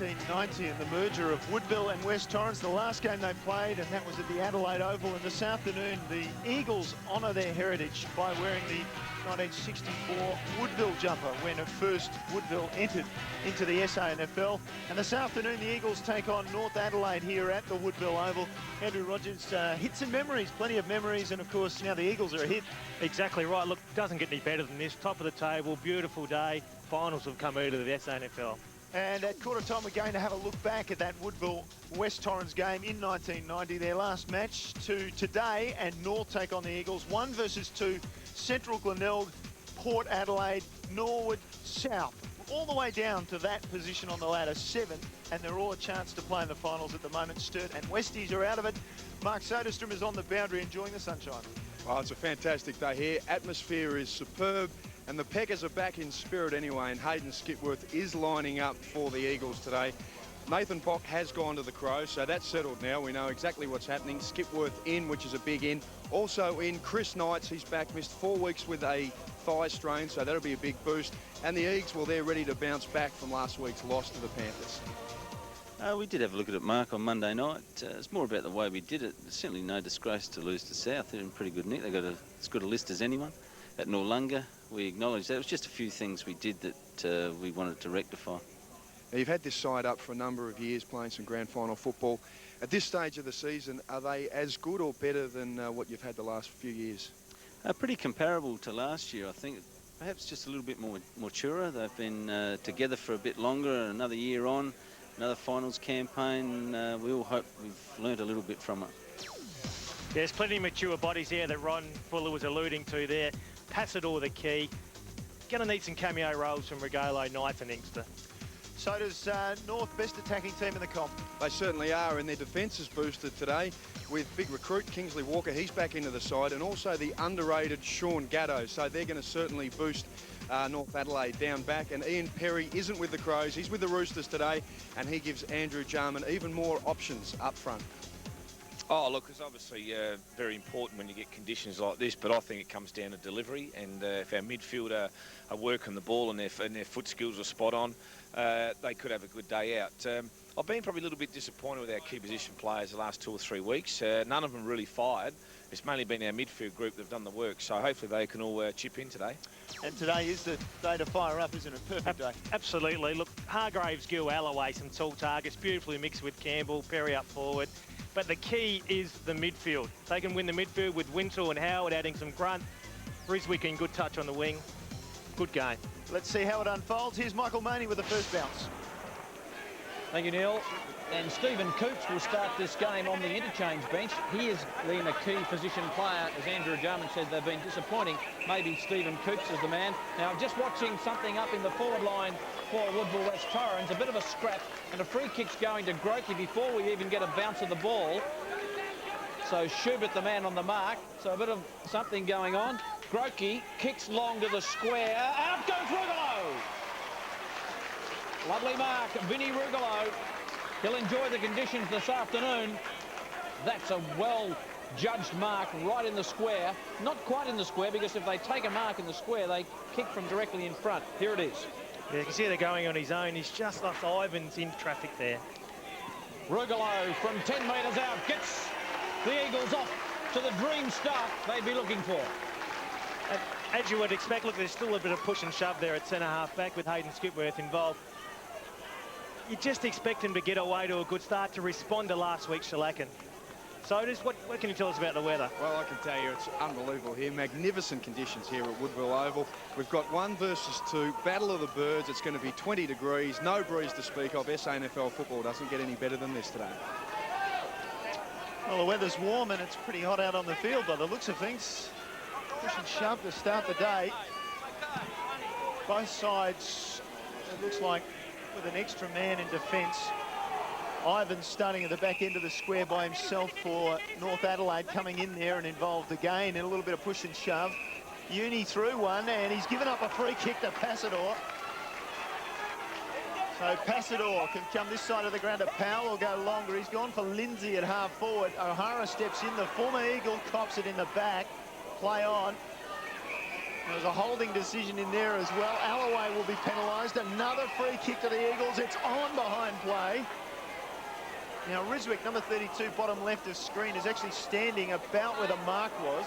1990 and the merger of Woodville and West Torrens, the last game they played, and that was at the Adelaide Oval. And this afternoon, the Eagles honour their heritage by wearing the 1964 Woodville jumper when at first Woodville entered into the SANFL. And this afternoon, the Eagles take on North Adelaide here at the Woodville Oval. Andrew Rogers, hits and memories, plenty of memories, and of course now the Eagles are a hit. Exactly right. Look, doesn't get any better than this. Top of the table, beautiful day. Finals have come out of the SANFL. And at quarter time, we're going to have a look back at that Woodville West Torrens game in 1990, their last match, to today, and North take on the Eagles. 1 versus 2, Central Glenelg, Port Adelaide, Norwood, South. All the way down to that position on the ladder, 7, and they're all a chance to play in the finals at the moment. Sturt and Westies are out of it. Mark Soderstrom is on the boundary enjoying the sunshine. Oh, it's a fantastic day here. Atmosphere is superb. And the Peckers are back in spirit anyway, and Hayden Skipworth is lining up for the Eagles today. Nathan Bock has gone to the Crows, so that's settled now. We know exactly what's happening. Skipworth in, which is a big in. Also in, Chris Knights, he's back, missed 4 weeks with a thigh strain, so that'll be a big boost. And the Eagles, well, they're ready to bounce back from last week's loss to the Panthers. We did have a look at it, Mark, on Monday night. It's more about the way we did it. There's certainly no disgrace to lose to South. They're in pretty good nick. They've got as good a list as anyone. At Noarlunga, we acknowledge that. It was just a few things we did that we wanted to rectify. Now, you've had this side up for a number of years playing some grand final football. At this stage of the season, are they as good or better than what you've had the last few years? Pretty comparable to last year, I think. Perhaps just a little bit more mature. They've been together for a bit longer, another year on, another finals campaign. We all hope we've learnt a little bit from it. There's plenty of mature bodies here that Ron Fuller was alluding to there. Passador the key. Going to need some cameo roles from Regalo, Knights and Inkster. So does North, best attacking team in the comp. They certainly are, and their defence is boosted today with big recruit Kingsley Walker. He's back into the side, and also the underrated Sean Gatto. So they're going to certainly boost North Adelaide down back. And Ian Perry isn't with the Crows. He's with the Roosters today, and he gives Andrew Jarman even more options up front. Oh, look, it's obviously very important when you get conditions like this, but I think it comes down to delivery. And if our midfield are working the ball and their foot skills are spot on, they could have a good day out. I've been probably a little bit disappointed with our key position players the last 2 or 3 weeks. None of them really fired. It's mainly been our midfield group that have done the work, so hopefully they can all chip in today. And today is the day to fire up, isn't it? Perfect day. Absolutely. Look, Hargraves, Gill, Alloway, some tall targets, beautifully mixed with Campbell, Perry up forward. But the key is the midfield. They can win the midfield with Wintle and Howard adding some grunt. Briswick in good touch on the wing. Good game. Let's see how it unfolds. Here's Michael Maney with the first bounce. Thank you, Neil. And Stephen Coops will start this game on the interchange bench. He has been a key position player. As Andrew Jarman said, they've been disappointing. Maybe Stephen Coops is the man. Now, just watching something up in the forward line for Woodville West Torrens. A bit of a scrap, and a free kick's going to Grokey before we even get a bounce of the ball. So Schubert, the man on the mark. So a bit of something going on. Grokey kicks long to the square. Out goes Rugolo. Lovely mark, Vinnie Rugolo. He'll enjoy the conditions this afternoon. That's a well-judged mark right in the square. Not quite in the square, because if they take a mark in the square, they kick from directly in front. Here it is. Yeah, you can see they're going on his own. He's just lost Ivans in traffic there. Rugolo from 10 metres out gets the Eagles off to the dream start they'd be looking for. And as you would expect, look, there's still a bit of push and shove there at centre-half back with Hayden Skipworth involved. You just expect him to get away to a good start to respond to last week's shellacking. So, what can you tell us about the weather? Well, I can tell you it's unbelievable here. Magnificent conditions here at Woodville Oval. We've got 1 versus 2, Battle of the Birds. It's going to be 20 degrees, no breeze to speak of. SANFL football doesn't get any better than this today. Well, the weather's warm and it's pretty hot out on the field by the looks of things. Push and shove to start the day. Both sides, it looks like, with an extra man in defence. Ivan starting at the back end of the square by himself for North Adelaide, coming in there and involved again in a little bit of push and shove. Uni through one, and he's given up a free kick to Passador. So Passador can come this side of the ground. Powell will go longer. He's gone for Lindsay at half forward. O'Hara steps in. The former Eagle cops it in the back. Play on. There was a holding decision in there as well. Alloway will be penalised. Another free kick to the Eagles. It's on behind play. Now, Ryswick, number 32, bottom left of screen, is actually standing about where the mark was.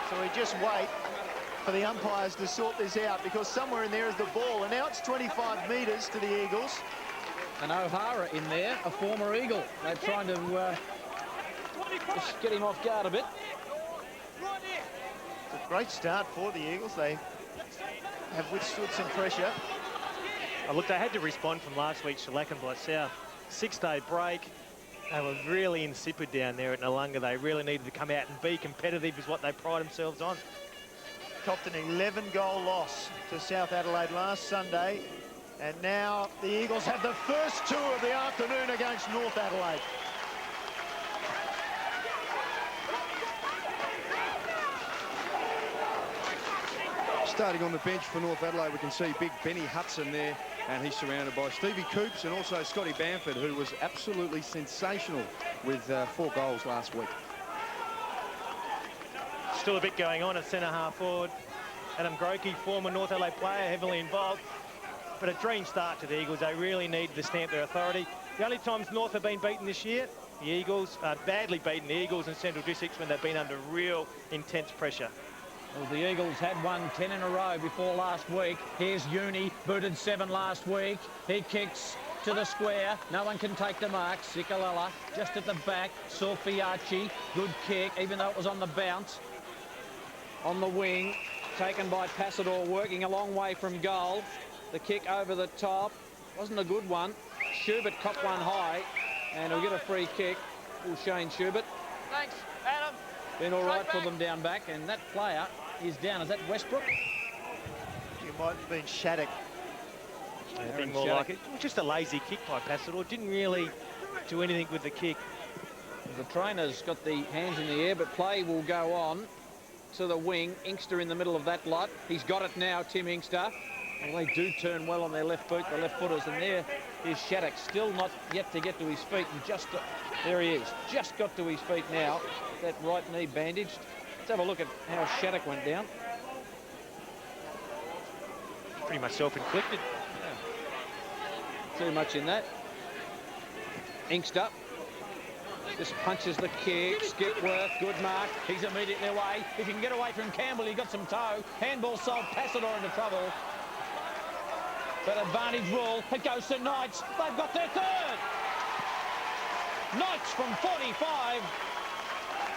So we just wait for the umpires to sort this out, because somewhere in there is the ball. And now it's 25 metres to the Eagles. And O'Hara in there, a former Eagle. They're trying to just get him off guard a bit. It's a great start for the Eagles. They have withstood some pressure. Oh, look, they had to respond from last week's shellacking by South. 6-day break. They were really insipid down there at Noarlunga. They really needed to come out and be competitive, is what they pride themselves on. Copped an 11-goal loss to South Adelaide last Sunday. And now the Eagles have the first two of the afternoon against North Adelaide. Starting on the bench for North Adelaide, we can see big Benny Hudson there, and he's surrounded by Stevie Coops and also Scotty Bamford, who was absolutely sensational with 4 goals last week. Still a bit going on at centre-half forward. Adam Grokey, former North Adelaide player, heavily involved. But a dream start to the Eagles. They really needed to stamp their authority. The only times North have been beaten this year, the Eagles badly beaten the Eagles in Central Districts when they've been under real intense pressure. Well, the Eagles had won 10 in a row before last week. Here's Uni, booted 7 last week. He kicks to the square. No one can take the mark. Sikalala just at the back. Sorfiaci, good kick, even though it was on the bounce. On the wing, taken by Passador, working a long way from goal. The kick over the top wasn't a good one. Schubert copped one high, and he'll get a free kick. Oh, Shane Schubert. Thanks, Adam. Been all right for them down back, and that player is down. Is that Westbrook? It might have been Shattuck. I think more like it. Just a lazy kick by Passador. Didn't really do anything with the kick. The trainer's got the hands in the air, but play will go on to the wing. Inkster in the middle of that lot. He's got it now, Tim Inkster. Well, they do turn well on their left boot, the left footers, and there is Shattuck, still not yet to get to his feet, and just there he is, just got to his feet now. That right knee bandaged. Let's have a look at how Shattuck went down. Pretty much self-inflicted. Yeah. Too much in that. Inkster just punches the kick. Skipworth, good mark. He's immediately away. If you can get away from Campbell, he got some toe. Handball sold Passador into trouble. But advantage rule, it goes to Knights. They've got their third. Knights from 45.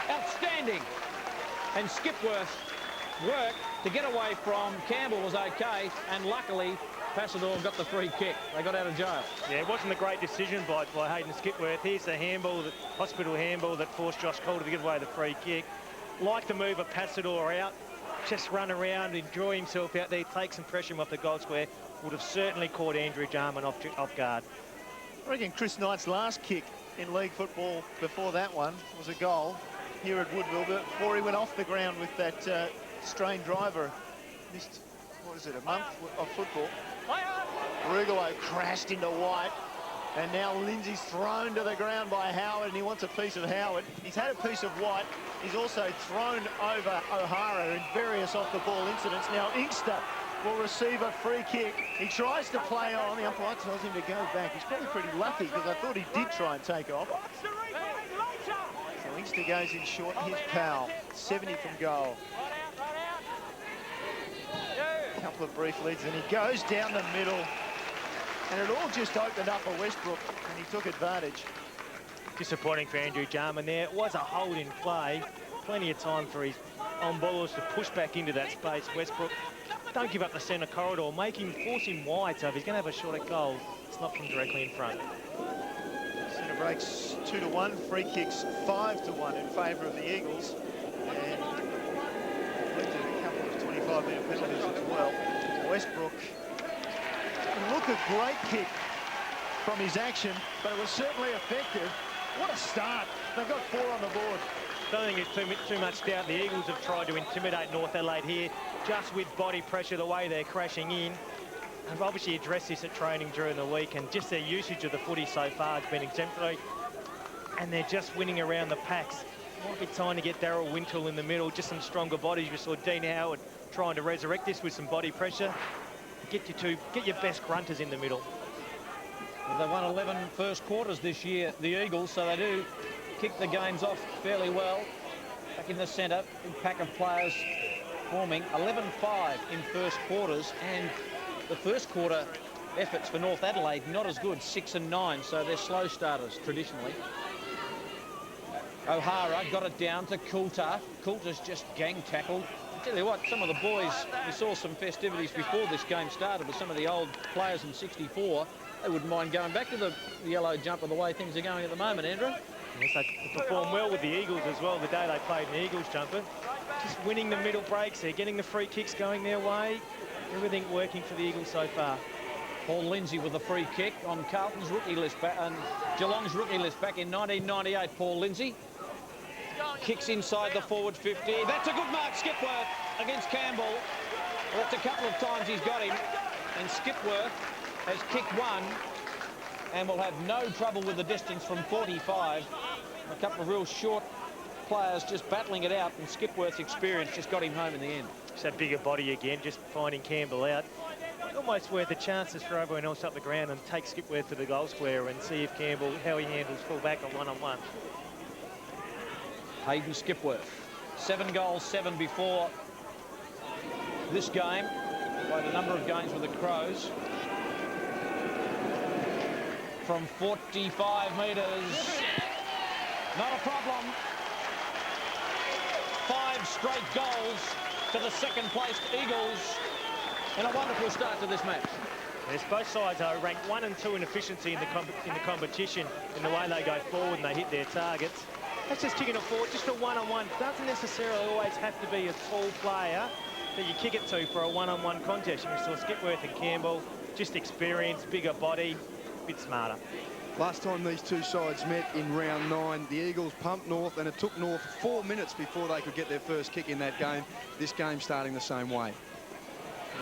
Outstanding. And Skipworth worked to get away from Campbell was okay, and luckily Passador got the free kick. They got out of jail. Yeah, it wasn't a great decision by Hayden Skipworth. Here's the handball, the hospital handball that forced Josh Calder to give away the free kick. Like the move of Passador out, just run around, enjoy himself out there, take some pressure off the goal square. Would have certainly caught Andrew Jarman off guard. I reckon Chris Knight's last kick in league football before that one was a goal here at Woodville, but before he went off the ground with that strained driver. Missed, what is it, a month of football. Rugalo crashed into White, and now Lindsay's thrown to the ground by Howard, and he wants a piece of Howard. He's had a piece of White. He's also thrown over O'Hara in various off-the-ball incidents. Now Inkster will receive a free kick. He tries to play on. The umpire tells him to go back. He's probably pretty lucky, because I thought he did try and take off. So Inkster goes in short. Here's Powell, 70 from goal. A couple of brief leads, and he goes down the middle. And it all just opened up for Westbrook, and he took advantage. Disappointing for Andrew Jarman there. It was a hold in play. Plenty of time for his on-ballers to push back into that space. Westbrook, don't give up the centre corridor. Force him wide, so if he's going to have a shot at goal, it's not from directly in front. Centre breaks 2-1, free kicks 5-1 in favour of the Eagles. And inflicted a couple of 25-minute penalties as well. Westbrook, look, a great kick from his action, but it was certainly effective. What a start. They've got 4 on the board. Don't think it's too much doubt. The Eagles have tried to intimidate North Adelaide here, just with body pressure, the way they're crashing in. They've obviously addressed this at training during the week, and just their usage of the footy so far has been exemplary. And they're just winning around the packs. Might be time to get Daryl Wintle in the middle, just some stronger bodies. We saw Dean Howard trying to resurrect this with some body pressure. Get your best grunters in the middle. Well, they've won 11 first quarters this year, the Eagles, so they do kick the games off fairly well. Back in the centre, big pack of players forming 11-5 in first quarters, and the first quarter efforts for North Adelaide not as good, 6-9, so they're slow starters traditionally. O'Hara got it down to Coulter. Coulter's just gang tackled. I tell you what, some of the boys, we saw some festivities before this game started with some of the old players in 64. They wouldn't mind going back to the yellow jumper the way things are going at the moment, Andrew. Yes, they performed well with the Eagles as well the day they played in the Eagles jumper. Just winning the middle breaks, they're getting the free kicks going their way. Everything working for the Eagles so far. Paul Lindsay with the free kick on Carlton's rookie list and Geelong's rookie list back in 1998. Paul Lindsay kicks inside the forward 50. That's a good mark, Skipworth against Campbell. Well, that's a couple of times he's got him, and Skipworth has kicked one and will have no trouble with the distance from 45. A couple of real short players just battling it out, and Skipworth's experience just got him home in the end. Just that bigger body again, just finding Campbell out. Almost worth the chances for everyone else up the ground and take Skipworth to the goal square and see if Campbell, how he handles full back on one-on-one. Hayden Skipworth, 7 goals, 7 before this game. Played a number of games with the Crows. From 45 metres, not a problem. 5 straight goals to the second-placed Eagles, and a wonderful start to this match. Yes, both sides are ranked 1 and 2 in efficiency in the competition in the way they go forward and they hit their targets. That's just kicking it forward, just a one-on-one. Doesn't necessarily always have to be a tall player that you kick it to for a one-on-one contest. We saw Skipworth and Campbell, just experience, bigger body, a bit smarter. Last time these two sides met in round 9, the Eagles pumped North, and it took North 4 minutes before they could get their first kick in that game. This game starting the same way.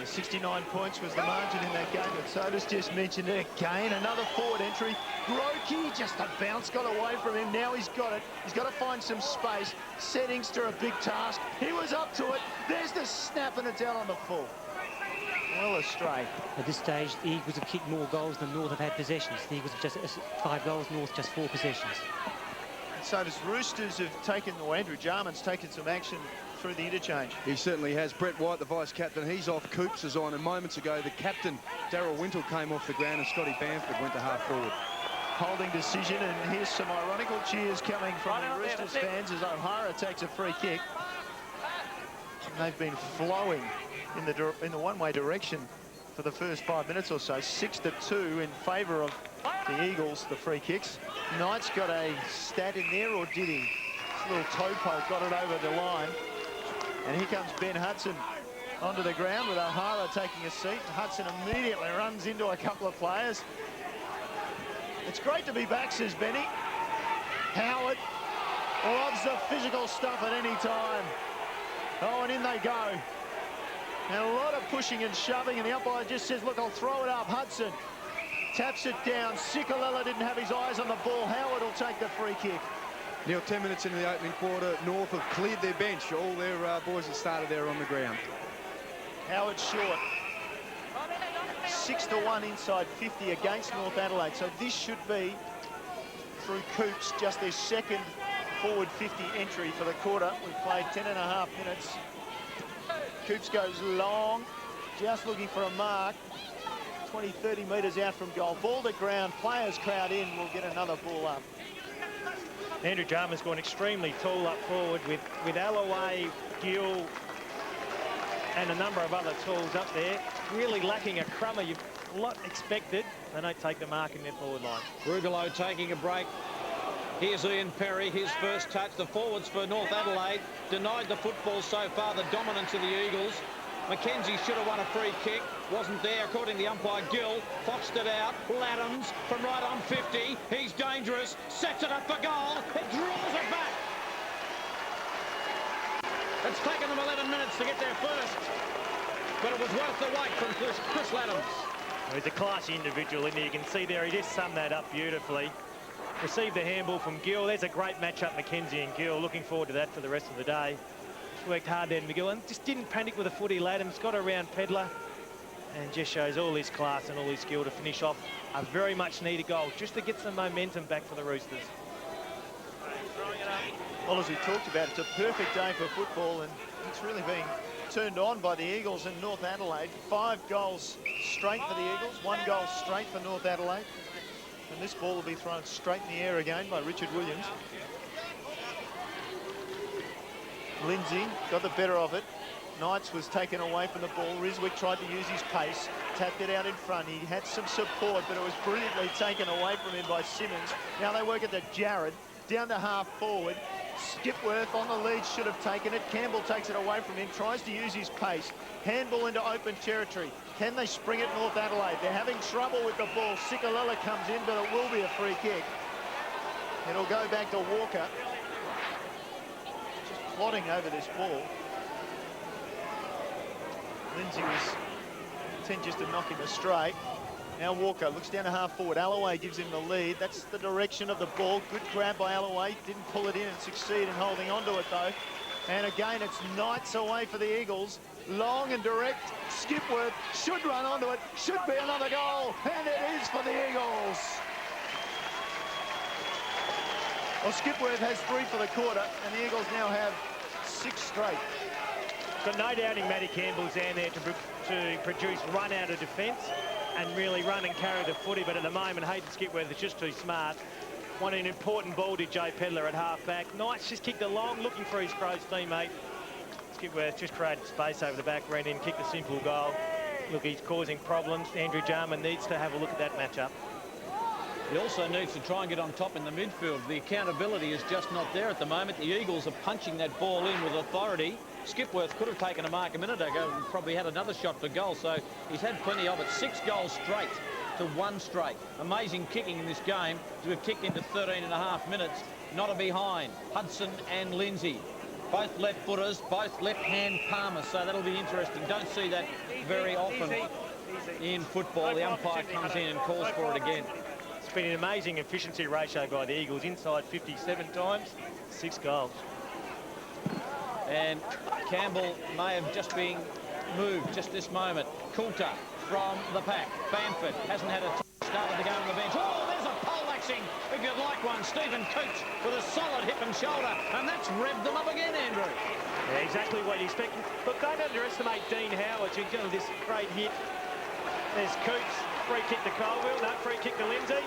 69 points was the margin in that game, but Sodas just mentioned it again. Another forward entry. Grokey, just a bounce got away from him. Now he's got it. He's got to find some space. Settings to a big task. He was up to it. There's the snap, and it's out on the full. Well astray. At this stage, the Eagles have kicked more goals than North have had possessions. The Eagles have just 5 goals, North just 4 possessions. And so does Roosters have taken, or Andrew Jarman's taken some action through the interchange. He certainly has. Brett White, the vice-captain, he's off. Coops is on, and moments ago, the captain, Daryl Wintle, came off the ground, and Scotty Bamford went to half-forward. Holding decision, and here's some ironical cheers coming from the Roosters fans as O'Hara takes a free kick. And they've been flowing in the one-way direction for the first 5 minutes or so. 6-2 in favour of the Eagles, the free kicks. Knight's got a stat in there, or did he? This little toe poke got it over the line. And here comes Ben Hudson onto the ground with O'Hara taking a seat. Hudson immediately runs into a couple of players. It's great to be back, says Benny. Howard loves the physical stuff at any time. Oh, and in they go. And a lot of pushing and shoving, and the umpire just says, look, I'll throw it up. Hudson taps it down. Sikalella didn't have his eyes on the ball. Howard will take the free kick. Neil, 10 minutes into the opening quarter, North have cleared their bench. All their boys that started there on the ground. Howard short. 6-1 inside 50 against North Adelaide. So this should be, through Coops, just their second forward 50 entry for the quarter. We've played 10.5 minutes. Coops goes long, just looking for a mark. 20, 30 metres out from goal. Ball to ground, players crowd in, we'll get another ball up. Andrew Jarman's gone extremely tall up forward with Alloway, Gill, and a number of other tools up there. Really lacking a crummer. You've a lot expected. They don't take the mark in their forward line. Brugalo taking a break. Here's Ian Perry, his first touch. The forwards for North Adelaide denied the football so far, the dominance of the Eagles. McKenzie should have won a free kick. Wasn't there, according to the umpire. Gill foxed it out. Laddams from right on 50. He's dangerous. Sets it up for goal. It draws it back. It's taken them 11 minutes to get there first, but it was worth the wait from Chris Laddams. He's a classy individual, and you can see there he just summed that up beautifully. Received the handball from Gill. There's a great matchup, McKenzie and Gill. Looking forward to that for the rest of the day. Just worked hard there, McGill, and just didn't panic with a footy. Laddams got around Pedlar and just shows all his class and all his skill to finish off a very much needed goal, just to get some momentum back for the Roosters. Well, as we talked about, it's a perfect day for football, and it's really being turned on by the Eagles in North Adelaide. 5 goals straight for the Eagles, 1 goal straight for North Adelaide. And this ball will be thrown straight in the air again by Richard Williams. Lindsay got the better of it. Knights was taken away from the ball. Riswick tried to use his pace, tapped it out in front. He had some support, but it was brilliantly taken away from him by Simmons. Now they work at the Jared, down to half forward. Skipworth on the lead should have taken it. Campbell takes it away from him, tries to use his pace. Handball into open territory. Can they spring it North Adelaide? They're having trouble with the ball. Sikalala comes in, but it will be a free kick. It'll go back to Walker. Just plodding over this ball. Lindsay was intent just to knock him astray. Now Walker looks down to half forward. Alloway gives him the lead. That's the direction of the ball. Good grab by Alloway. Didn't pull it in and succeed in holding onto it though. And again, it's Knights away for the Eagles. Long and direct. Skipworth should run onto it. Should be another goal. And it is for the Eagles. Well, Skipworth has 3 for the quarter, and the Eagles now have 6 straight. Got no doubting Matty Campbell's down there to produce run out of defence and really run and carry the footy, but at the moment Hayden Skipworth is just too smart. Won an important ball to Joe Pedlar at half-back. Knights just kicked along, looking for his Crows teammate. Skipworth just created space over the back, ran in, kicked a simple goal. Look, he's causing problems. Andrew Jarman needs to have a look at that matchup. He also needs to try and get on top in the midfield. The accountability is just not there at the moment. The Eagles are punching that ball in with authority. Skipworth could have taken a mark a minute ago and probably had another shot for goal, so he's had plenty of it. 6 goals straight to 1 straight. Amazing kicking in this game. We've kicked into 13.5 minutes. Not a behind. Hudson and Lindsay. Both left-footers, both left-hand palmers, so that'll be interesting. Don't see that very often in football. The umpire comes in and calls for it again. It's been an amazing efficiency ratio by the Eagles. Inside 57 times, 6 goals. And Campbell may have just been moved just this moment. Coulter from the pack. Bamford hasn't had a start of the game on the bench. Oh, there's a poleaxing, if you'd like one. Stephen Cooch with a solid hip and shoulder, and that's revved them up again, Andrew. Yeah, exactly what you expect. But don't underestimate Dean Howard. He's got this great hit. There's Cooch, free kick to Colville, no, free kick to Lindsay.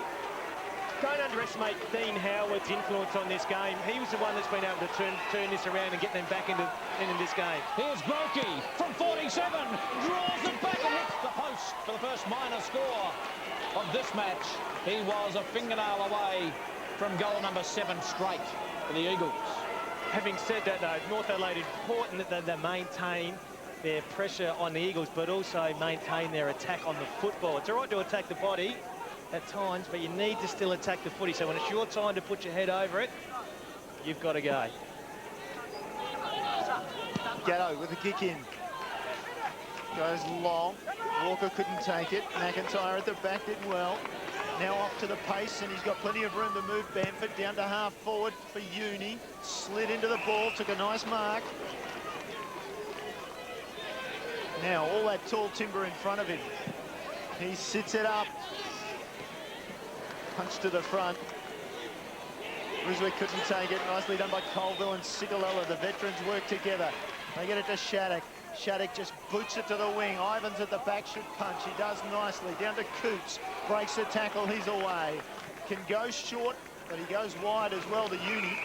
Don't underestimate Dean Howard's influence on this game. He was the one that's been able to turn this around and get them back into this game. Here's Brokey from 47, draws it back and hits the post for the first minor score of this match. He was a fingernail away from goal number 7 straight for the Eagles. Having said that, though, North Adelaide, important that they maintain their pressure on the Eagles, but also maintain their attack on the football. It's all right to attack the body at times, but you need to still attack the footy. So when it's your time to put your head over it, you've got to go. Gatto with a kick in. Goes long. Walker couldn't take it. McIntyre at the back did well. Now off to the pace, and he's got plenty of room to move Bamford down to half forward for Uni. Slid into the ball, took a nice mark. Now all that tall timber in front of him. He sits it up. Punch to the front. Riswick couldn't take it. Nicely done by Colville and Sigalella. The veterans work together. They get it to Shattuck. Shattuck just boots it to the wing. Ivans at the back should punch. He does nicely. Down to Coots. Breaks the tackle. He's away. Can go short, but he goes wide as well to Uni.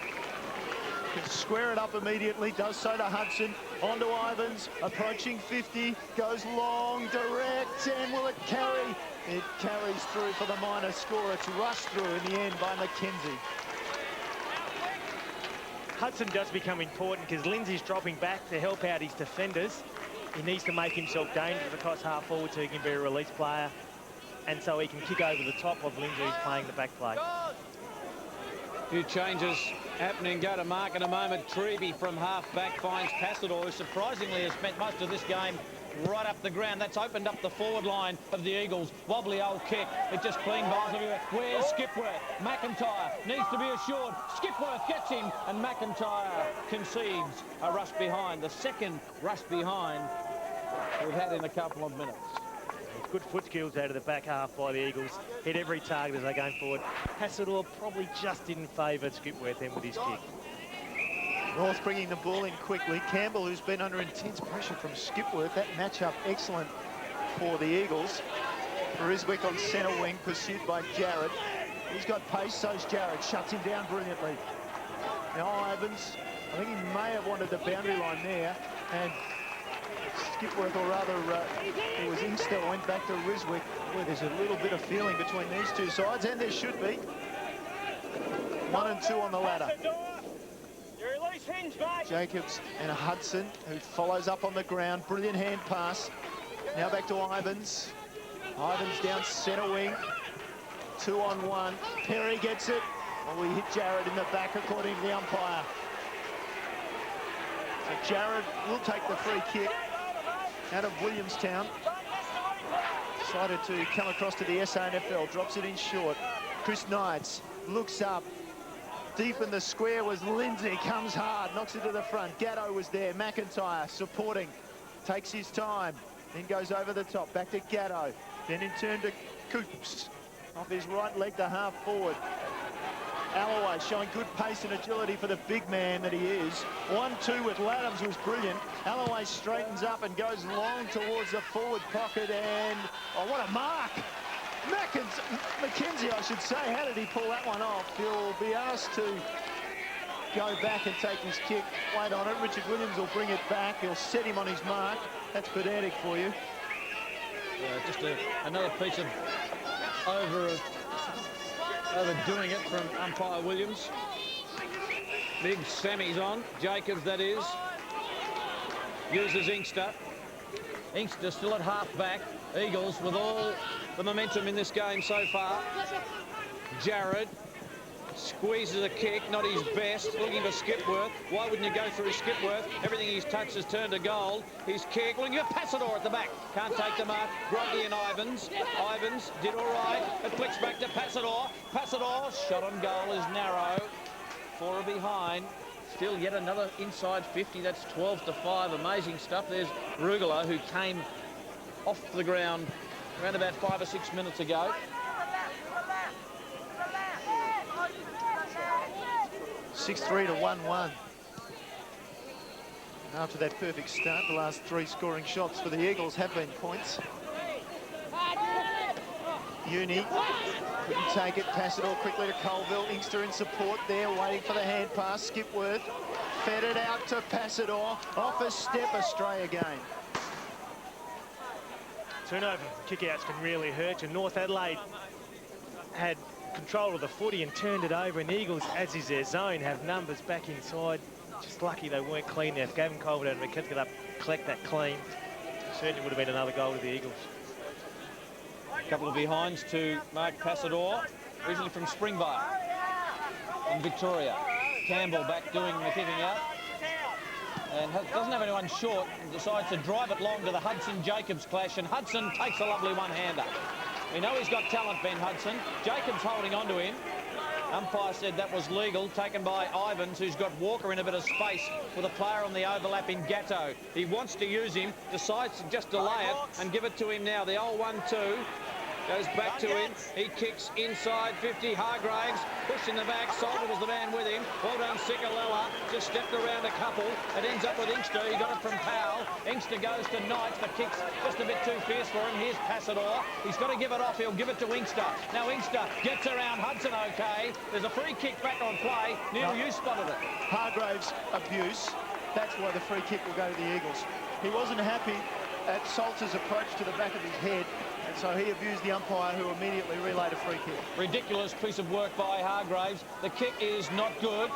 Can square it up immediately. Does so to Hudson. On to Ivans. Approaching 50. Goes long, direct. And will it carry? It carries through for the minor score. It's rushed through in the end by McKenzie. Hudson does become important because Lindsay's dropping back to help out his defenders. He needs to make himself dangerous across half forward so he can be a release player, and so he can kick over the top of Lindsay who's playing the back play. Few changes happening. Go to mark in a moment. Treby from half back finds Passador, who surprisingly has spent most of this game right up the ground. That's opened up the forward line of the Eagles. Wobbly old kick. It just clean balls everywhere. Where's Skipworth? McIntyre needs to be assured. Skipworth gets him, and McIntyre concedes a rush behind. The second rush behind we've had in a couple of minutes. Good foot skills out of the back half by the Eagles. Hit every target as they go forward. Passador probably just didn't favour Skipworth then with his kick. North bringing the ball in quickly. Campbell, who's been under intense pressure from Skipworth. That matchup excellent for the Eagles. Riswick on centre wing, pursued by Jarrod. He's got pace, so's Jarrod. Shuts him down brilliantly. Now Ivans, I think he may have wanted the boundary line there, and Skipworth, or rather it was Inkster, went back to Riswick, where there's a little bit of feeling between these two sides, and there should be. 1 and 2 on the ladder. Jacobs and Hudson, who follows up on the ground. Brilliant hand pass. Now back to Ivans. Ivans down centre wing. 2 on 1. Perry gets it. Oh, we hit Jarrod in the back, according to the umpire. So Jarrod will take the free kick out of Williamstown. Decided to come across to the SANFL. Drops it in short. Chris Knights looks up. Deep in the square was Lindsay, comes hard, knocks it to the front. Gatto was there, McIntyre supporting, takes his time, then goes over the top, back to Gatto, then in turn to Coops, off his right leg to half forward. Alloway showing good pace and agility for the big man that he is. 1-2 with Laddams was brilliant. Alloway straightens up and goes long towards the forward pocket, and oh, what a mark! Mackenzie, I should say, how did he pull that one off? He'll be asked to go back and take his kick. Wait on it. Richard Williams will bring it back. He'll set him on his mark. That's pedantic for you. Just another piece of overdoing it from umpire Williams. Big Sammy's on. Jacobs, that is. Uses Inkster. Inkster still at half back. Eagles with all the momentum in this game so far. Jarrod squeezes a kick, not his best, looking for Skipworth. Why wouldn't you go through Skipworth? Everything he's touched has turned to gold. His kick, looking at Passador at the back. Can't take the mark. Groggy and Ivans. Ivans did all right. It flicks back to Passador. Passador, shot on goal is narrow. 4 behind. Still yet another inside 50. That's 12-5. Amazing stuff. There's Rugula, who came off the ground around about 5 or 6 minutes ago. (6-3 to 1-1). After that perfect start, the last 3 scoring shots for the Eagles have been points. Uni couldn't take it. Passador quickly to Colville. Inkster in support there, waiting for the hand pass. Skipworth fed it out to Passador. Off a step, astray again. Turnover kick-outs can really hurt you. North Adelaide had control of the footy and turned it over, and Eagles, as is their zone, have numbers back inside. Just lucky they weren't clean there. If Gavin Colville had kept it up, collect that clean, certainly would have been another goal to the Eagles. A couple of behinds to Mark Passador, originally from Springvale in Victoria. Campbell back doing the kicking out. And doesn't have anyone short and decides to drive it long to the Hudson-Jacobs clash, and Hudson takes a lovely one-hander. We know he's got talent, Ben Hudson. Jacobs holding on to him. Umpire said that was legal, taken by Ivans, who's got Walker in a bit of space with a player on the overlap in Gatto. He wants to use him, decides to just delay it and give it to him now. The old 1-2. Goes back to him. He kicks inside 50. Hargraves pushed in the back. Salter was the man with him. Well done, Sikalella. Just stepped around a couple. It ends up with Inkster. He got it from Powell. Inkster goes to Knights. The kick's just a bit too fierce for him. Here's Passador. He's got to give it off. He'll give it to Inkster. Now Inkster gets around Hudson okay. There's a free kick back on play. Neil, you spotted it. Hargraves' abuse. That's why the free kick will go to the Eagles. He wasn't happy at Salter's approach to the back of his head, and so he abused the umpire, who immediately relayed a free kick. Ridiculous piece of work by Hargraves. The kick is not good.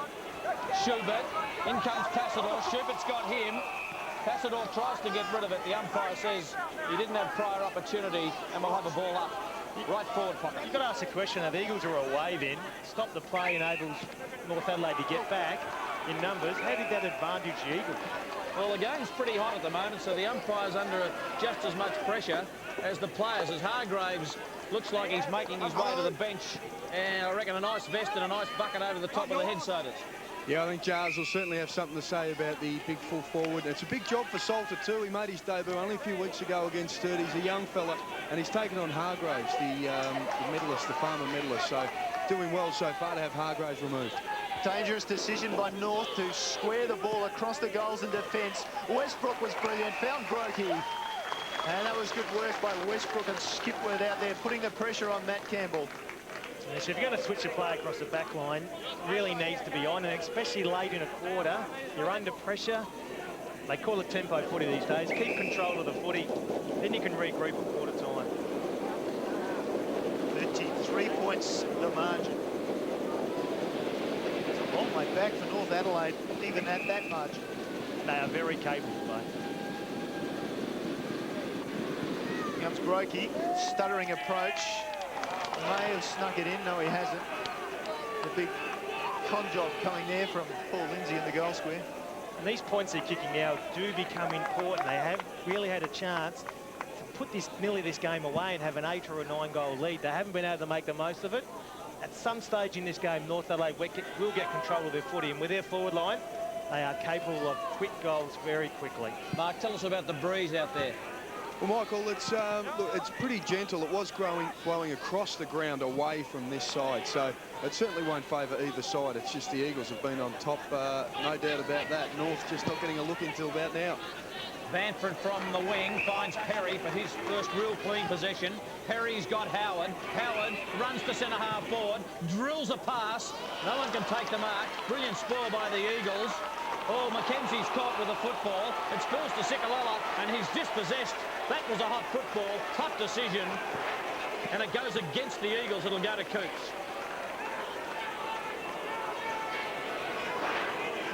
Schubert. In comes Passador. Schubert's got him. Passador tries to get rid of it. The umpire says he didn't have prior opportunity and we'll have a ball up. Right forward pocket. You've got to ask the question, if the Eagles are away then, stop the play, enables North Adelaide to get back in numbers. How did that advantage the Eagles? Well, the game's pretty hot at the moment, so the umpire's under just as much pressure as the players, as Hargraves looks like he's making his way to the bench. And I reckon a nice vest and a nice bucket over the top of the head, Sodas. Yeah, I think Giles will certainly have something to say about the big full forward. It's a big job for Salter too. He made his debut only a few weeks ago against Sturt. He's a young fella, and he's taken on Hargraves, the medalist, the farmer medalist. So doing well so far to have Hargraves removed. Dangerous decision by North to square the ball across the goals in defence. Westbrook was brilliant, found Brokey. And that was good work by Westbrook and Skipworth out there, putting the pressure on Matt Campbell. Yeah, so if you're going to switch the play across the back line, really needs to be on, and especially late in a quarter, you're under pressure. They call it tempo footy these days. Keep control of the footy, then you can regroup at quarter time. 33 points the margin. It's a long way back for North Adelaide, even at that margin. They are very capable, mate. Here comes Brokey, stuttering approach. May have snuck it in. No, he hasn't. The big con job coming there from Paul Lindsay in the goal square. And these points they're kicking now do become important. They have really had a chance to put nearly this game away and have an 8 or a 9 goal lead. They haven't been able to make the most of it. At some stage in this game, North Adelaide will get control of their footy, and with their forward line, they are capable of quick goals very quickly. Mark, tell us about the breeze out there. Well, Michael, it's look, it's pretty gentle. It was blowing across the ground away from this side, so it certainly won't favour either side. It's just the Eagles have been on top, no doubt about that. North just not getting a look until about now. Vanford from the wing finds Perry for his first real clean possession. Perry's got Howard. Howard runs to centre half forward, drills a pass. No one can take the mark. Brilliant spoil by the Eagles. Oh, Mackenzie's caught with a football. It spills to Sikalala, and he's dispossessed. That was a hot football, tough decision, and it goes against the Eagles. It'll go to Coops.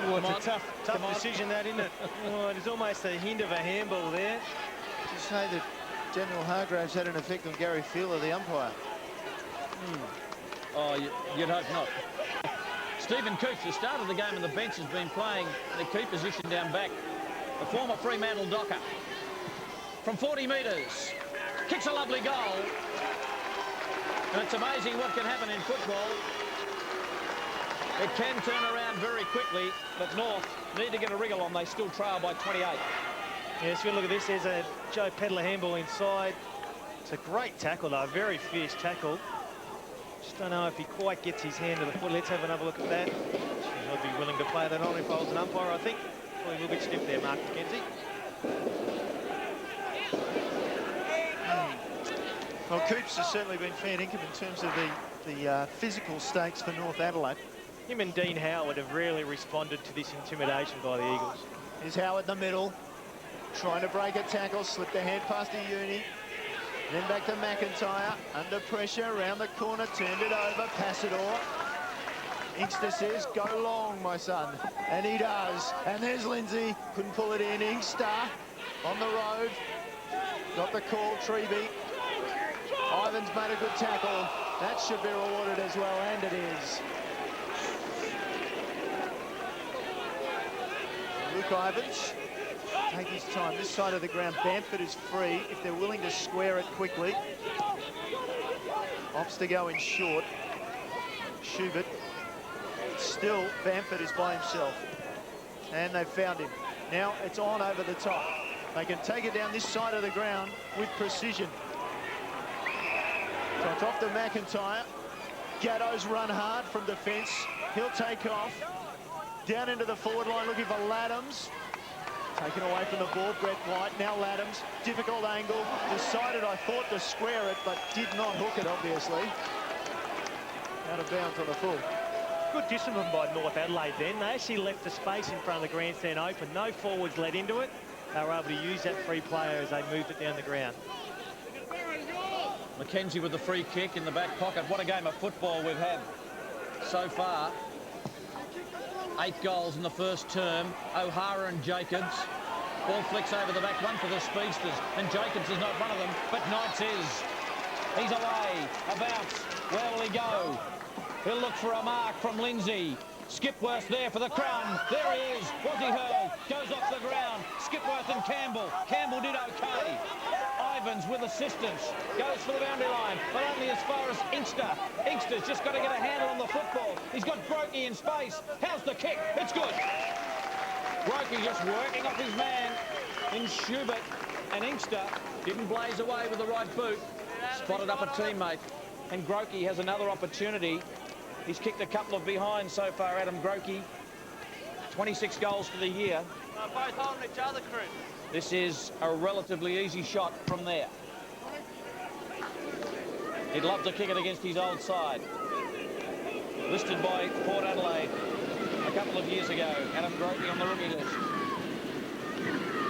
Oh, it's a tough decision, that, isn't it? Oh, there's almost a hint of a handball there. To say that Daniel Hargraves had an effect on Gary Fielder, the umpire. Oh, you'd hope not. Stephen Coops, the start of the game on the bench, has been playing the key position down back. The former Fremantle Docker. From 40 metres, kicks a lovely goal. And it's amazing what can happen in football. It can turn around very quickly, but North need to get a wriggle on. They still trail by 28. Yes, if you look at this, there's a Joe Pedler handball inside. It's a great tackle, though, a very fierce tackle. Just don't know if he quite gets his hand to the foot. Let's have another look at that. I'd be willing to play that on if I was an umpire, I think. Probably a little bit stiff there, Mark Mackenzie. Well, Coops has certainly been fair income in terms of the physical stakes for North Adelaide. Him and Dean Howard have really responded to this intimidation by the Eagles. Here's Howard in the middle, trying to break a tackle, slipped the head past the Uni. Then back to McIntyre, under pressure, around the corner, turned it over, pass it off. Inkster says, go long, my son. And he does. And there's Lindsay, couldn't pull it in. Inkster on the road, got the call, Treeby. Ivans made a good tackle. That should be rewarded as well, and it is. Luke Ivans, take his time. This side of the ground, Bamford is free if they're willing to square it quickly. Opts to go in short. Schubert. Still, Bamford is by himself. And they've found him. Now it's on over the top. They can take it down this side of the ground with precision. So it's off to McIntyre. Gatto's run hard from defence. He'll take off. Down into the forward line looking for Laddams. Taken away from the ball, Brett White. Now Laddams, difficult angle. Decided, I thought, to square it, but did not hook it, obviously. Out of bounds on the full. Good discipline by North Adelaide then. They actually left the space in front of the grandstand open. No forwards led into it. They were able to use that free player as they moved it down the ground. Mackenzie with the free kick in the back pocket. What a game of football we've had so far. 8 goals in the first term. O'Hara and Jacobs. Ball flicks over the back, one for the speedsters. And Jacobs is not one of them, but Knights is. He's away. A bounce. Where will he go? He'll look for a mark from Lindsay. Skipworth there for the crown. There he is. Was he hurled? Goes off the ground. Skipworth and Campbell. Campbell did okay. Ivans with assistance. Goes for the boundary line, but only as far as Inkster. Inkster's just got to get a handle on the football. He's got Brokey in space. How's the kick? It's good. Brokey just working off his man in Schubert, and Inkster didn't blaze away with the right boot. Spotted up a teammate, and Brokey has another opportunity. He's kicked a couple of behinds so far, Adam Brokey. 26 goals for the year. Both holding each other, Chris. This is a relatively easy shot from there. He'd love to kick it against his old side. Listed by Port Adelaide a couple of years ago. Adam Brokey on the rookie list.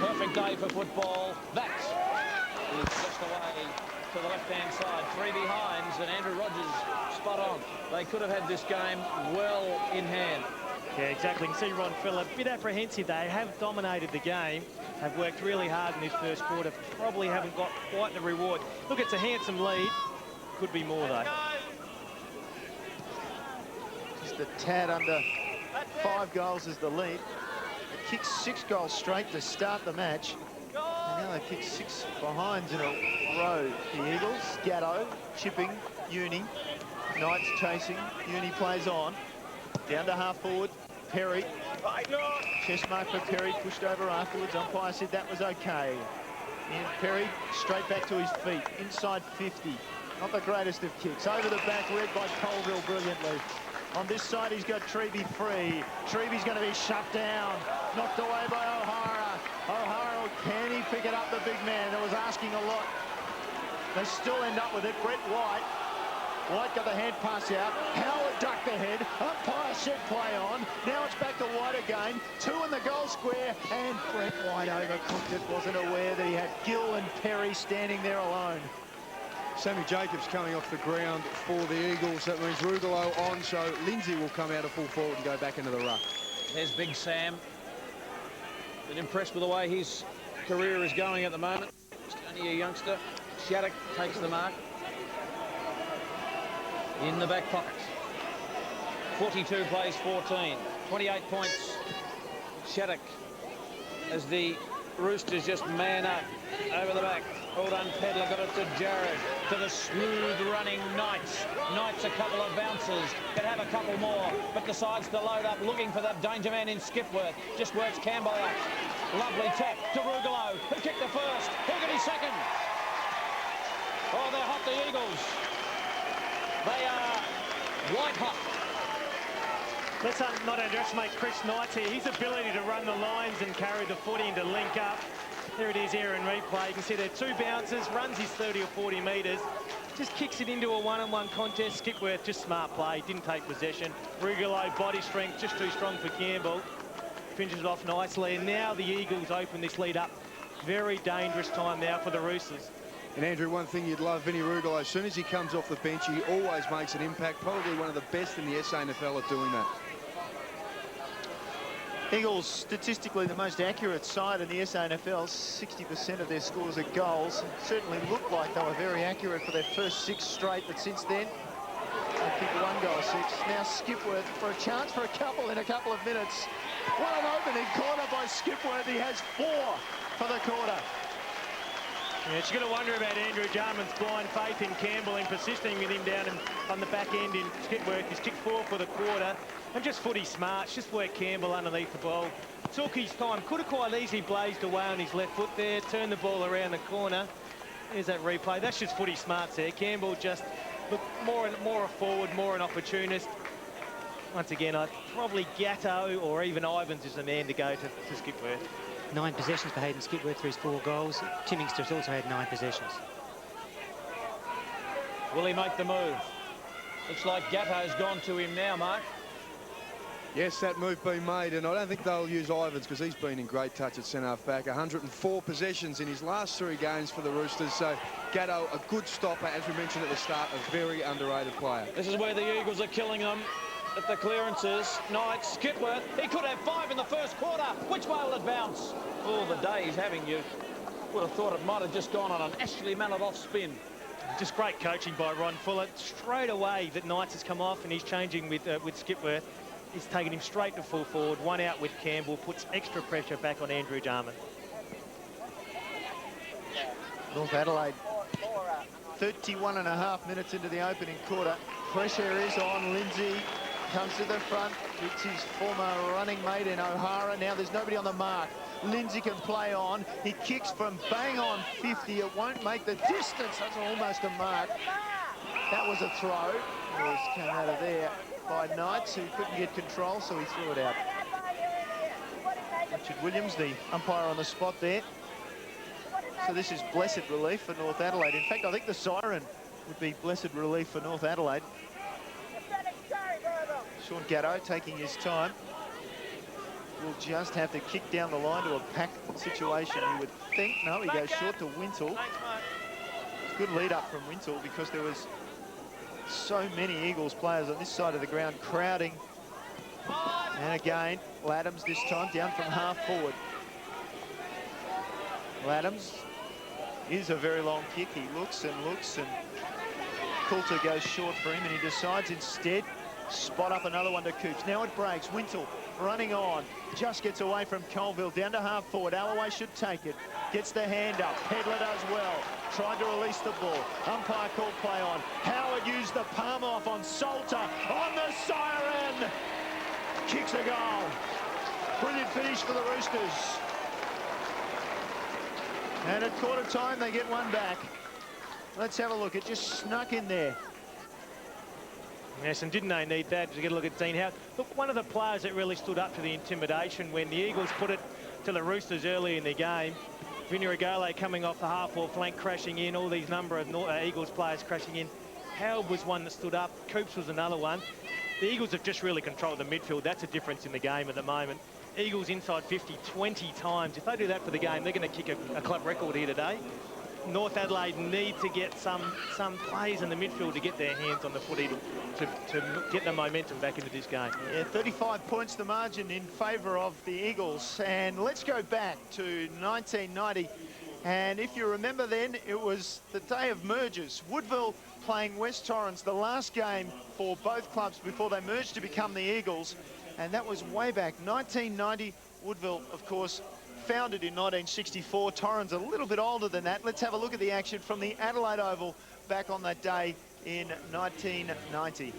Perfect day for football. That is just away to the left-hand side. 3 behinds, and Andrew Rogers spot on. They could have had this game well in hand. Yeah, exactly. You can see Ron Phillip a bit apprehensive. They have dominated the game, have worked really hard in this first quarter, probably haven't got quite the reward. Look, it's a handsome lead. Could be more, though. Just a tad under 5 goals is the lead. They kicked 6 goals straight to start the match. And now they've kicked 6 behinds in a row. The Eagles, Gatto, chipping, Uni. Knights chasing. Uni plays on. Down to half forward. Perry. Chest mark for Perry, pushed over afterwards. Umpire said that was okay. And Perry straight back to his feet. Inside 50. Not the greatest of kicks. Over the back, read by Colville brilliantly. On this side, he's got Treby free. Treby's going to be shut down. Knocked away by O'Hara. O'Hara, can he pick it up, the big man? That was asking a lot. They still end up with it. Brett White. White got the hand pass out. Howard ducked the head. Umpire said play on. Now it's back to White again. 2 in the goal square. And Brett White overcooked it. Wasn't aware that he had Gill and Perry standing there alone. Sammy Jacobs coming off the ground for the Eagles. That means Rugolo on, so Lindsay will come out of full forward and go back into the ruck. There's Big Sam. Been impressed with the way his career is going at the moment. Just only a youngster. Shattuck takes the mark. In the back pocket. 42 plays 14. 28 points. Shattuck as the Roosters just man up over the back. Well done, Pedler, got it to Jared, to the smooth-running Knights. Knights a couple of bounces, could have a couple more, but decides to load up, looking for that danger man in Skipworth. Just works Campbell out. Lovely tap to Rugolo, who kicked the first. He'll get his second. Oh, they're hot, the Eagles. They are white hot. Let's not underestimate Chris Knights here. His ability to run the lines and carry the footy and to link up. There it is here in replay. You can see there 2 bounces, runs his 30 or 40 metres, just kicks it into a one-on-one contest. Skipworth, just smart play, didn't take possession. Rugolo, body strength, just too strong for Campbell. Finishes it off nicely, and now the Eagles open this lead up. Very dangerous time now for the Roosters. And Andrew, one thing you'd love, Vinny Rugolo, as soon as he comes off the bench, he always makes an impact. Probably one of the best in the SANFL at doing that. Eagles, statistically the most accurate side in the SANFL. 60% of their scores are goals. Certainly looked like they were very accurate for their first 6 straight, but since then, they kicked 1 goal 6. Now Skipworth for a chance for a couple in a couple of minutes. What an opening corner by Skipworth. He has 4 for the quarter. Yeah, you've got to wonder about Andrew Jarman's blind faith in Campbell and persisting with him down on the back end in Skipworth. He's kicked 4 for the quarter. And just footy smarts, just worked Campbell underneath the ball. Took his time, could have quite easily blazed away on his left foot there, turned the ball around the corner. There's that replay. That's just footy smarts there. Campbell just looked more a forward, more an opportunist. Once again, probably Gatto or even Ivans is the man to go to Skipworth. 9 possessions for Hayden Skipworth for his 4 goals. Tim Inkster's also had 9 possessions. Will he make the move? Looks like Gatto's gone to him now, Mark. Yes, that move being made, and I don't think they'll use Ivans because he's been in great touch at centre-half back. 104 possessions in his last 3 games for the Roosters, so Gatto, a good stopper, as we mentioned at the start, a very underrated player. This is where the Eagles are killing them at the clearances. Knights, Skipworth, he could have 5 in the first quarter. Which way will it bounce? All the day he's having, you would have thought it might have just gone on an Ashley Mallett off spin. Just great coaching by Ron Fuller. Straight away that Knights has come off and he's changing with Skipworth. He's taken him straight to full forward, one out with Campbell, puts extra pressure back on Andrew Jarman. North Adelaide, 31.5 minutes into the opening quarter. Pressure is on. Lindsay comes to the front. It's his former running mate in O'Hara. Now there's nobody on the mark. Lindsay can play on. He kicks from bang on 50. It won't make the distance. That's almost a mark. That was a throw. It came out of there by Knights, who couldn't get control, so he threw it out. Richard Williams, the umpire on the spot there. So this is blessed relief for North Adelaide. In fact, I think the siren would be blessed relief for North Adelaide. Sean Gatto taking his time. Will just have to kick down the line to a packed situation, you would think. No, he goes short to Wintle. Good lead up from Wintle because there was so many Eagles players on this side of the ground crowding. And again, Laddams this time down from half forward. Laddams is a very long kick. He looks and Coulter goes short for him, and he decides instead spot up another one to Coops. Now it breaks. Wintle running on, just gets away from Colville down to half forward. Alloway should take it, gets the hand up. Pedler does well, tried to release the ball. Umpire called play on. Howard used the palm off on Salter on the siren. Kicks a goal. Brilliant finish for the Roosters. And at quarter time they get one back. Let's have a look. It just snuck in there. Yes, and didn't they need that? To get a look at Dean Howard. Look, one of the players that really stood up to the intimidation when the Eagles put it to the Roosters early in the game. Vinny Regale coming off the half-wall flank, crashing in. All these number of Eagles players crashing in. Howard was one that stood up. Coops was another one. The Eagles have just really controlled the midfield. That's a difference in the game at the moment. Eagles inside 50 20 times. If they do that for the game, they're going to kick a club record here today. North Adelaide need to get some plays in the midfield to get their hands on the footy to get the momentum back into this game. Yeah, 35 points the margin in favour of the Eagles. And let's go back to 1990. And if you remember then, it was the day of mergers. Woodville playing West Torrens, the last game for both clubs before they merged to become the Eagles. And that was way back, 1990. Woodville, of course, founded in 1964. Torrens a little bit older than that. Let's have a look at the action from the Adelaide Oval back on that day in 1990.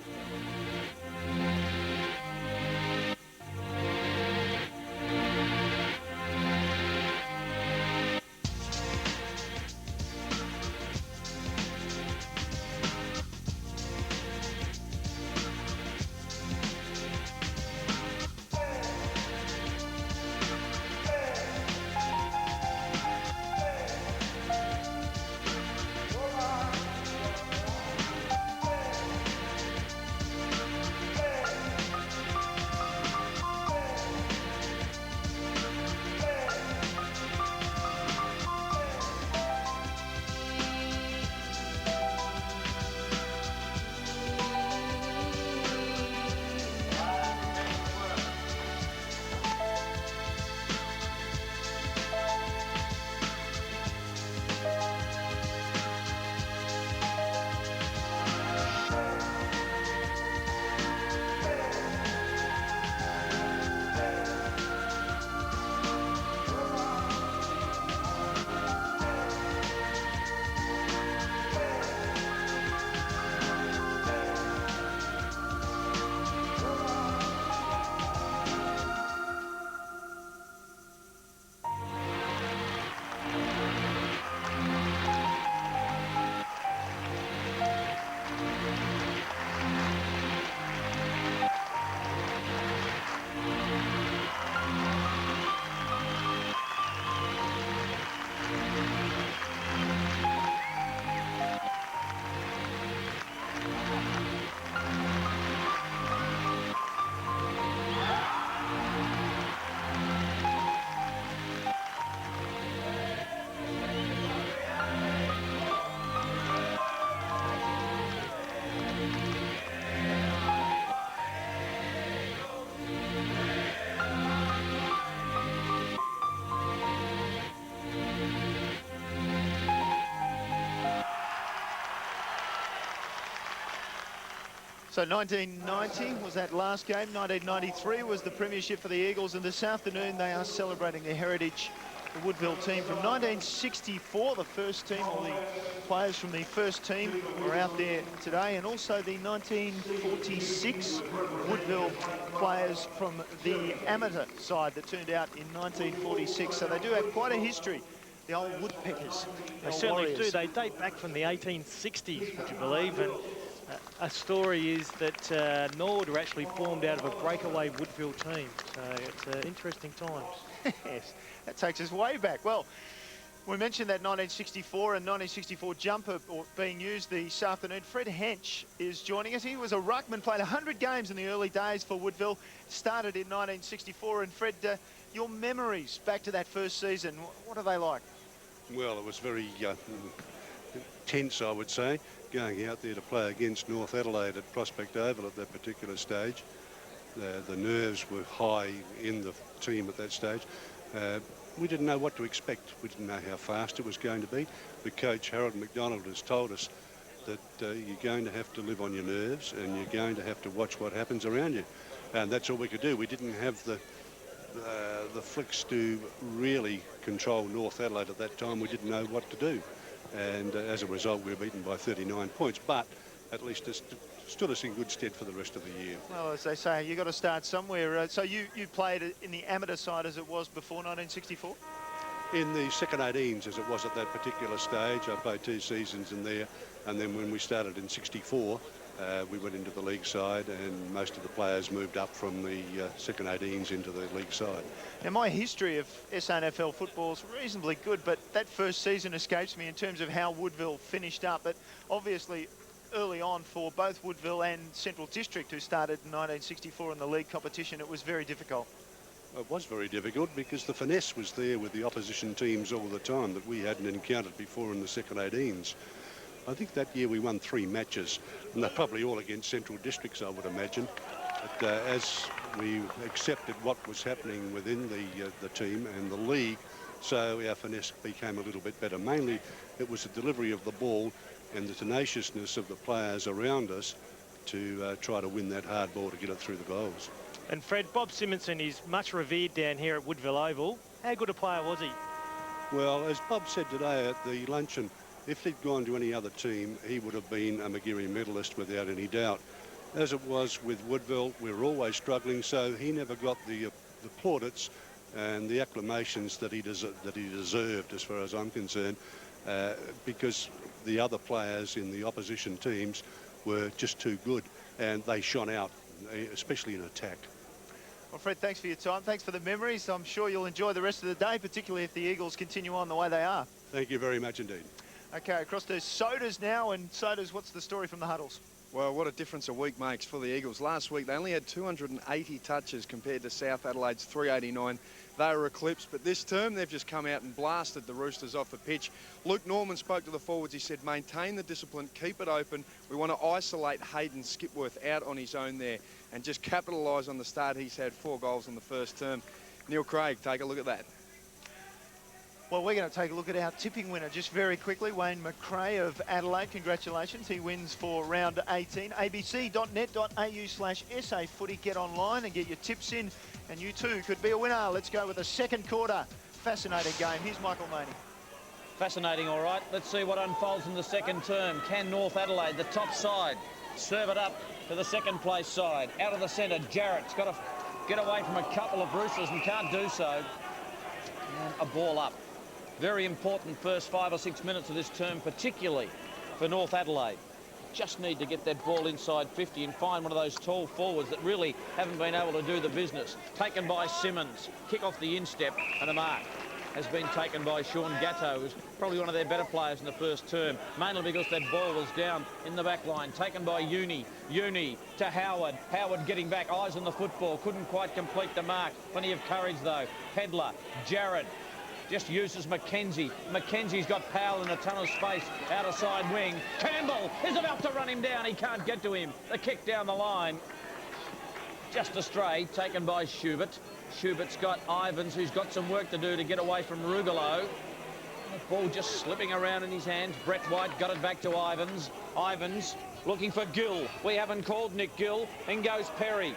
So 1990 was that last game. 1993 was the premiership for the Eagles, and this afternoon they are celebrating their heritage. The Woodville team from 1964, the first team, all the players from the first team are out there today, and also the 1946 Woodville players from the amateur side that turned out in 1946. So they do have quite a history, the old Woodpeckers. They certainly do. They date back from the 1860s, would you believe? And a story is that Norwood were actually formed out of a breakaway Woodville team. So it's interesting times. Yes, that takes us way back. Well, we mentioned that 1964 and 1964 jumper being used this afternoon. Fred Hench is joining us. He was a ruckman, played 100 games in the early days for Woodville, started in 1964. And Fred, your memories back to that first season, what are they like? Well, it was very tense, I would say, going out there to play against North Adelaide at Prospect Oval at that particular stage. The nerves were high in the team at that stage. We didn't know what to expect. We didn't know how fast it was going to be. The coach, Harold McDonald, has told us that you're going to have to live on your nerves and you're going to have to watch what happens around you. And that's all we could do. We didn't have the flicks to really control North Adelaide at that time. We didn't know what to do. And as a result, we were beaten by 39 points. But at least it stood us in good stead for the rest of the year. Well, as they say, you've got to start somewhere. So you played in the amateur side as it was before 1964? In the second 18s, as it was at that particular stage. I played 2 seasons in there. And then when we started in 64, we went into the league side, and most of the players moved up from the second 18s into the league side. Now, my history of SANFL football is reasonably good, but that first season escapes me in terms of how Woodville finished up. But obviously, early on for both Woodville and Central District, who started in 1964 in the league competition, it was very difficult. It was very difficult because the finesse was there with the opposition teams all the time that we hadn't encountered before in the second 18s. I think that year we won 3 matches, and they're probably all against Central Districts, I would imagine. But as we accepted what was happening within the team and the league, so our finesse became a little bit better. Mainly, it was the delivery of the ball and the tenaciousness of the players around us to try to win that hard ball to get it through the goals. And Fred, Bob Simonson is much revered down here at Woodville Oval. How good a player was he? Well, as Bob said today at the luncheon, if he'd gone to any other team, he would have been a Magarey medalist without any doubt. As it was with Woodville, we were always struggling, so he never got the plaudits and the acclamations that he deserved, as far as I'm concerned, because the other players in the opposition teams were just too good, and they shone out, especially in attack. Well, Fred, thanks for your time. Thanks for the memories. I'm sure you'll enjoy the rest of the day, particularly if the Eagles continue on the way they are. Thank you very much indeed. Okay, across to Sodas now. And Sodas, what's the story from the huddles? Well, what a difference a week makes for the Eagles. Last week, they only had 280 touches compared to South Adelaide's 389. They were eclipsed, but this term, they've just come out and blasted the Roosters off the pitch. Luke Norman spoke to the forwards. He said, maintain the discipline, keep it open. We want to isolate Hayden Skipworth out on his own there and just capitalise on the start. He's had 4 goals in the first term. Neil Craig, take a look at that. Well, we're going to take a look at our tipping winner just very quickly. Wayne McRae of Adelaide, congratulations. He wins for round 18. abc.net.au/SA footy. Get online and get your tips in, and you too could be a winner. Let's go with the second quarter. Fascinating game. Here's Michael Maney. Fascinating, all right. Let's see what unfolds in the second term. Can North Adelaide, the top side, serve it up to the second place side? Out of the centre, Jarrett's got to get away from a couple of Roosters and can't do so. And a ball up. Very important first 5 or 6 minutes of this term, particularly for North Adelaide. Just need to get that ball inside 50 and find one of those tall forwards that really haven't been able to do the business. Taken by Simmons. Kick off the instep, and the mark has been taken by Sean Gatto, who's probably one of their better players in the first term, mainly because that ball was down in the back line. Taken by Uni to Howard. Howard getting back, eyes on the football, couldn't quite complete the mark. Plenty of courage though. Pedler, Jarrett, just uses McKenzie. McKenzie's got Powell in a ton of space, outer side wing. Campbell is about to run him down. He can't get to him. The kick down the line. Just astray, taken by Schubert. Schubert's got Ivans, who's got some work to do to get away from Rugolo. Ball just slipping around in his hands. Brett White got it back to Ivans. Ivans looking for Gill. We haven't called Nick Gill. In goes Perry.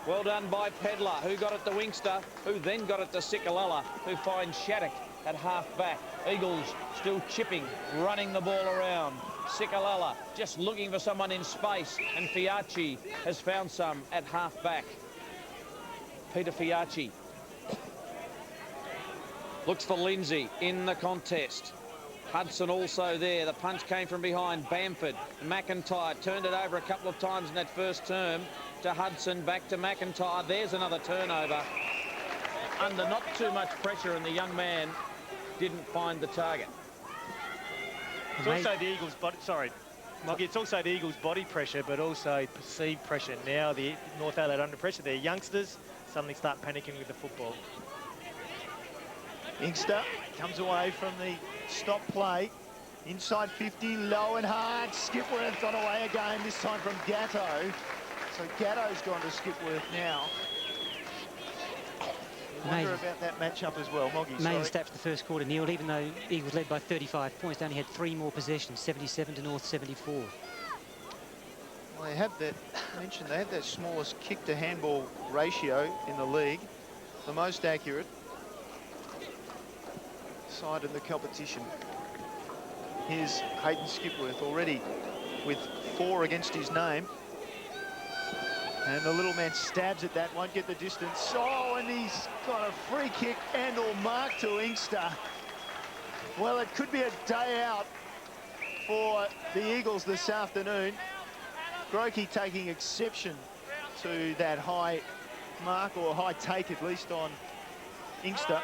Well done by Pedler, who got it to Wingster, who then got it to Sikalala, who finds Shattuck at half-back. Eagles still chipping, running the ball around. Sikalala just looking for someone in space, and Fiachi has found some at half-back. Peter Fiachi looks for Lindsay in the contest. Hudson also there. The punch came from behind. Bamford. McIntyre turned it over a couple of times in that first term to Hudson. Back to McIntyre. There's another turnover. Under not too much pressure, and the young man didn't find the target. It's also the Eagles' body. Sorry, Moggy. It's also the Eagles' body pressure, but also perceived pressure. Now the North Adelaide under pressure. They're youngsters. Suddenly start panicking with the football. Inkster comes away from the stop play. Inside 50, low and hard. Skipworth on away again, this time from Gatto. So Gatto's gone to Skipworth now. I wonder about that matchup as well, Moggy. Main stat for the first quarter, Neil. Even though Eagles led by 35 points, they only had 3 more possessions, 77 to North 74. Well, they have that, mentioned they have that smallest kick to handball ratio in the league, the most accurate side in the competition. Here's Hayden Skipworth already with 4 against his name. And the little man stabs at that, won't get the distance. Oh, and he's got a free kick and or mark to Inkster. Well, it could be a day out for the Eagles this afternoon. Grokey taking exception to that high mark, or high take at least, on Inkster.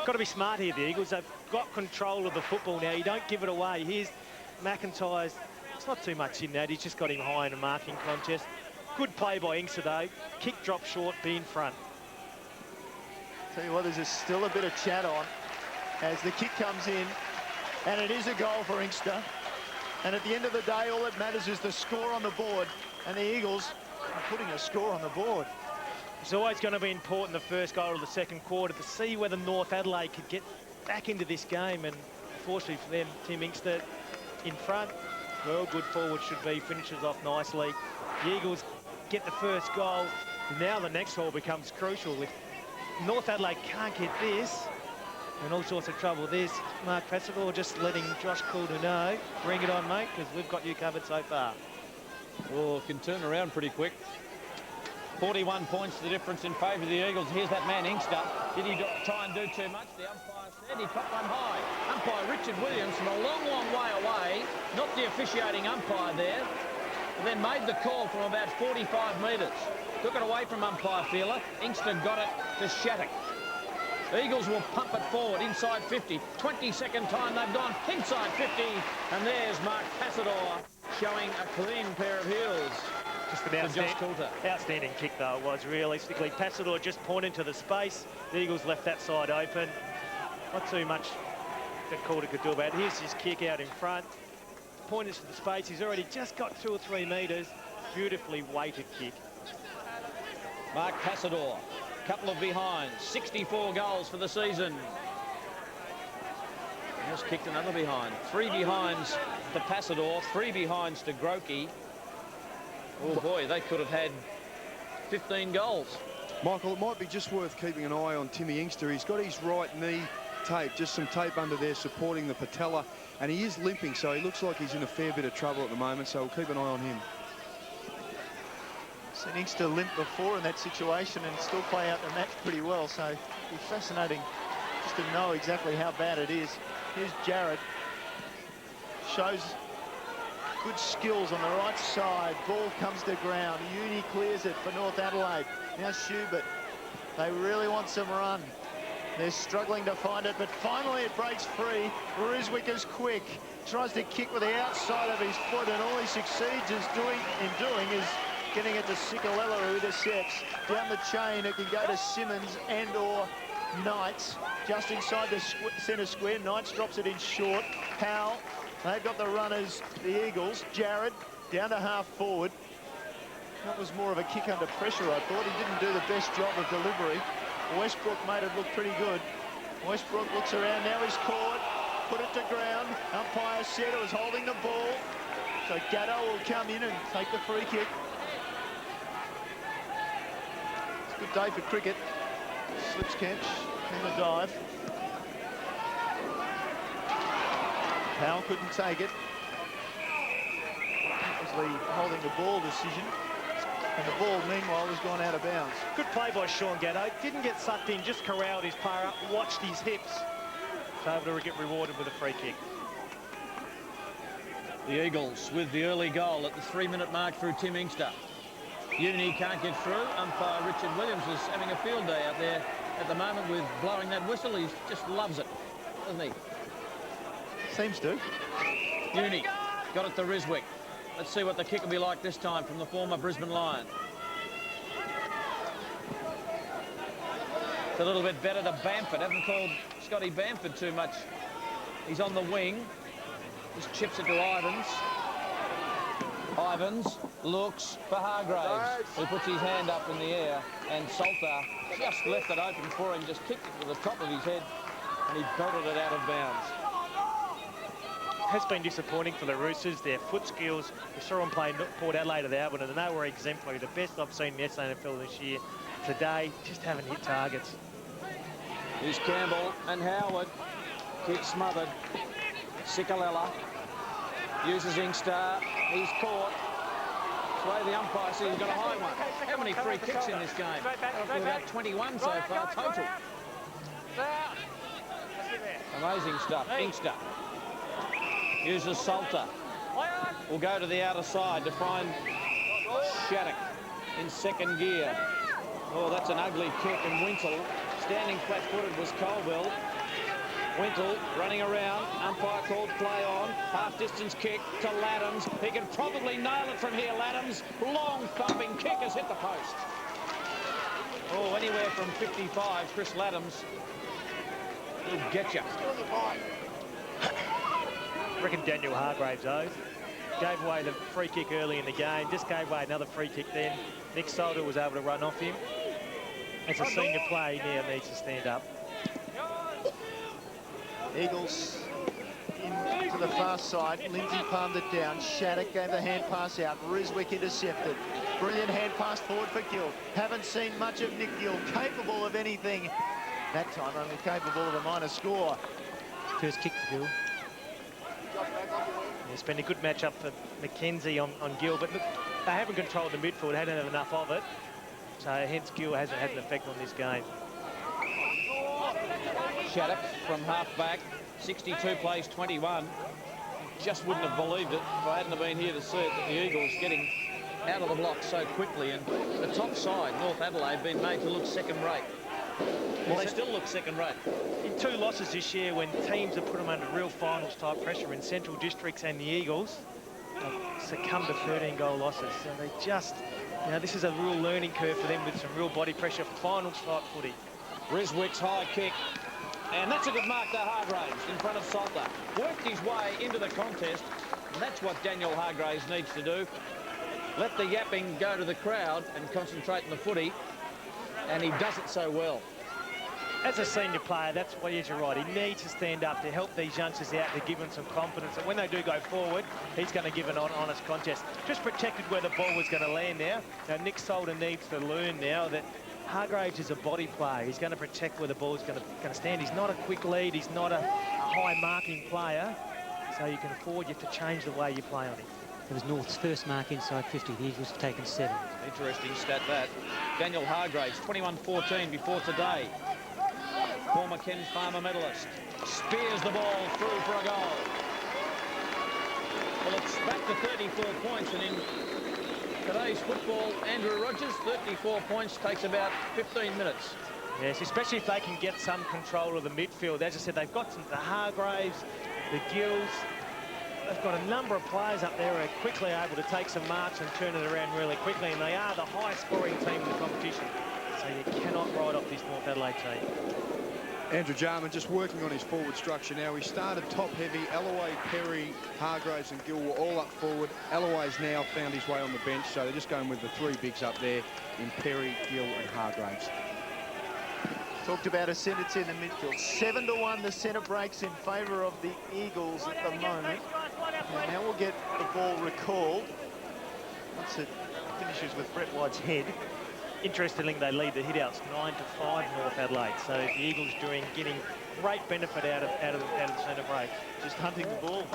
Got to be smart here, the Eagles. They've got control of the football now. You don't give it away. Here's McIntyre's. It's not too much in that. He's just got him high in a marking contest. Good play by Inkster, though. Kick drop short, be in front. Tell you what, there's still a bit of chat on as the kick comes in, and it is a goal for Inkster. And at the end of the day, all that matters is the score on the board, and the Eagles are putting a score on the board. It's always going to be important, the first goal of the second quarter, to see whether North Adelaide could get back into this game. And fortunately for them, Tim Inkster in front. Well, good forward should be, finishes off nicely. The Eagles get the first goal. Now the next ball becomes crucial. If North Adelaide can't get this, in all sorts of trouble. There's Mark Passador just letting Josh Calder know, bring it on, mate, because we've got you covered so far. Oh, can turn around pretty quick. 41 points the difference in favour of the Eagles. Here's that man Inkster. Did he try and do too much? The umpire said he popped one high. Umpire Richard Williams from a long, long way away, not the officiating umpire there, and then made the call from about 45 metres. Took it away from umpire Feeler. Inkster got it to Shattuck. The Eagles will pump it forward inside 50. 22nd time they've gone inside 50. And there's Mark Passador showing a clean pair of heels. Just an outstanding kick, though, it was, realistically. Passador just pointed to the space. The Eagles left that side open. Not too much that Calder could do about it. Here's his kick out in front. Pointed to the space. He's already just got 2 or 3 metres. Beautifully weighted kick. Mark Passador, couple of behinds, 64 goals for the season. Just kicked another behind. 3 behinds to Passador, 3 behinds to Grokey. Oh boy, they could have had 15 goals. Michael, it might be just worth keeping an eye on Timmy Inkster. He's got his right knee taped, just some tape under there supporting the patella, and he is limping, so he looks like he's in a fair bit of trouble at the moment, so we'll keep an eye on him. Seen Inkster limp before in that situation and still play out the match pretty well, so it'll be fascinating just to know exactly how bad it is. Here's Jarrett. Shows good skills on the right side. Ball comes to ground. Uni clears it for North Adelaide. Now Schubert. They really want some run. They're struggling to find it, but finally it breaks free. Ryswick is quick. Tries to kick with the outside of his foot, and all he succeeds is doing is getting it to Sikalala, who intercepts. Down the chain, it can go to Simmons and or Knights. Just inside the centre square. Knights drops it in short. Powell. They've got the runners, the Eagles. Jarrett down to half forward. That was more of a kick under pressure, I thought. He didn't do the best job of delivery. Westbrook made it look pretty good. Westbrook looks around, now he's caught, put it to ground. Umpire said it was holding the ball. So Gatto will come in and take the free kick. It's a good day for cricket. Slips catch and the dive. Powell couldn't take it. That was the holding the ball decision. And the ball, meanwhile, has gone out of bounds. Good play by Sean Gatto. Didn't get sucked in, just corralled his player up, watched his hips. So able to get rewarded with a free kick. The Eagles with the early goal at the 3-minute mark through Tim Inkster. Uni can't get through. Umpire Richard Williams is having a field day out there at the moment with blowing that whistle. He just loves it, doesn't he? Seems to. Uni got it to Riswick. Let's see what the kick will be like this time from the former Brisbane Lion. It's a little bit better to Bamford. Haven't called Scotty Bamford too much. He's on the wing. Just chips it to Ivans. Ivans looks for Hargraves, who puts his hand up in the air, and Salter just left it open for him, just kicked it to the top of his head, and he belted it out of bounds. Has been disappointing for the Roosters. Their foot skills, we saw them play Port Adelaide at the Albert, and they were exemplary. The best I've seen in the SANFL this year. Today, just haven't hit targets. Here's Campbell and Howard. Kick smothered. Sikalella uses Inkster. He's caught. That's the way the umpire says he's got a high one. How many free kicks in this game? About 21 so far total. Amazing stuff. Inkster uses Salter. Will go to the outer side to find Shattuck in second gear. Oh, that's an ugly kick, and Wintle standing flat-footed was Colville. Wintle running around. Umpire called play on. Half-distance kick to Laddams. He can probably nail it from here, Laddams. Long thumping kick has hit the post. Oh, anywhere from 55, Chris Laddams will get you. I reckon Daniel Hargraves, though, gave away the free kick early in the game, just gave away another free kick then. Nick Solder was able to run off him. As a senior player, he now needs to stand up. Eagles into the far side. Lindsay palmed it down. Shattuck gave the hand pass out. Riswick intercepted. Brilliant hand pass forward for Gill. Haven't seen much of Nick Gill. Capable of anything. That time only capable of a minor score. First kick for Gill. It's been a good matchup for McKenzie on Gill, but look, they haven't controlled the midfield, hadn't had enough of it. So hence Gill hasn't had an effect on this game. Shattuck from half-back, 62 plays 21. Just wouldn't have believed it if I hadn't have been here to see it, that the Eagles getting out of the block so quickly, and the top side, North Adelaide, been made to look second-rate. Well, they still look second-rate. In 2 losses this year, when teams have put them under real finals-type pressure in Central Districts and the Eagles, have succumbed to 13-goal losses. So they just, you know, this is a real learning curve for them with some real body pressure, finals-type footy. Riswick's high kick. And that's a good mark to Hargraves in front of Salter. Worked his way into the contest, and that's what Daniel Hargraves needs to do. Let the yapping go to the crowd and concentrate on the footy, and he does it so well. As a senior player, that's what you're right. He needs to stand up to help these youngsters out, to give them some confidence that when they do go forward, he's going to give an honest contest. Just protected where the ball was going to land now. Now, Nick Solder needs to learn now that Hargraves is a body player. He's going to protect where the ball is going to stand. He's not a quick lead. He's not a high marking player. So you can afford, you have to change the way you play on him. It was North's first mark inside 50. The Eagles have taken 7. Interesting stat that. Daniel Hargraves, 21-14 before today. Former Ken Farmer medalist. Spears the ball through for a goal. Well, it's back to 34 points, and in today's football, Andrew Rogers, 34 points takes about 15 minutes. Yes, especially if they can get some control of the midfield. As I said, they've got the Hargraves, the Gills. They've got a number of players up there who are quickly able to take some marks and turn it around really quickly, and they are the highest scoring team in the competition. So you cannot write off this North Adelaide team. Andrew Jarman just working on his forward structure now. He started top heavy. Alloway, Perry, Hargraves and Gill were all up forward. Alloway's now found his way on the bench, so they're just going with the 3 bigs up there in Perry, Gill and Hargraves. Talked about a sentence in the midfield. 7-1 the centre breaks in favour of the Eagles at the moment. And now we'll get the ball recalled once it finishes with Brett White's head. Interestingly, they lead the hit-outs 9-5 North Adelaide. So the Eagles getting great benefit out of the centre break. Just hunting the ball.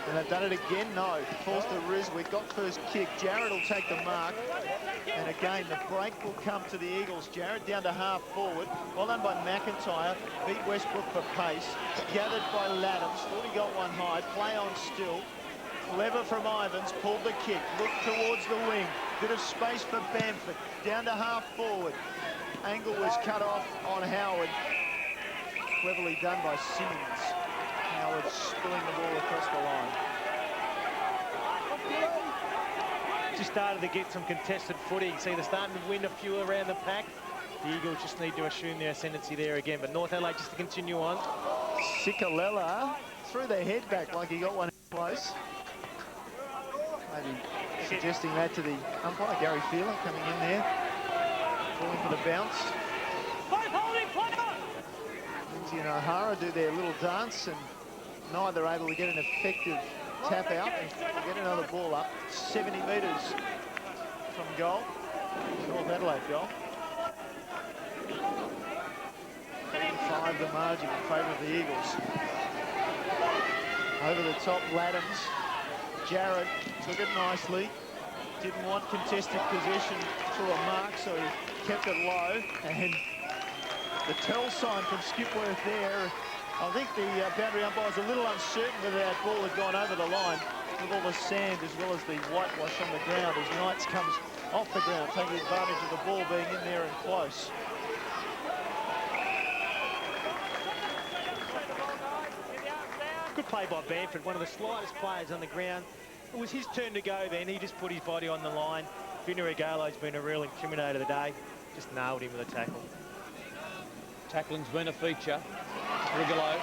And they've done it again. No, falls to Riswick. Got first kick. Jarrett will take the mark. And again, the break will come to the Eagles. Jarrett down to half forward. Well done by McIntyre. Beat Westbrook for pace. Gathered by Laddams. Thought he got one high. Play on still. Clever from Ivans. Pulled the kick. Looked towards the wing. Bit of space for Bamford. Down to half forward. Angle was cut off on Howard. Cleverly done by Simmons. Howard spilling the ball across the line. Just started to get some contested footy. See, they're starting to win a few around the pack. The Eagles just need to assume their ascendancy there again. But North Adelaide just to continue on. Sikalella threw their head back like he got one close. Maybe suggesting that to the umpire, Gary Feeler, coming in there. Calling for the bounce. Lindsay and O'Hara do their little dance, and neither able to get an effective tap out and get another ball up 70 metres from goal. North Adelaide goal. 5 the margin in favour of the Eagles. Over the top, Laddams. Jarrett took it nicely. Didn't want contested possession through a mark, so he kept it low. And the tell sign from Skipworth there. I think the boundary umpire was a little uncertain whether that ball had gone over the line with all the sand as well as the whitewash on the ground as Knights comes off the ground, taking advantage of the ball being in there and close. Good play by Bamford, one of the slightest players on the ground. It was his turn to go then. He just put his body on the line. Vinny Regalo's been a real intimidator today. Just nailed him with a tackle. Tackling's been a feature. Rigolo.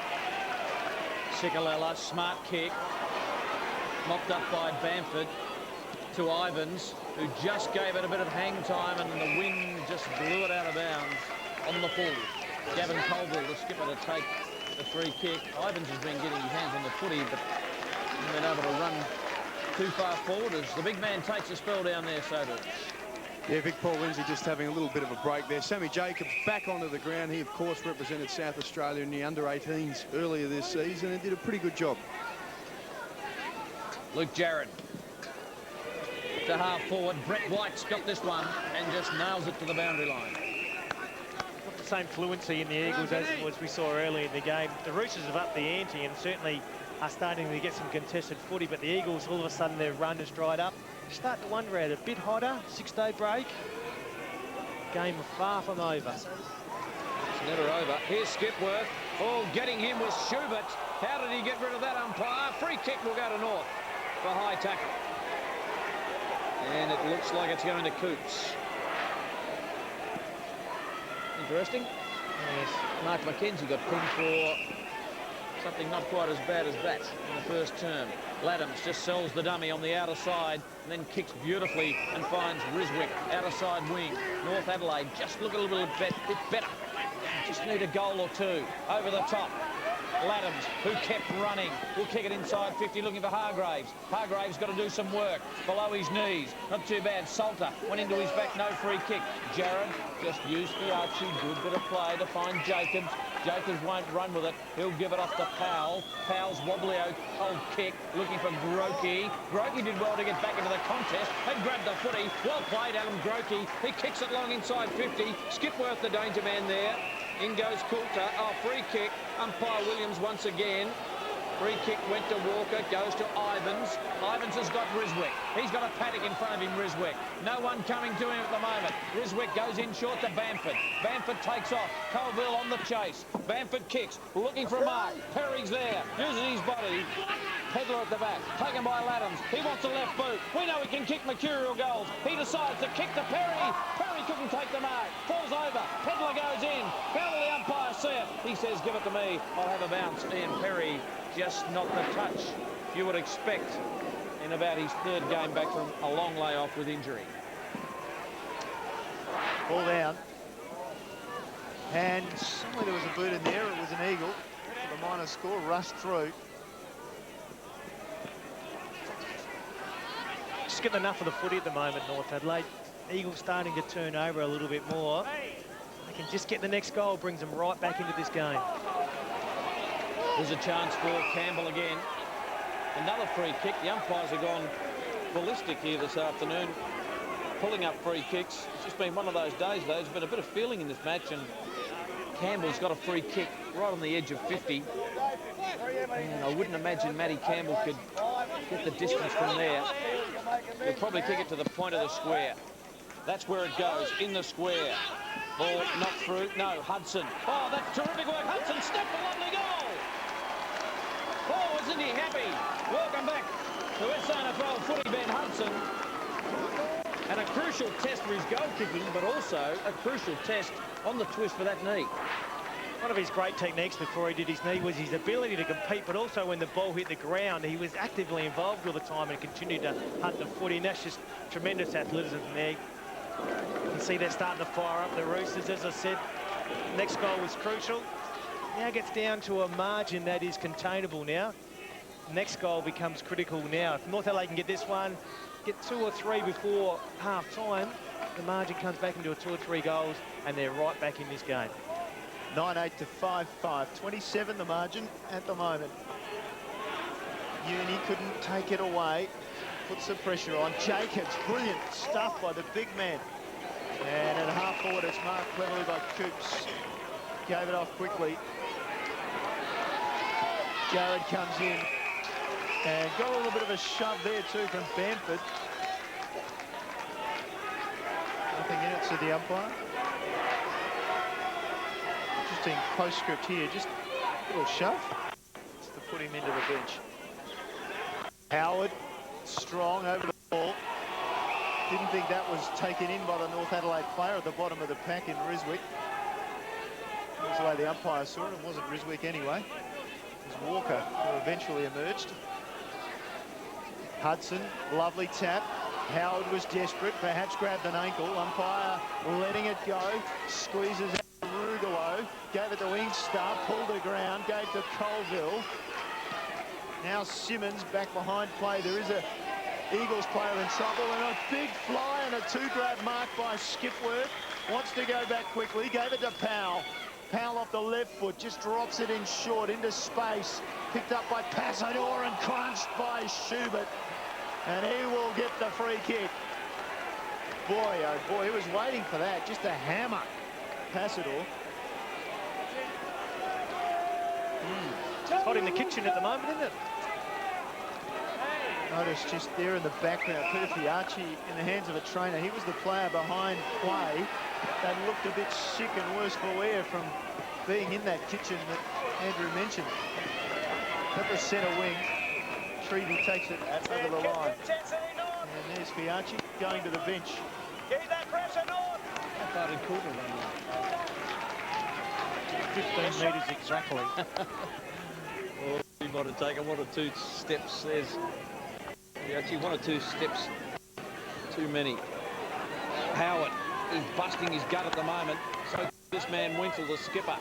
Sikalella, smart kick. Mopped up by Bamford to Ivans, who just gave it a bit of hang time, and the wind just blew it out of bounds on the full. Gavin Colville, the skipper, to take the free kick. Ivans has been getting his hands on the footy, but hasn't been able to run too far forward as the big man takes a spell down there, so does. Yeah, Vic Paul Lindsay just having a little bit of a break there. Sammy Jacobs back onto the ground. He, of course, represented South Australia in the under-18s earlier this season and did a pretty good job. Luke Jarrett to half forward. Brett White's got this one and just nails it to the boundary line. Not the same fluency in the Eagles as we saw earlier in the game. The Roosters have upped the ante and certainly are starting to get some contested footy, but the Eagles, all of a sudden, their run has dried up. You start to wonder, a bit hotter, 6-day break. Game far from over. It's never over. Here's Skipworth. Oh, getting him was Schubert. How did he get rid of that umpire? Free kick will go to North for high tackle. And it looks like it's going to Coops. Interesting. Yes. Mark McKenzie got pinned for something not quite as bad as that in the first term. Laddams just sells the dummy on the outer side and then kicks beautifully and finds Riswick outer side wing. North Adelaide just look a little bit better. Just need a goal or two. Over the top. Laddams, who kept running, will kick it inside 50, looking for Hargraves. Hargraves got to do some work below his knees. Not too bad. Salter went into his back, no free kick. Jarrett just used the Archie, good bit of play to find Jacobs. Jacobs won't run with it. He'll give it off to Powell. Powell's wobbly old kick, looking for Grokey. Grokey did well to get back into the contest and grabbed the footy. Well played, Adam Grokey. He kicks it long inside 50. Skipworth, the danger man there. In goes Coulter. Oh, free kick. Umpire Williams once again. Free kick went to Walker, goes to Ivans. Ivans has got Riswick. He's got a paddock in front of him, Riswick. No one coming to him at the moment. Riswick goes in short to Bamford. Bamford takes off. Colville on the chase. Bamford kicks, looking for a mark. Perry's there, uses his body. Pedler at the back, taken by Laddams. He wants a left boot. We know he can kick mercurial goals. He decides to kick to Perry. Perry couldn't take the mark. Falls over. Pedler goes in. How will the umpire see it? He says, give it to me. I'll have a bounce. Ian Perry just not the touch you would expect in about his third game back from a long layoff with injury. Ball down. And somewhere there was a boot in there. It was an eagle. The minor score rushed through. Just getting enough of the footy at the moment, North Adelaide. Eagles starting to turn over a little bit more. They can just get the next goal, brings them right back into this game. There's a chance for Campbell again. Another free kick. The umpires have gone ballistic here this afternoon, pulling up free kicks. It's just been one of those days, though. There's been a bit of feeling in this match, and Campbell's got a free kick right on the edge of 50. And I wouldn't imagine Matty Campbell could get the distance from there. He'll probably kick it to the point of the square. That's where it goes, in the square. Ball knocked through. No, Hudson. Oh, that's terrific work. Hudson stepped a lovely goal. Oh, isn't he happy? Welcome back to SANFL footy, Ben Hudson. And a crucial test for his goal kicking, but also a crucial test on the twist for that knee. One of his great techniques before he did his knee was his ability to compete, but also when the ball hit the ground, he was actively involved all the time and continued to hunt the footy. And that's just tremendous athleticism there. You can see they're starting to fire up the Roosters, as I said. Next goal was crucial. Now gets down to a margin that is containable now. Next goal becomes critical now. If North Adelaide can get this one, get 2 or 3 before half-time, the margin comes back into 2 or 3 goals, and they're right back in this game. 9-8 to 5-5. 27 the margin at the moment. Uni couldn't take it away. Puts the pressure on. Jacobs, brilliant stuff by the big man. And at half forward, it's marked cleverly by Coops. Gave it off quickly. Jared comes in and got a little bit of a shove there too from Bamford. Nothing in it, said the umpire. Interesting postscript here, just a little shove. Just to put him into the bench. Howard, strong over the ball. Didn't think that was taken in by the North Adelaide player at the bottom of the pack in Ryswick. That was the way the umpire saw it. It wasn't Ryswick anyway. It was Walker who eventually emerged. Hudson, lovely tap. Howard was desperate, perhaps grabbed an ankle. Umpire letting it go. Squeezes out Rugolo. Gave it to Inkster, pulled the ground, gave to Colville. Now Simmons back behind play. There is a Eagles player in trouble, and a big fly and a 2-grab mark by Skipworth. Wants to go back quickly, gave it to Powell. Powell off the left foot, just drops it in short into space. Picked up by Passador and crunched by Schubert. And he will get the free kick. Boy, oh boy, he was waiting for that. Just a hammer. Passador. It's hot in the kitchen at the moment, isn't it? Notice just there in the background, Peter Fiacci in the hands of a trainer. He was the player behind play that looked a bit sick and worse for wear from being in that kitchen that Andrew mentioned. At the centre wing, Treaty takes it over the line. And there's Fiacci going to the bench. Keep that pressure, North. How far did Cooper run? 15 metres exactly. Well, he might have taken 1 or 2 steps. There's actually 1 or 2 steps too many. Howard is busting his gut at the moment. So this man Wintle, the skipper.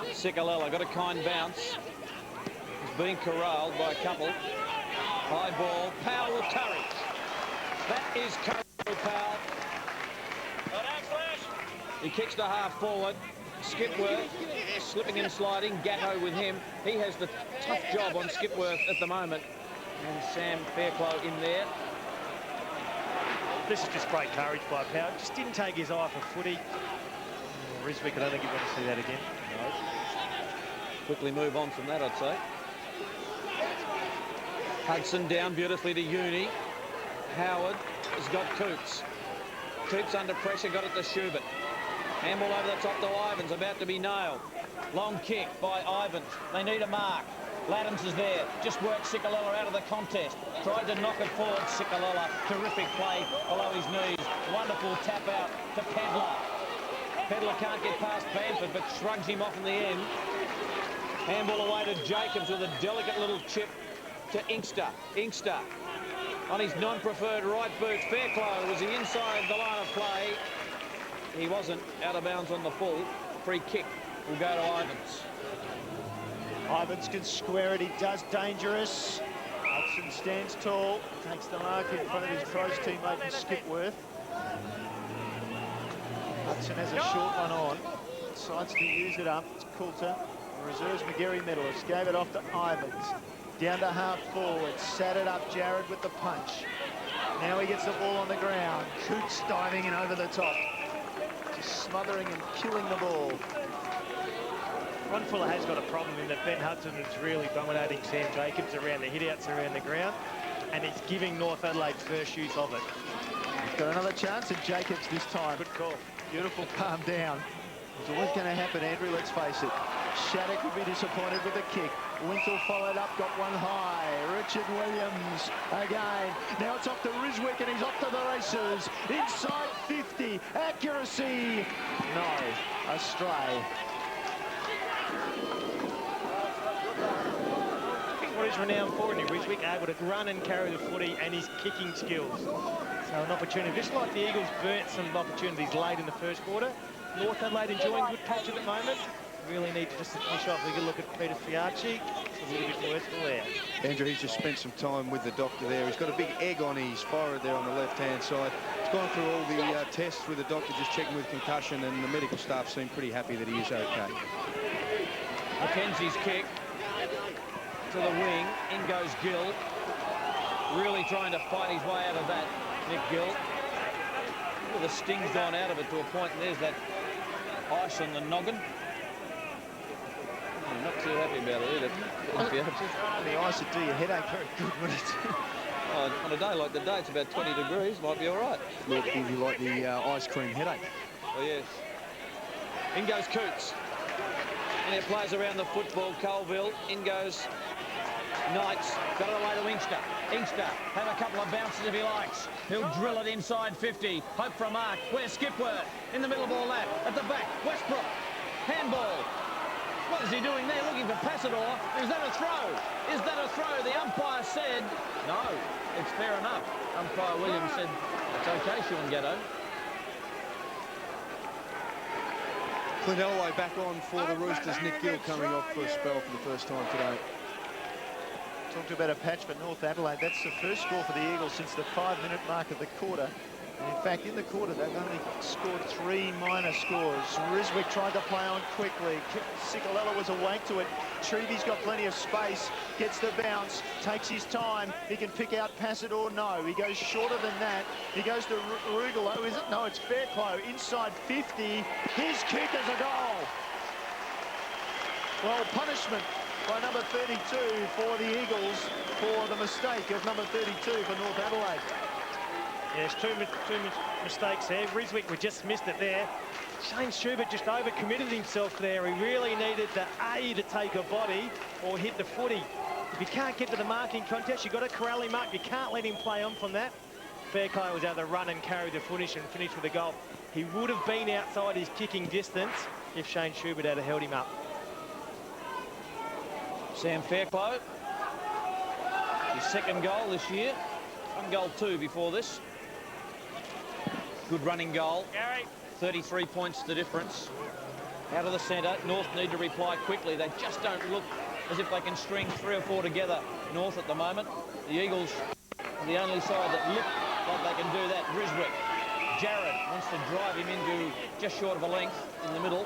Sikalella got a kind bounce. He's being corralled by a couple. High ball. Powell with courage. That is courage for Powell. He kicks to half forward. Skipworth slipping and sliding. Gatto with him. He has the tough job on Skipworth at the moment. And Sam Fairclough in there. This is just great courage by Powell. Just didn't take his eye for footy. Ryswick, I don't think you want to see that again. No. Quickly move on from that, I'd say. Hudson down beautifully to Uni. Howard has got Coops. Coops under pressure, got it to Schubert. Handball over the top to Ivans, about to be nailed. Long kick by Ivans. They need a mark. Laddams is there. Just worked Sikalella out of the contest. Tried to knock it forward, Sikalella. Terrific play below his knees. Wonderful tap out to Pedler. Pedler can't get past Bamford, but shrugs him off in the end. Handball away to Jacobs with a delicate little chip to Inkster. Inkster on his non-preferred right boot. Fairclough was the inside of the line of play. he wasn't out of bounds on the full. Free kick will go to Ivans. Ivans can square it. He does. Dangerous. Hudson stands tall. Takes the mark in front of his Crows teammate Skipworth. Hudson has a short one on. Decides to use it up. It's Coulter. The reserves McGarry medalist. Gave it off to Ivans. Down to half forward. Sat it up. Jared with the punch. Now he gets the ball on the ground. Coots diving in over the top. Just smothering and killing the ball. Ron Fuller has got a problem in that Ben Hudson is really dominating Sam Jacobs around the hitouts around the ground, and it's giving North Adelaide first use of it. He's got another chance, and Jacobs this time. Good call. Beautiful palm down. It's always going to happen, Andrew, let's face it. Shattuck would be disappointed with the kick. Wintle followed up, got one high. Richard Williams again. Now it's off to Riswick, and he's off to the races. Inside 50. Accuracy. No. Astray. What he's renowned for in Riswick, able to run and carry the footy, and his kicking skills. So an opportunity, just like the Eagles burnt some opportunities late in the first quarter. North Adelaide enjoying good patch at the moment. Really need to just finish off. We can look at Peter Fiacci. It's a little bit worse for there. Andrew, he's just spent some time with the doctor there. He's got a big egg on his forehead there on the left-hand side. He's gone through all the tests with the doctor, just checking with concussion, and the medical staff seem pretty happy that he is okay. Mackenzie's kick to the wing. In goes Gill. Really trying to fight his way out of that, Nick Gill. Well, the sting's gone out of it to a point, and there's that ice on the noggin. I'm not too happy about it either. The ice would do your headache very good, wouldn't it? Oh, on a day like the day, it's about 20 degrees, might be all right. Might give you like the ice cream headache. Oh, yes. In goes Coots. And it plays around the football, Colville. In goes Knights. Got it away to Inkster. Inkster, have a couple of bounces if he likes. He'll drill it inside 50. Hope for a mark. Where's Skipworth? In the middle of all that. At the back, Westbrook. Handball. What is he doing there? Looking for Passador. Is that a throw? Is that a throw? The umpire said, no, it's fair enough. Umpire Williams said, it's okay, Sean Gatto. Clint Elway back on for the Roosters. Nick Gill coming off for a spell for the first time today. Talked about a patch for North Adelaide. That's the first score for the Eagles since the 5-minute mark of the quarter. And in fact, in the quarter, they've only scored 3 minor scores. Riswick tried to play on quickly. Cicolella was awake to it. Treaty's got plenty of space, gets the bounce, takes his time. He can pick out Passador. No, he goes shorter than that. He goes to Rugolo, is it? No, it's Fairclough. Inside 50. His kick is a goal. Well, punishment by number 32 for the Eagles for the mistake of number 32 for North Adelaide. Yes, two mistakes there. Riswick, we just missed it there. Shane Schubert just overcommitted himself there. He really needed the A to take a body or hit the footy. If you can't get to the marking contest, you've got to corral him up. You can't let him play on from that. Fairclough was able to run and carry the footage and finish with a goal. He would have been outside his kicking distance if Shane Schubert had held him up. Sam Fairclough, his second goal this year. 1 goal 2 before this. Good running goal. 33 points the difference. Out of the centre. North need to reply quickly. They just don't look as if they can string 3 or 4 together, North, at the moment. The Eagles are the only side that look like they can do that. Riswick. Jared wants to drive him into just short of a length in the middle.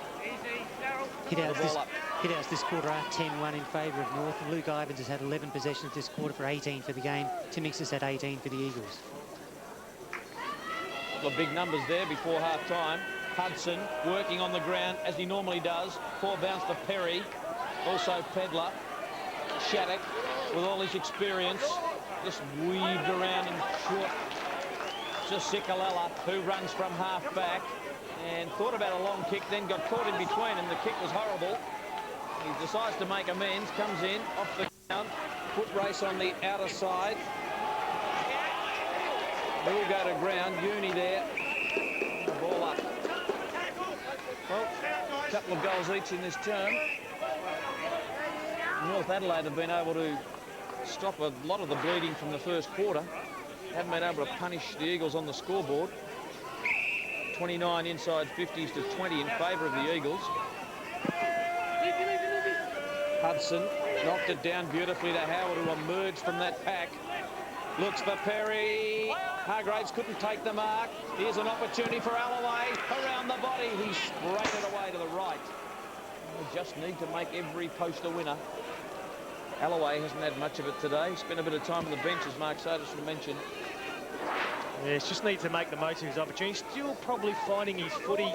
Hit-outs this quarter are 10-1 in favour of North. Luke Ivans has had 11 possessions this quarter for 18 for the game. Tim Hicks has had 18 for the Eagles. The big numbers there before half-time. Hudson working on the ground as he normally does. 4 bounce to Perry. Also Pedler. Shattuck, with all his experience, just weaved around in short to Cicolella, who runs from half-back and thought about a long kick, then got caught in between, and the kick was horrible. He decides to make amends, comes in, off the ground, foot race on the outer side. They will go to ground. Uni there. Ball up. Well, a couple of goals each in this term. North Adelaide have been able to stop a lot of the bleeding from the first quarter. Haven't been able to punish the Eagles on the scoreboard. 29 inside 50s to 20 in favour of the Eagles. Hudson knocked it down beautifully to Howard, who emerged from that pack. Looks for Perry. Hargraves couldn't take the mark. Here's an opportunity for Alloway. Around the body. He sprayed it away to the right. They just need to make every post a winner. Alloway hasn't had much of it today. Spent a bit of time on the bench, as Mark Soderson mentioned. Yes, just needs to make the most of his opportunity. Still probably finding his footy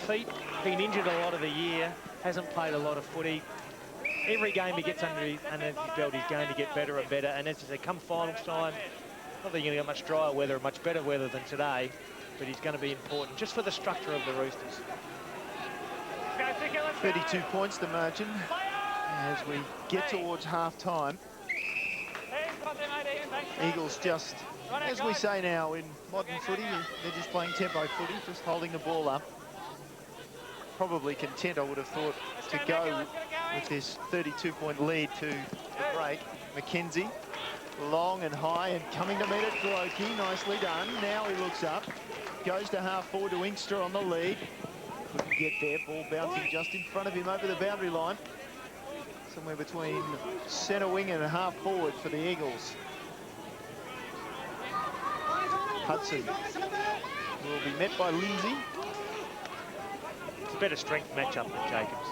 feet. Been injured a lot of the year. Hasn't played a lot of footy. Every game he gets under his belt, he's going to get better and better. And as I said, come finals time, not that you're going to get much drier weather, much better weather than today, but he's going to be important just for the structure of the Roosters. 32 points the margin as we get towards half-time. Eagles just, as we say now in modern footy, they're just playing tempo footy, just holding the ball up. Probably content, I would have thought, to go with this 32-point lead to the break. McKenzie, long and high and coming to meet it. Glokey, nicely done. Now he looks up, goes to half forward to Inkster on the lead. Couldn't get there, ball bouncing just in front of him over the boundary line. Somewhere between centre wing and half forward for the Eagles. Hudson will be met by Lindsay. It's a better strength matchup than Jacobs.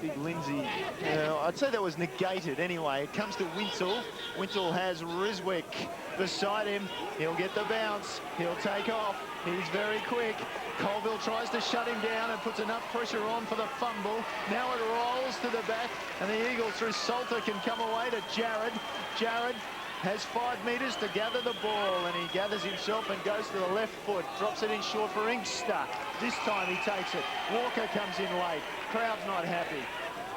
Big Lindsay, I'd say that was negated anyway. It comes to Wintle. Wintle has Riswick beside him. He'll get the bounce. He'll take off. He's very quick. Colville tries to shut him down and puts enough pressure on for the fumble. Now it rolls to the back, and the Eagles through Salter can come away to Jared. Jared has 5 metres to gather the ball, and he gathers himself and goes to the left foot. Drops it in short for Inkster. This time he takes it. Walker comes in late. Crowd's not happy.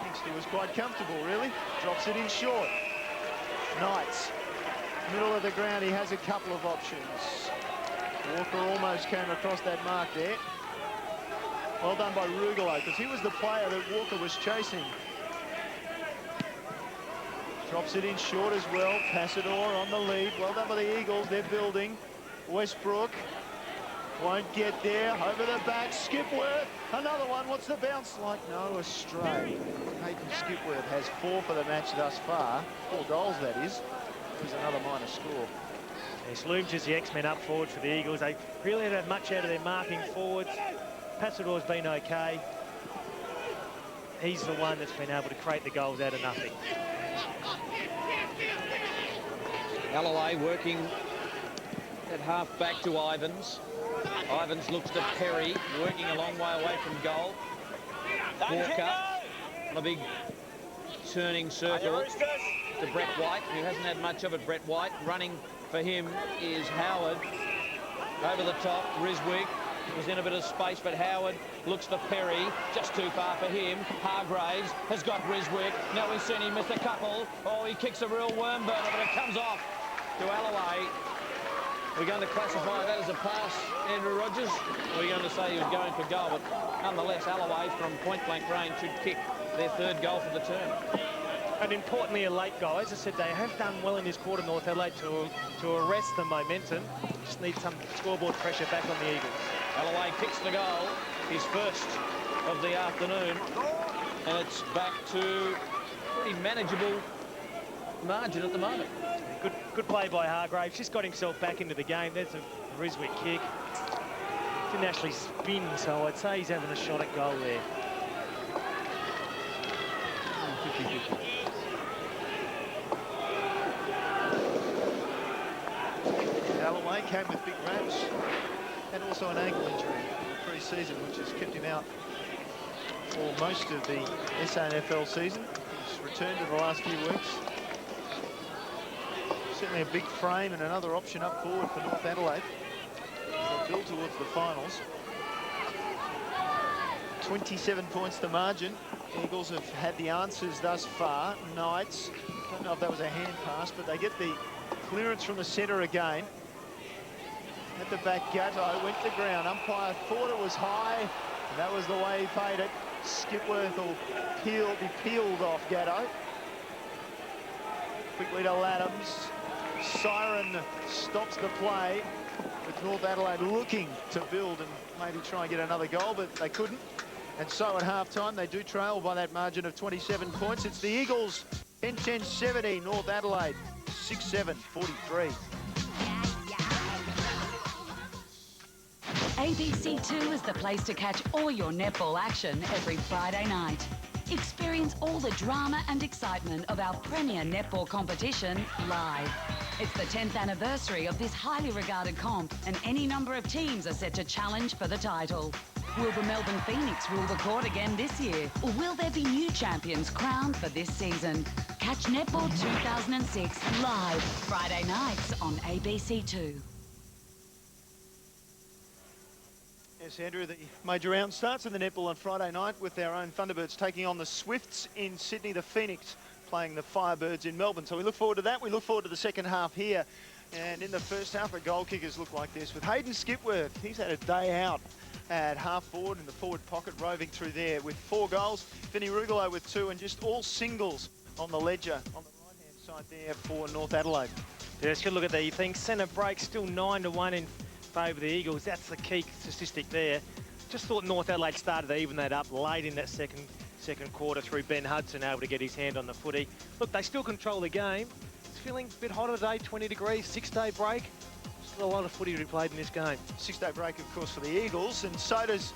Inkster was quite comfortable, really. Drops it in short. Knights, middle of the ground. He has a couple of options. Walker almost came across that mark there. Well done by Rugolo, because he was the player that Walker was chasing. Drops it in short as well. Passador on the lead. Well done by the Eagles. They're building. Westbrook won't get there. Over the back. Skipworth. Another one. What's the bounce like? No, astray. Hayden Skipworth has 4 for the match thus far. 4 goals, that is. There's another minor score. Yes, Looms is the X-Men up forward for the Eagles. They really haven't had much out of their marking forwards. Passador's been okay. He's the one that's been able to create the goals out of nothing. Alloway working at half back to Ivans. Ivans looks to Perry, working a long way away from goal. Walker on a big turning circle to Brett White, who hasn't had much of it. Brett White running for him is Howard. Over the top, Riswick was in a bit of space, but Howard looks for Perry, just too far for him. Hargraves has got Riswick. Now we've seen him miss a couple. Oh, he kicks a real worm burner, but it comes off to Alloway. We're going to classify that as a pass, Andrew Rogers. We're going to say he was going for goal, but nonetheless, Alloway from point-blank range should kick their 3rd goal for the term. And importantly, a late goal. As I said, they have done well in this quarter, North Adelaide, to arrest the momentum. Just need some scoreboard pressure back on the Eagles. Alloway kicks the goal, his first of the afternoon, and it's back to pretty manageable margin at the moment. Good play by Hargraves. Just got himself back into the game. There's a Riswick kick. Didn't actually spin, so I'd say he's having a shot at goal there. 50-50. Alloway came with big raps and also an ankle injury in the pre-season, which has kept him out for most of the SANFL season. He's returned in the last few weeks. Certainly a big frame and another option up forward for North Adelaide. They'll build towards the finals. 27 points the margin. Eagles have had the answers thus far. Knights, don't know if that was a hand pass, but they get the clearance from the centre again. At the back, Gatto went to ground. Umpire thought it was high, and that was the way he paid it. Skipworth will be peeled off Gatto. Quickly to Laddams. Siren stops the play, but with North Adelaide looking to build and maybe try and get another goal, but they couldn't. And so at half-time, they do trail by that margin of 27 points. It's the Eagles, 10-10-70, North Adelaide, 6-7-43. ABC2 is the place to catch all your netball action every Friday night. Experience all the drama and excitement of our premier netball competition live. It's the 10th anniversary of this highly regarded comp, and any number of teams are set to challenge for the title. Will the Melbourne Phoenix rule the court again this year, or will there be new champions crowned for this season? Catch Netball 2006 live Friday nights on ABC2. Yes, Andrew, the major round starts in the netball on Friday night with our own Thunderbirds taking on the Swifts in Sydney, the Phoenix playing the Firebirds in Melbourne. So we look forward to that. We look forward to the second half here. And in the first half, the goal kickers look like this with Hayden Skipworth. He's had a day out at half forward in the forward pocket, roving through there with 4 goals. Vinny Rugolo with 2, and just all singles on the ledger on the right-hand side there for North Adelaide. Yeah, let's look at the thing. Centre break still 9-1 in favour of the Eagles. That's the key statistic there. Just thought North Adelaide started to even that up late in that second quarter through Ben Hudson, able to get his hand on the footy. Look, they still control the game. It's feeling a bit hotter today, 20 degrees, 6-day break. Still a lot of footy to be played in this game. 6-day break, of course, for the Eagles, and so does,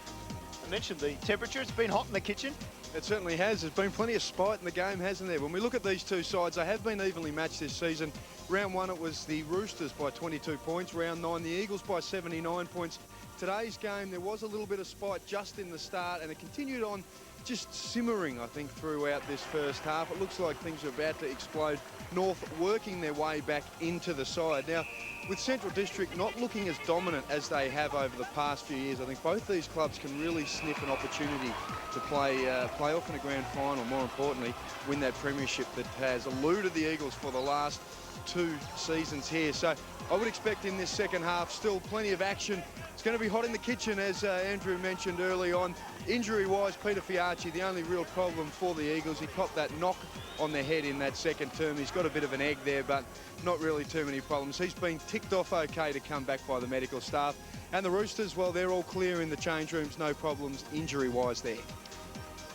I mentioned the temperature. It's been hot in the kitchen. It certainly has. There's been plenty of spite in the game, hasn't there? When we look at these two sides, they have been evenly matched this season. Round 1, it was the Roosters by 22 points. Round 9, the Eagles by 79 points. Today's game, there was a little bit of spite just in the start, and it continued on just simmering, I think, throughout this first half. It looks like things are about to explode. North working their way back into the side. Now, with Central District not looking as dominant as they have over the past few years, I think both these clubs can really sniff an opportunity to play off in a grand final, more importantly, win that premiership that has eluded the Eagles for the last 2 seasons here. So I would expect in this second half still plenty of action. It's going to be hot in the kitchen, as Andrew mentioned early on. Injury-wise, Peter Fiacci, the only real problem for the Eagles. He copped that knock on the head in that second term. He's got a bit of an egg there, but not really too many problems. He's been ticked off okay to come back by the medical staff. And the Roosters, well, they're all clear in the change rooms, no problems injury-wise there.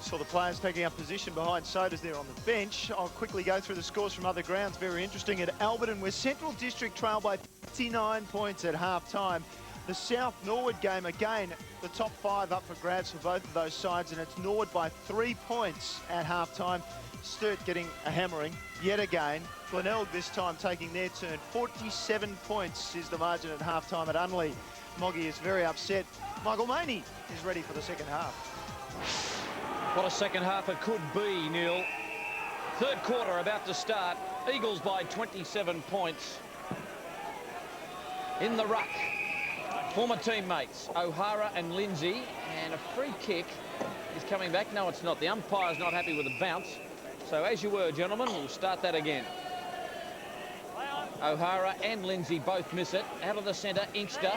Saw the players taking up position behind Sodas there on the bench. I'll quickly go through the scores from other grounds. Very interesting at Alberton, where Central District trail by 59 points at half-time. The South Norwood game, again, the top 5 up for grabs for both of those sides, and it's Norwood by 3 points at half-time. Sturt getting a hammering yet again. Glenelg this time taking their turn. 47 points is the margin at half-time at Unley. Moggy is very upset. Michael Maney is ready for the second half. What a second half it could be, Neil. Third quarter about to start. Eagles by 27 points. In the ruck, former teammates O'Hara and Lindsay, and a free kick is coming back. No, it's not. The umpire's not happy with the bounce. So as you were, gentlemen, we'll start that again. O'Hara and Lindsay both miss it. Out of the centre, Inkster.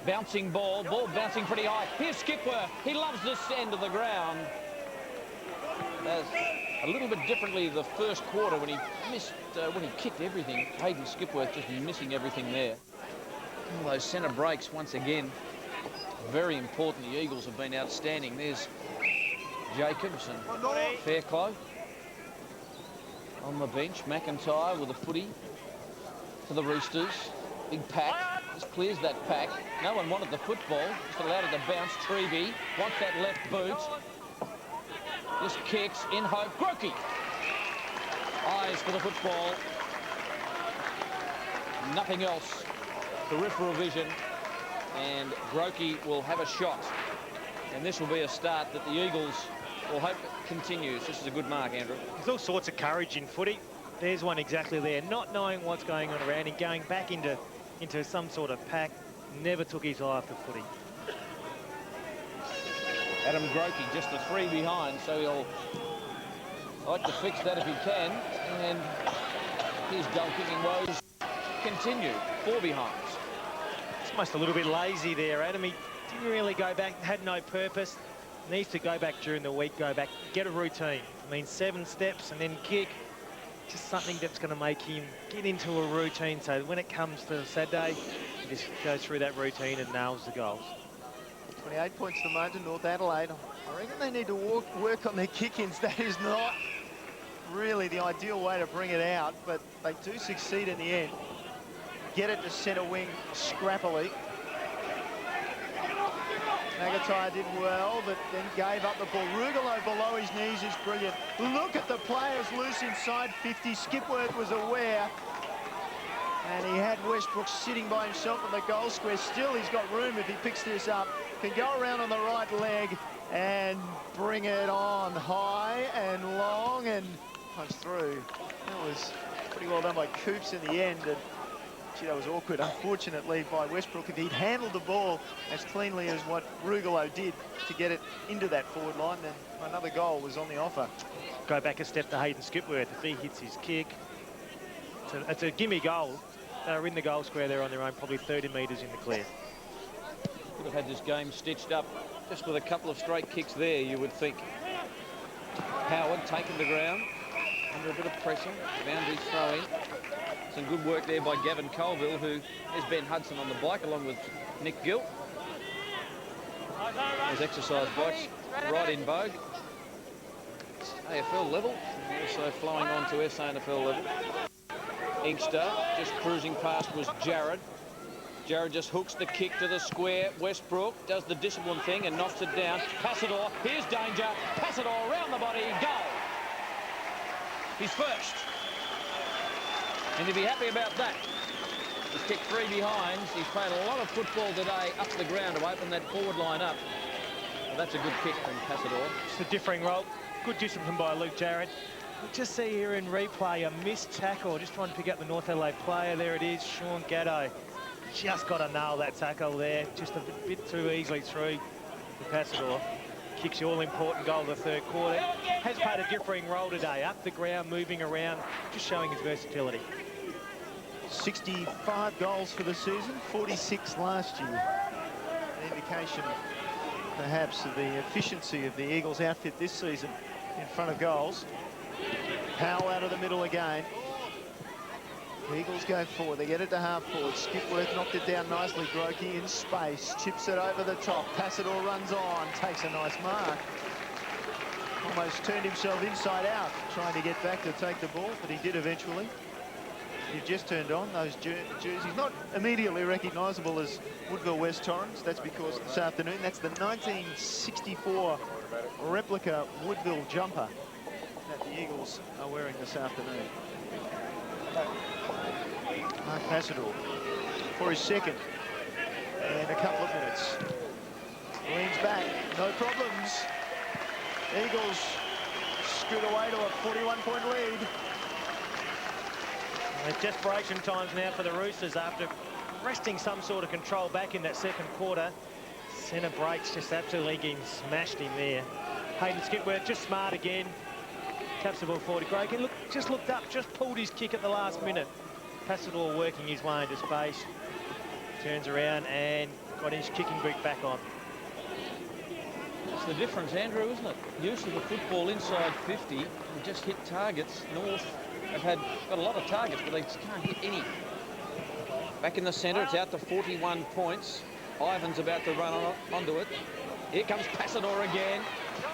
Bouncing ball bouncing pretty high. Here's Skipworth. He loves this end of the ground. A little bit differently the first quarter when he missed, when he kicked everything. Hayden Skipworth just missing everything there. All those centre breaks once again. Very important. The Eagles have been outstanding. There's Jacobs and Fairclough on the bench. McIntyre with a footy for the Roosters. Big pack. Just clears that pack. No one wanted the football. Just allowed it to bounce. Treby wants that left boot. Just kicks in hope. Grokey. Eyes for the football. Nothing else. Peripheral vision. And Grokey will have a shot. And this will be a start that the Eagles will hope continues. This is a good mark, Andrew. There's all sorts of courage in footy. There's one exactly there. Not knowing what's going on around him, going back into some sort of pack. Never took his eye off the footy. Adam Grokey just a 3 behind, so he'll like to fix that if he can. And his goal-kicking woes continue. 4 behinds. It's almost a little bit lazy there, Adam. He didn't really go back, had no purpose. Needs to go back during the week, go back, get a routine. I mean, 7 steps and then kick. just something that's going to make him get into a routine. So when it comes to Saturday, he just goes through that routine and nails the goals. 28 points to margin, North Adelaide. I reckon they need to work on their kick-ins. That is not really the ideal way to bring it out, but they do succeed in the end. Get it to centre wing scrappily. Magatai did well, but then gave up the ball. Rugolo below his knees is brilliant. Look at the players loose inside 50. Skipworth was aware, and he had Westbrook sitting by himself in the goal square. Still, he's got room if he picks this up. Can go around on the right leg and bring it on high and long and punch through. That was pretty well done by Coops in the end. And gee, that was awkward, unfortunately, by Westbrook. If he'd handled the ball as cleanly as what Rugolo did to get it into that forward line, then another goal was on the offer. Go back a step to Hayden Skipworth. If he hits his kick, it's a gimme goal. They're in the goal square there on their own, probably 30 metres in the clear. Could have had this game stitched up just with a couple of straight kicks there, you would think. Howard taken the ground under a bit of pressure. Boundaries throw in. Some good work there by Gavin Colville, who has Ben Hudson on the bike along with Nick Gill. Those exercise bikes right in vogue. AFL level, also flowing on to SANFL level. Inkster just cruising past was Jared. Jared just hooks the kick to the square. Westbrook does the discipline thing and knocks it down. Passador, here's danger. Passador around the body, goal. He's first. And he'll be happy about that. He's kicked 3 behinds. He's played a lot of football today up the ground to open that forward line up. Well, that's a good kick from Passador. It's a differing role. Good discipline by Luke Jarrett. We just see here in replay a missed tackle. Just trying to pick up the North Adelaide player. There it is, Sean Gatto. Just got to nail that tackle there. Just a bit too easily through the Passador. Kicks the all-important goal of the third quarter. Has played a differing role today. Up the ground, moving around, just showing his versatility. 65 goals for the season, 46 last year. An indication, perhaps, of the efficiency of the Eagles outfit this season in front of goals. Powell out of the middle again. The Eagles go forward. They get it to half forward. Skipworth knocked it down nicely. Grokey in space. Chips it over the top. Passador runs on. Takes a nice mark. Almost turned himself inside out trying to get back to take the ball, but he did eventually. You've just turned on those jerseys. Not immediately recognisable as Woodville West Torrens. That's because this afternoon, that's the 1964 replica Woodville jumper that the Eagles are wearing this afternoon. Mark Passador for his second and a couple of minutes. Leans back, no problems. Eagles scoot away to a 41-point lead. It's desperation times now for the Roosters after wresting some sort of control back in that second quarter. Centre breaks, just absolutely getting smashed in there. Hayden Skipworth just smart again. Taps the ball forward. Grokey just looked up, just pulled his kick at the last minute. Passador working his way into space. Turns around and got his kicking boot back on. That's the difference, Andrew, isn't it? Use of the football inside 50 and just hit targets. North have got a lot of targets, but they just can't hit any. Back in the centre, it's out to 41 points. Ivan's about to run onto it. Here comes Passador again.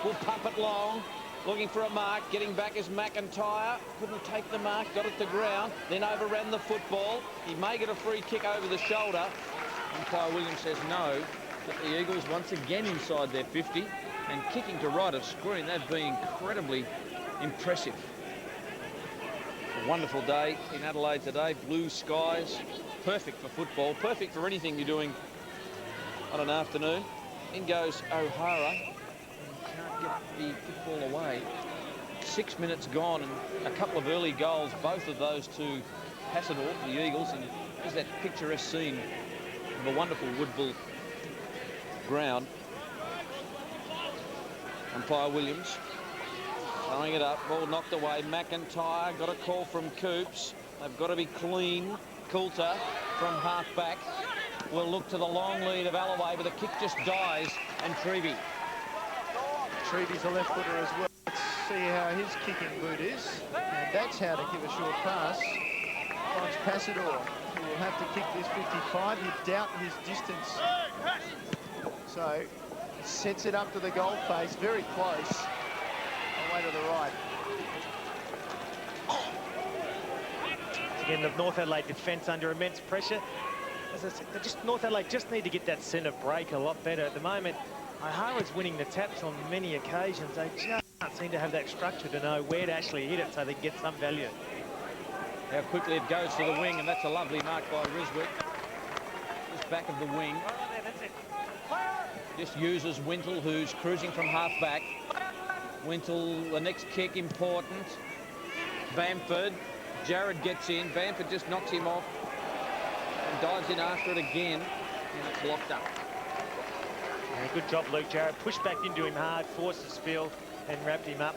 Will pump it long. Looking for a mark. Getting back is McIntyre. Couldn't take the mark. Got it to ground. Then overran the football. He may get a free kick over the shoulder. Umpire Williams says no. But the Eagles once again inside their 50 and kicking to right of screen. They've been incredibly impressive. A wonderful day in Adelaide today. Blue skies. Perfect for football. Perfect for anything you're doing on an afternoon. In goes O'Hara. Can't get the football away. 6 minutes gone and a couple of early goals, both of those to Passador, the Eagles, and there's that picturesque scene of a wonderful Woodville ground. Umpire Williams throwing it up, ball knocked away. McIntyre got a call from Coops. They've got to be clean. Coulter from half back will look to the long lead of Alloway, but the kick just dies, and Trevi. Trevi's a left footer as well. It's see how his kicking boot is. And that's how to give a short pass. Finds Passador, who will have to kick this 55. You doubt his distance. So, sets it up to the goal face, very close. Away to the right. Again, the North Adelaide defence under immense pressure. As I said, North Adelaide just need to get that centre break a lot better. At the moment, O'Hara's winning the taps on many occasions. They just can't seem to have that structure to know where to actually hit it so they can get some value. How quickly it goes to the wing, and that's a lovely mark by Ryswick. Just back of the wing. Just uses Wintle, who's cruising from half-back. Wintle, the next kick, important. Bamford. Jared gets in. Bamford just knocks him off and dives in after it again, and it's locked up. Yeah, good job, Luke Jarrett. Pushed back into him hard, forced the spill, and wrapped him up.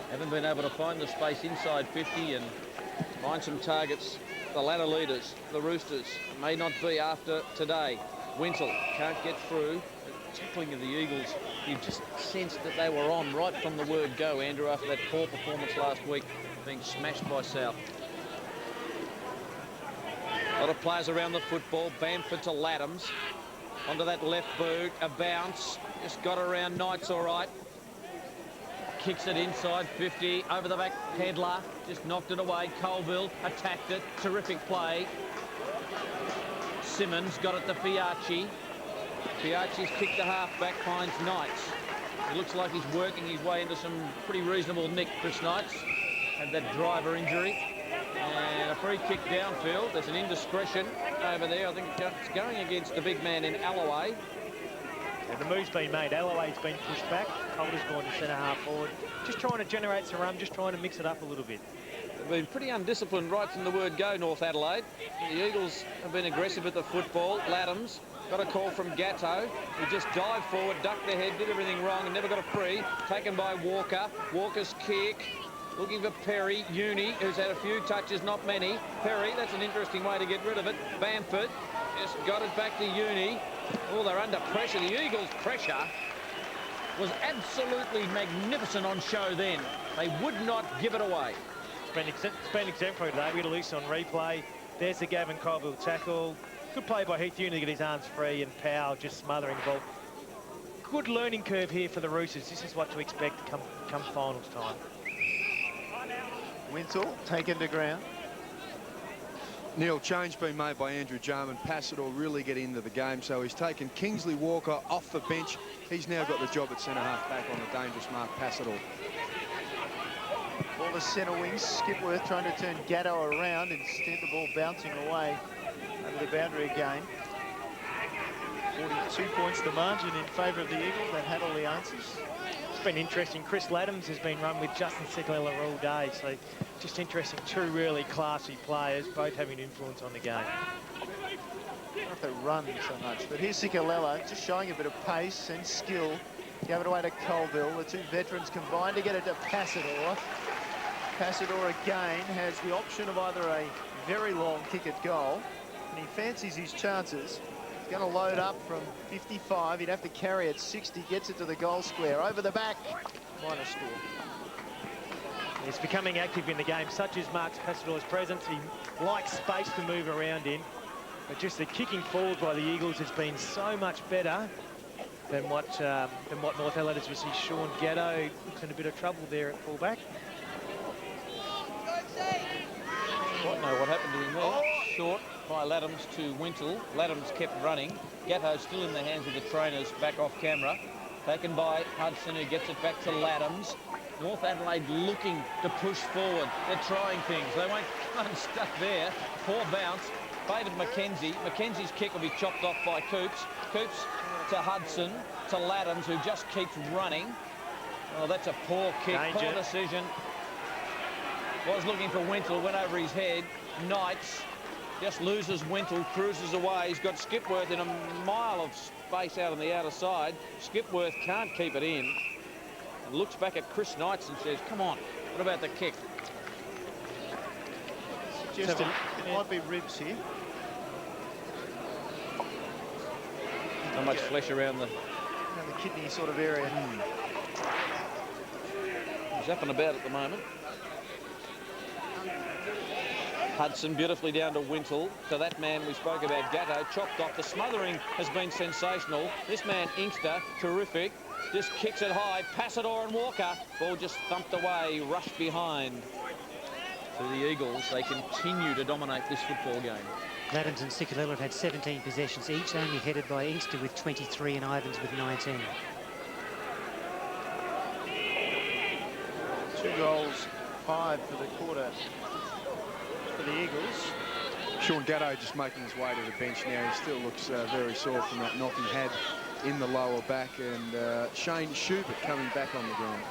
Haven't been able to find the space inside 50 and find some targets. The ladder leaders, the Roosters, may not be after today. Wintle can't get through. The tackling of the Eagles, you just sensed that they were on right from the word go, Andrew, after that poor performance last week, being smashed by South. A lot of players around the football. Bamford to Laddams. Onto that left boot, a bounce. Just got around Knights all right. Kicks it inside 50, over the back, Pedler. Just knocked it away. Colville attacked it. Terrific play. Simmons got it to Fiacci. Fiacci's kicked to half-back, finds Knights. It looks like he's working his way into some pretty reasonable nick, Chris Knights. Had that driver injury. And a free kick downfield. There's an indiscretion over there. I think it's going against the big man in Alloway. Yeah, the move's been made. Alloway's been pushed back. Calder's gone to centre-half forward. Just trying to generate some run, just trying to mix it up a little bit. They've been pretty undisciplined right from the word go, North Adelaide. The Eagles have been aggressive at the football. Laddams got a call from Gatto. He just dived forward, ducked the head, did everything wrong and never got a free. Taken by Walker. Walker's kick. Looking for Perry. Uni, who's had a few touches, not many. Perry, that's an interesting way to get rid of it. Bamford just got it back to Uni. Oh, they're under pressure. The Eagles' pressure was absolutely magnificent on show then. They would not give it away. It's been exemplary today. We had a loose on replay. There's the Gavin Colville tackle. Good play by Heath Uni to get his arms free, and Powell just smothering the ball. Good learning curve here for the Roosters. This is what to expect come finals time. Wintle taken to ground. Neil, change being made by Andrew Jarman. Passador really get into the game, so he's taken Kingsley Walker off the bench. He's now got the job at centre-half back on a dangerous mark, Passador. All the centre wings, Skipworth trying to turn Gatto around, instead the ball bouncing away over the boundary again. 42 points the margin in favour of the Eagles. They've had all the answers. It's been interesting. Chris Laddams has been run with Justin Sekulele all day, so just interesting. Two really classy players, both having influence on the game. I don't know if they run so much, but here's Sekulele just showing a bit of pace and skill. Gave it away to Colville. The two veterans combined to get it to Passador. Passador again has the option of either a very long kick at goal, and he fancies his chances. He's going to load up from 55. He'd have to carry it 60, gets it to the goal square. Over the back, minor score. He's becoming active in the game, such as Mark Passador's presence. He likes space to move around in, but just the kicking forward by the Eagles has been so much better than what North Adelaide has received. Sean Gatto looks in a bit of trouble there at fullback. Don't know what happened to him there. Short by Laddams to Wintle. Laddams kept running. Gatto still in the hands of the trainers, back off camera. Taken by Hudson, who gets it back to Laddams. North Adelaide looking to push forward. They're trying things. They won't come unstuck there. Poor bounce. Faded Mackenzie. Mackenzie's kick will be chopped off by Coops. Coops to Hudson, to Laddams, who just keeps running. Oh, that's a poor kick. Danger. Poor decision. Was looking for Wintle, went over his head. Knights just loses Wintle, cruises away. He's got Skipworth in a mile of space out on the outer side. Skipworth can't keep it in. And looks back at Chris Knights and says, come on, what about the kick? Suggested it might be ribs here. Not much flesh around the kidney sort of area. up and about at the moment. Hudson beautifully down to Wintle, to that man we spoke about, Gatto, chopped off. The smothering has been sensational. This man, Inkster, terrific. Just kicks it high. Passador and Walker. Ball just thumped away, rushed behind. To the Eagles, they continue to dominate this football game. Laddams and Sikalella have had 17 possessions each, only headed by Inkster with 23 and Ivans with 19. 2 goals, 5 for the quarter for the Eagles. Sean Gatto just making his way to the bench now. He still looks very sore from that knock he had in the lower back. And Shane Schubert coming back on the ground.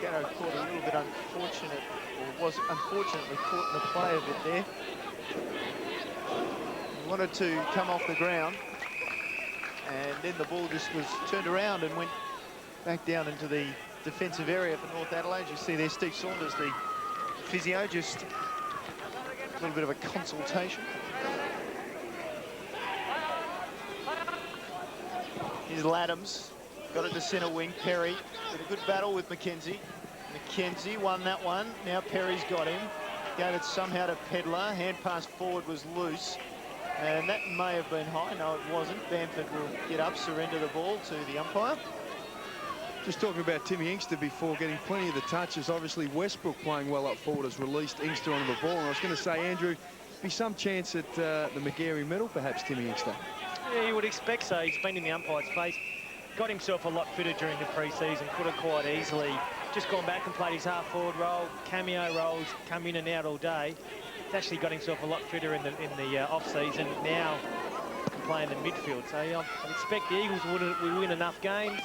Gatto caught a little bit unfortunate, or was unfortunately caught in the play of it there. He wanted to come off the ground, and then the ball just was turned around and went back down into the defensive area for North Adelaide. You see there Steve Saunders, the physio, just a little bit of a consultation. Here's Laddams, got it to centre wing. Perry with a good battle with McKenzie. McKenzie won that one. Now Perry's got him. Gave it somehow to Pedlar. Hand pass forward was loose. And that may have been high. No, it wasn't. Bamford will get up, surrender the ball to the umpire. Just talking about Timmy Inkster before, getting plenty of the touches. Obviously, Westbrook playing well up forward has released Inkster onto the ball. And I was going to say, Andrew, be some chance at the Magarey medal, perhaps, Timmy Inkster. Yeah, you would expect so. He's been in the umpire's face. Got himself a lot fitter during the pre-season. Could have quite easily just gone back and played his half-forward role. Cameo roles, come in and out all day. He's actually got himself a lot fitter in the off-season. Now playing the midfield. So I'd expect the Eagles will win enough games.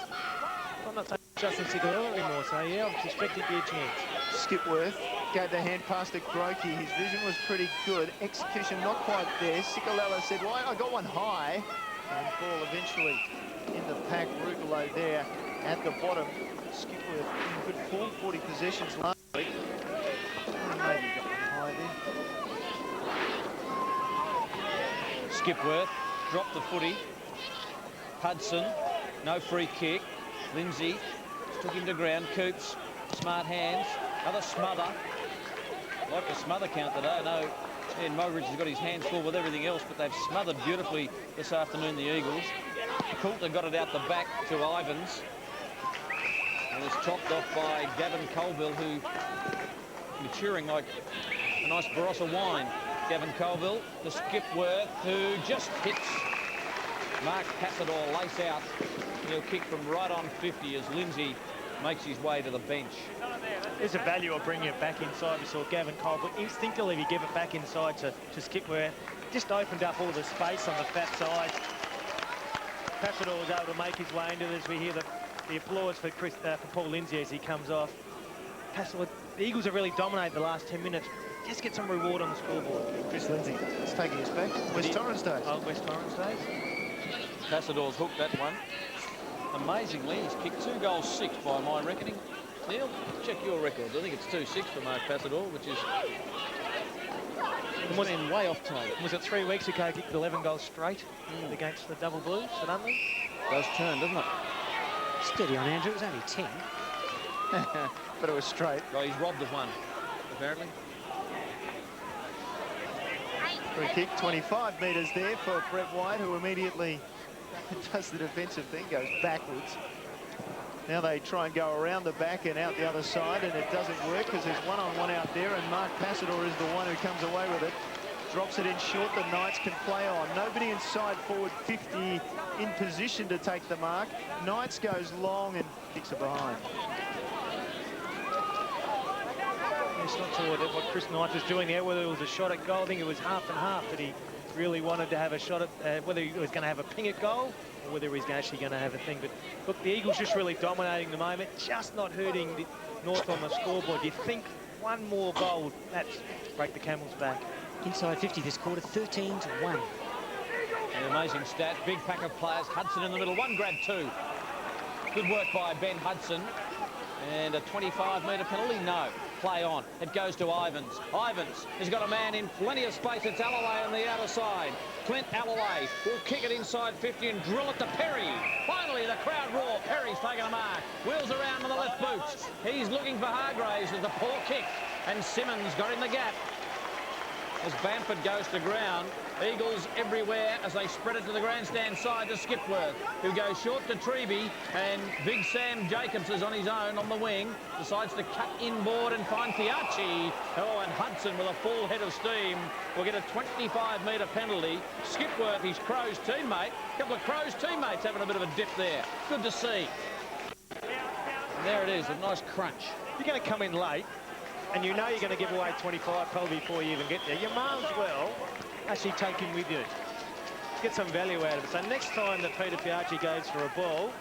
I'm not taking Justin Sigalella anymore, so yeah, I expect it to be a chance. Skipworth gave the hand pass to Grokey. His vision was pretty good. Execution not quite there. Sigalella said, well, I got one high. And ball eventually in the pack. Rugolo there at the bottom. Skipworth in good form, 40 possessions last week. Maybe got one high there. Skipworth dropped the footy. Hudson, no free kick. Lindsay took him to ground. Coops, smart hands. Another smother. Like the smother count today. I know Ian Mogridge has got his hands full with everything else, but they've smothered beautifully this afternoon, the Eagles. Coulter got it out the back to Ivans. And was chopped off by Gavin Colville, who maturing like a nice Barossa wine. Gavin Colville to Skipworth, who just hits Mark Passador lace out. He'll kick from right on 50 as Lindsay makes his way to the bench. There's a value of bringing it back inside. We saw Gavin Colville instinctively he gave it back inside to Skipworth. Just opened up all the space on the fat side. Passador was able to make his way into this. We hear the applause for Paul Lindsay as he comes off. Passador, the Eagles have really dominated the last 10 minutes. Just get some reward on the scoreboard. Chris Lindsay is taking us back. West Torrens days. Oh, West Torrens days. Passador's hooked that one. Amazingly, he's kicked 2 goals 6 by my reckoning. Neil, check your records. I think it's 2-6 for Mark Passador, which is been way off target. Was it 3 weeks ago he kicked 11 goals straight against the Double Blues at Unley? Does turn, doesn't it? Steady on, Andrew. It was only 10. But it was straight. Well, he's robbed of one, apparently. Free kick, 25 metres there for Brett White, who immediately does the defensive thing, goes backwards. Now they try and go around the back and out the other side, and it doesn't work because there's one-on-one out there, and Mark Passador is the one who comes away with it. Drops it in short, the Knights can play on. Nobody inside forward 50 in position to take the mark. Knights goes long and kicks it behind. It's not sure what Chris Knight was doing there, whether it was a shot at goal. I think it was half and half that he really wanted to have a shot at, whether he was going to have a ping at goal or whether he's actually going to have a thing. But look, the Eagles just really dominating the moment, just not hurting the North on the scoreboard. You think one more goal, that's break the camel's back. Inside 50 this quarter, 13-1. An amazing stat. Big pack of players. Hudson in the middle. 1 grab 2. Good work by Ben Hudson. And a 25-metre penalty? No. Play on. It goes to Ivans. Ivans has got a man in plenty of space. It's Alloway on the outer side. Clint Alloway will kick it inside 50 and drill it to Perry. Finally, the crowd roar. Perry's taking a mark. Wheels around on the left boot. He's looking for Hargraves as the poor kick. And Simmons got in the gap. As Bamford goes to ground, Eagles everywhere as they spread it to the grandstand side to Skipworth, who goes short to Treby, and Big Sam Jacobs is on his own on the wing, decides to cut inboard and find Fiacci. Oh, and Hudson with a full head of steam will get a 25-metre penalty. Skipworth, his Crows teammate, a couple of Crows teammates having a bit of a dip there. Good to see. And there it is, a nice crunch. You're going to come in late, and you know you're going to give away 25 probably before you even get there. You might as well actually take him with you. Get some value out of it. So next time that Peter Fiacci goes for a ball,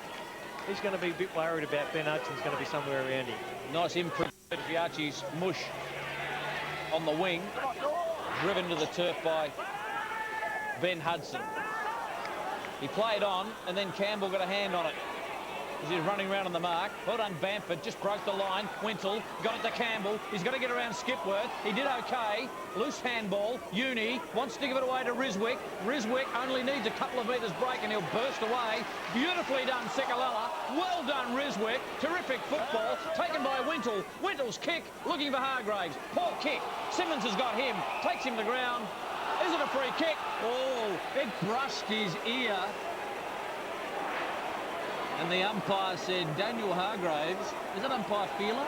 he's going to be a bit worried about Ben Hudson's going to be somewhere around him. Nice imprint. Peter Fiacci's mush on the wing, driven to the turf by Ben Hudson. He played on, and then Campbell got a hand on it as he's running around on the mark. Well done, Bamford. Just broke the line. Wintle got it to Campbell. He's got to get around Skipworth. He did okay. Loose handball. Uni wants to give it away to Riswick. Riswick only needs a couple of metres break and he'll burst away. Beautifully done, Sikalala. Well done, Riswick. Terrific football. Taken by Wintle. Wintle's kick. Looking for Hargraves. Poor kick. Simmons has got him. Takes him to ground. Is it a free kick? Oh, it brushed his ear. And the umpire said, Daniel Hargraves, is that umpire Feeler?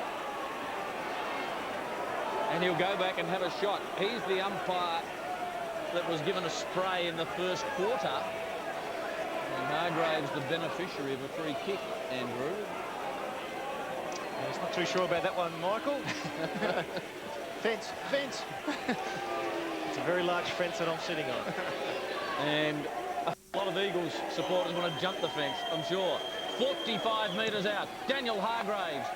And he'll go back and have a shot. He's the umpire that was given a spray in the first quarter. And Hargraves the beneficiary of a free kick, Andrew. He's not too sure about that one, Michael. Fence. It's a very large fence that I'm sitting on. And a lot of Eagles supporters want to jump the fence, I'm sure. 45 metres out. Daniel Hargraves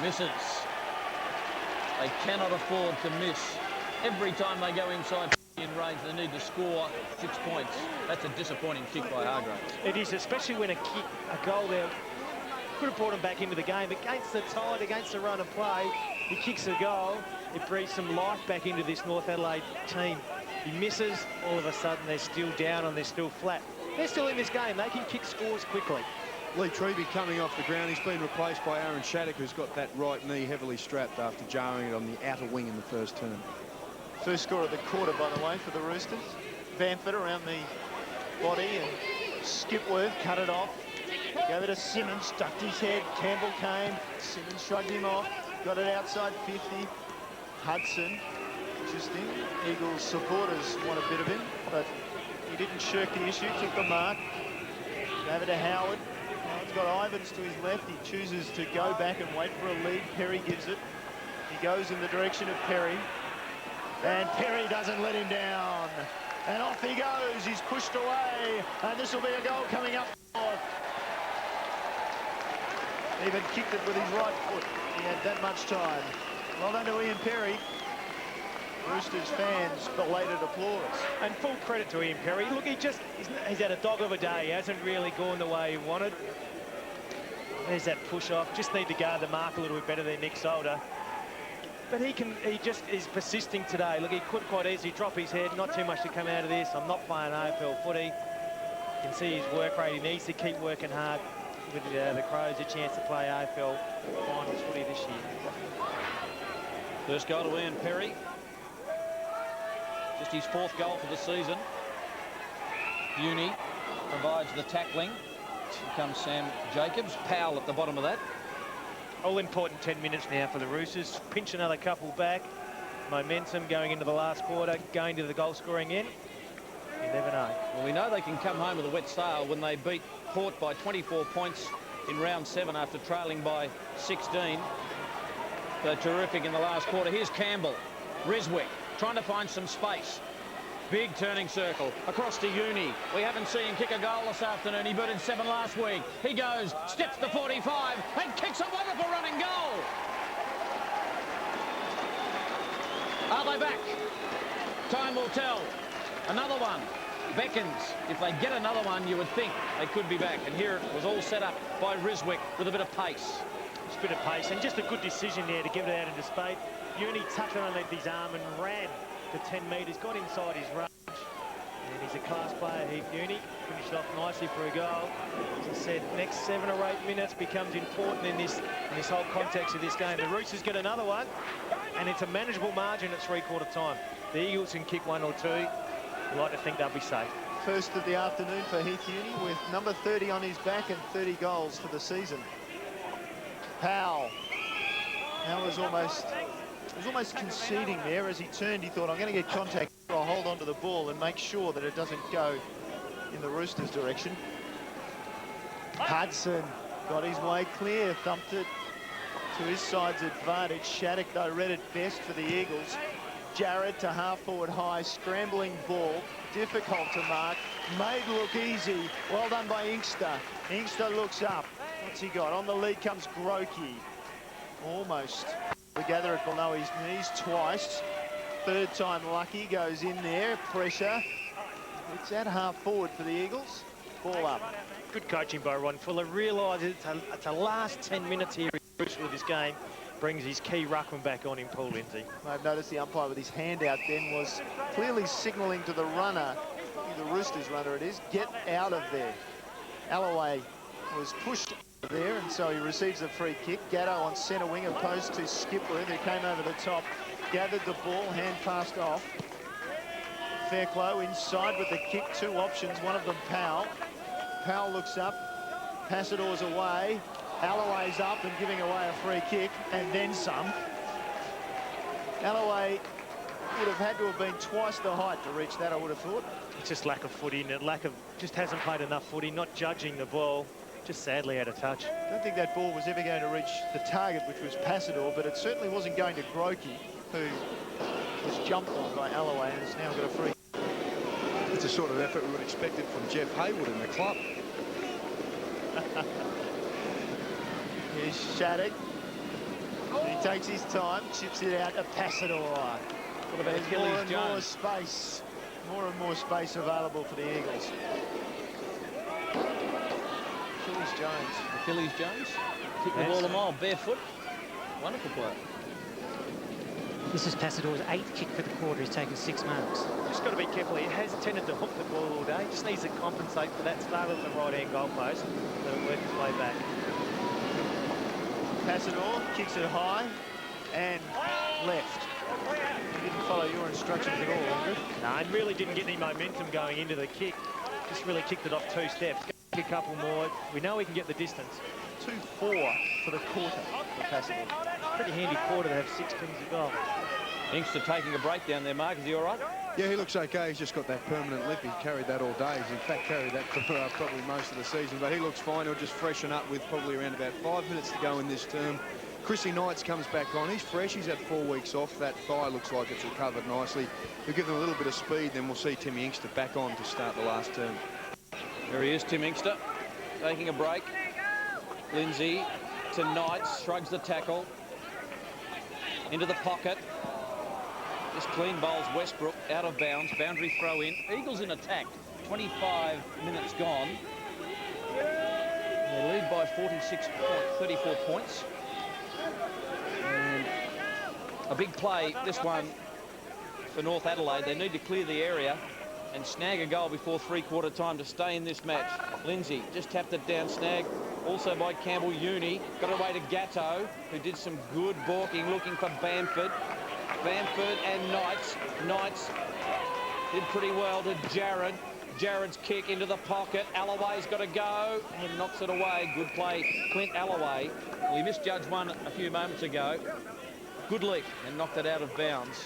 misses. They cannot afford to miss. Every time they go inside in range, they need to score 6 points. That's a disappointing kick by Hargraves. It is, especially when a goal there could have brought him back into the game. Against the tide, against the run of play, he kicks a goal. It breathes some life back into this North Adelaide team. He misses, all of a sudden they're still down and they're still flat. They're still in this game. They can kick scores quickly. Lee Treby coming off the ground. He's been replaced by Aaron Shattuck, who's got that right knee heavily strapped after jarring it on the outer wing in the first term. First score of the quarter, by the way, for the Roosters. Bamford around the body and Skipworth cut it off. Gave it to Simmons, ducked his head. Campbell came. Simmons shrugged him off. Got it outside 50. Hudson. Interesting. Eagles supporters want a bit of him, but he didn't shirk the issue, took the mark. Gave it to Howard. Howard's got Ivans to his left. He chooses to go back and wait for a lead. Perry gives it. He goes in the direction of Perry. And Perry doesn't let him down. And off he goes. He's pushed away. And this will be a goal coming up. Even kicked it with his right foot. He had that much time. Well done to Ian Perry. Roosters fans belated applause. And full credit to Ian Perry. Look, he's had a dog of a day. He hasn't really gone the way he wanted. There's that push off. Just need to guard the mark a little bit better than Nick Solder. But he just is persisting today. Look, he could quite easily drop his head. Not too much to come out of this. I'm not playing AFL footy. You can see his work rate. He needs to keep working hard. With the Crows a chance to play AFL finals footy this year. First goal to Ian Perry. Just his 4th goal for the season. Uni provides the tackling. Here comes Sam Jacobs. Powell at the bottom of that. All important 10 minutes now for the Roosters. Pinch another couple back. Momentum going into the last quarter, going to the goal scoring end. You never know. Well, we know they can come home with a wet sail when they beat Port by 24 points in round 7 after trailing by 16. They're terrific in the last quarter. Here's Campbell. Riswick trying to find some space. Big turning circle across to Uni. We haven't seen him kick a goal this afternoon. He booted 7 last week. He goes, steps the 45 and kicks a wonderful running goal. Are they back? Time will tell. Another one. beckons. If they get another one, you would think they could be back. And here it was all set up by Ryswick with a bit of pace. Just a bit of pace and just a good decision there to give it out into space. Uni tucked it underneath his arm and ran to 10 metres, got inside his range. And he's a class player, Heath Uni. Finished off nicely for a goal. As I said, next 7 or 8 minutes becomes important in this whole context of this game. The Roosters get another one, and it's a manageable margin at three-quarter time. The Eagles can kick 1 or 2. We like to think they'll be safe. First of the afternoon for Heath Uni with number 30 on his back and 30 goals for the season. Powell. Now was almost conceding there. As he turned, he thought, I'm going to get contact. I'll hold on to the ball and make sure that it doesn't go in the Roosters' direction. Hudson got his way clear, thumped it to his side's advantage. Shattuck, though, read it best for the Eagles. Jarrod to half-forward high, scrambling ball, difficult to mark, made look easy. Well done by Inkster. Inkster looks up. What's he got? On the lead comes Grokey. Almost together it below his knees twice. Third time lucky, goes in there, pressure. It's at half-forward for the Eagles. Ball up. Good coaching by Ron Fuller. Realised it's a last 10 minutes here of this game. Brings his key ruckman back on him, Paul Lindsay. I've noticed the umpire with his hand out then was clearly signalling to the runner, the Roosters runner it is, get out of there. Alloway was pushed there, and so he receives the free kick. Gatto on centre wing opposed to Skipworth, who came over the top, gathered the ball, hand passed off. Fairclough inside with the kick, 2 options, one of them Powell. Powell looks up, Passador's away. Alloway's up and giving away a free kick, and then some. Alloway would have had to have been twice the height to reach that, I would have thought. It's just lack of footy, just hasn't played enough footy, not judging the ball, just sadly out of touch. I don't think that ball was ever going to reach the target, which was Passador, but it certainly wasn't going to Grokey, who was jumped on by Alloway and has now got a free. It's the sort of effort we would expect it from Jeff Haywood in the club. Here's Shattuck. He takes his time, chips it out to Passador. What about There's Achilles Jones? More and more space available for the Eagles. Achilles Jones. Kick the ball a mile, barefoot. Wonderful play. This is Passador's 8th kick for the quarter. He's taken 6 marks. Just got to be careful. He has tended to hook the ball all day. Just needs to compensate for that. Start at the right-hand goalpost, so it works play back. Passador kicks it high and left. He didn't follow your instructions at all, Andrew. No, and really didn't get any momentum going into the kick. Just really kicked it off 2 steps. Kick a couple more. We know he can get the distance. 2-4 for the quarter for Passador. Pretty handy quarter to have 6 pins of goal. Inkster taking a break down there, Mark. Is he all right? Yeah, he looks okay. He's just got that permanent lip. He's carried that all day. He's in fact carried that for probably most of the season. But he looks fine. He'll just freshen up with probably around about 5 minutes to go in this term. Chrissy Knights comes back on. He's fresh. He's had 4 weeks off. That thigh looks like it's recovered nicely. He'll give them a little bit of speed. Then we'll see Timmy Inkster back on to start the last term. There he is, Tim Inkster, taking a break. Lindsay to Knights, shrugs the tackle. Into the pocket. Just clean bowls Westbrook out of bounds. Boundary throw in. Eagles in attack. 25 minutes gone. They lead by 34 points. And a big play, this one, for North Adelaide. They need to clear the area and snag a goal before three-quarter time to stay in this match. Lindsay just tapped it down, snag also by Campbell Uni. Got away to Gatto, who did some good balking, looking for Bamford. Bamford and Knights. Knights did pretty well to Jarrod. Jarrod's kick into the pocket. Alloway's got to go and knocks it away. Good play, Clint Alloway. Well, he misjudged one a few moments ago. Good leap and knocked it out of bounds.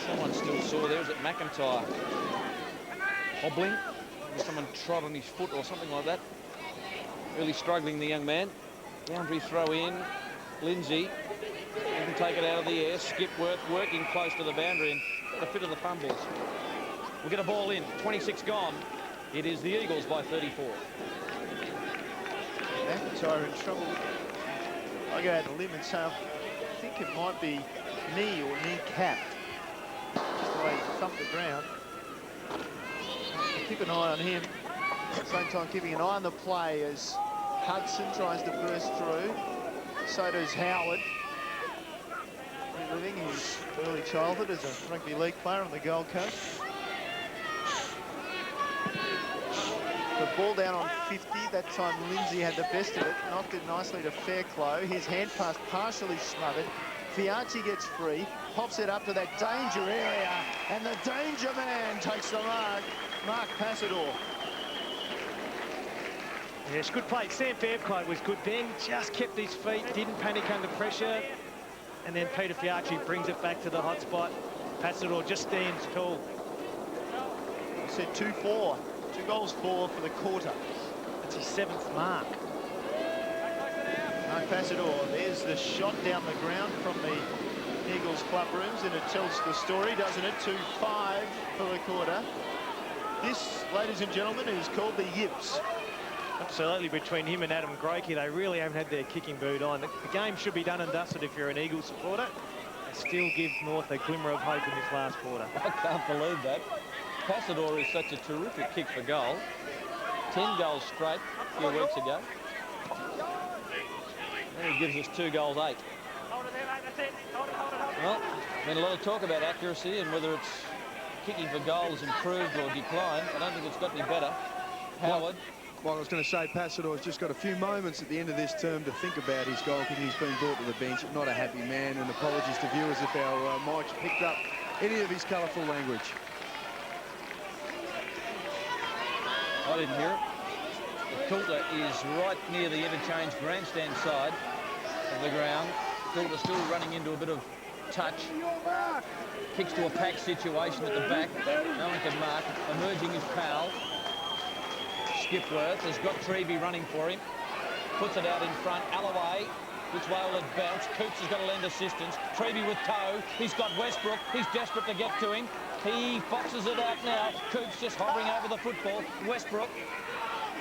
Someone still saw there. Is it McIntyre? Hobbling. Someone trod on his foot or something like that. Really struggling, the young man. Boundary throw in. Lindsay can take it out of the air. Skipworth working close to the boundary and got a fit of the fumbles. We'll get a ball in. 26 gone. It is the Eagles by 34. McIntyre in trouble. I go out on a limb and say I think it might be knee or kneecap. Just Adelaide thumped the ground. Keep an eye on him. At the same time, keeping an eye on the play as Hudson tries to burst through. So does Howard. Reliving his early childhood as a rugby league player on the Gold Coast. The ball down on 50. That time Lindsay had the best of it. Knocked it nicely to Fairclough. His hand pass partially smothered. Fiachi gets free. Pops it up to that danger area. And the danger man takes the mark. Mark Passador. Yes, good play. Sam Fairclough was good then. Just kept his feet. Didn't panic under pressure. And then Peter Fiachi brings it back to the hot spot. Passador just stands tall. I said 2-4. 2 goals for the quarter. That's his 7th mark. Mark Passador, there's the shot down the ground from the Eagles club rooms, and it tells the story, doesn't it? 2-5 for the quarter. This, ladies and gentlemen, is called the Yips. Absolutely, between him and Adam Groke, they really haven't had their kicking boot on. The game should be done and dusted if you're an Eagles supporter. They still give North a glimmer of hope in this last quarter. I can't believe that. Passador is such a terrific kick for goal. 10 goals straight a few weeks ago. And he gives us 2 goals 8. Well, been a lot of talk about accuracy and whether it's kicking for goals improved or declined. I don't think it's got any better. Howard. Well, I was going to say, Passador's just got a few moments at the end of this term to think about his goal kicking. He's been brought to the bench. Not a happy man, and apologies to viewers if our mics picked up any of his colourful language. I didn't hear it. The Coulter is right near the interchange grandstand side of the ground. Coulter still running into a bit of touch. Kicks to a pack situation at the back. No one can mark. Emerging his pal. Skipworth has got Treby running for him. Puts it out in front. Alloway. Which way will it bounce? Coops has got to lend assistance. Treby with toe. He's got Westbrook. He's desperate to get to him. He foxes it out now. Coops just hovering over the football. Westbrook.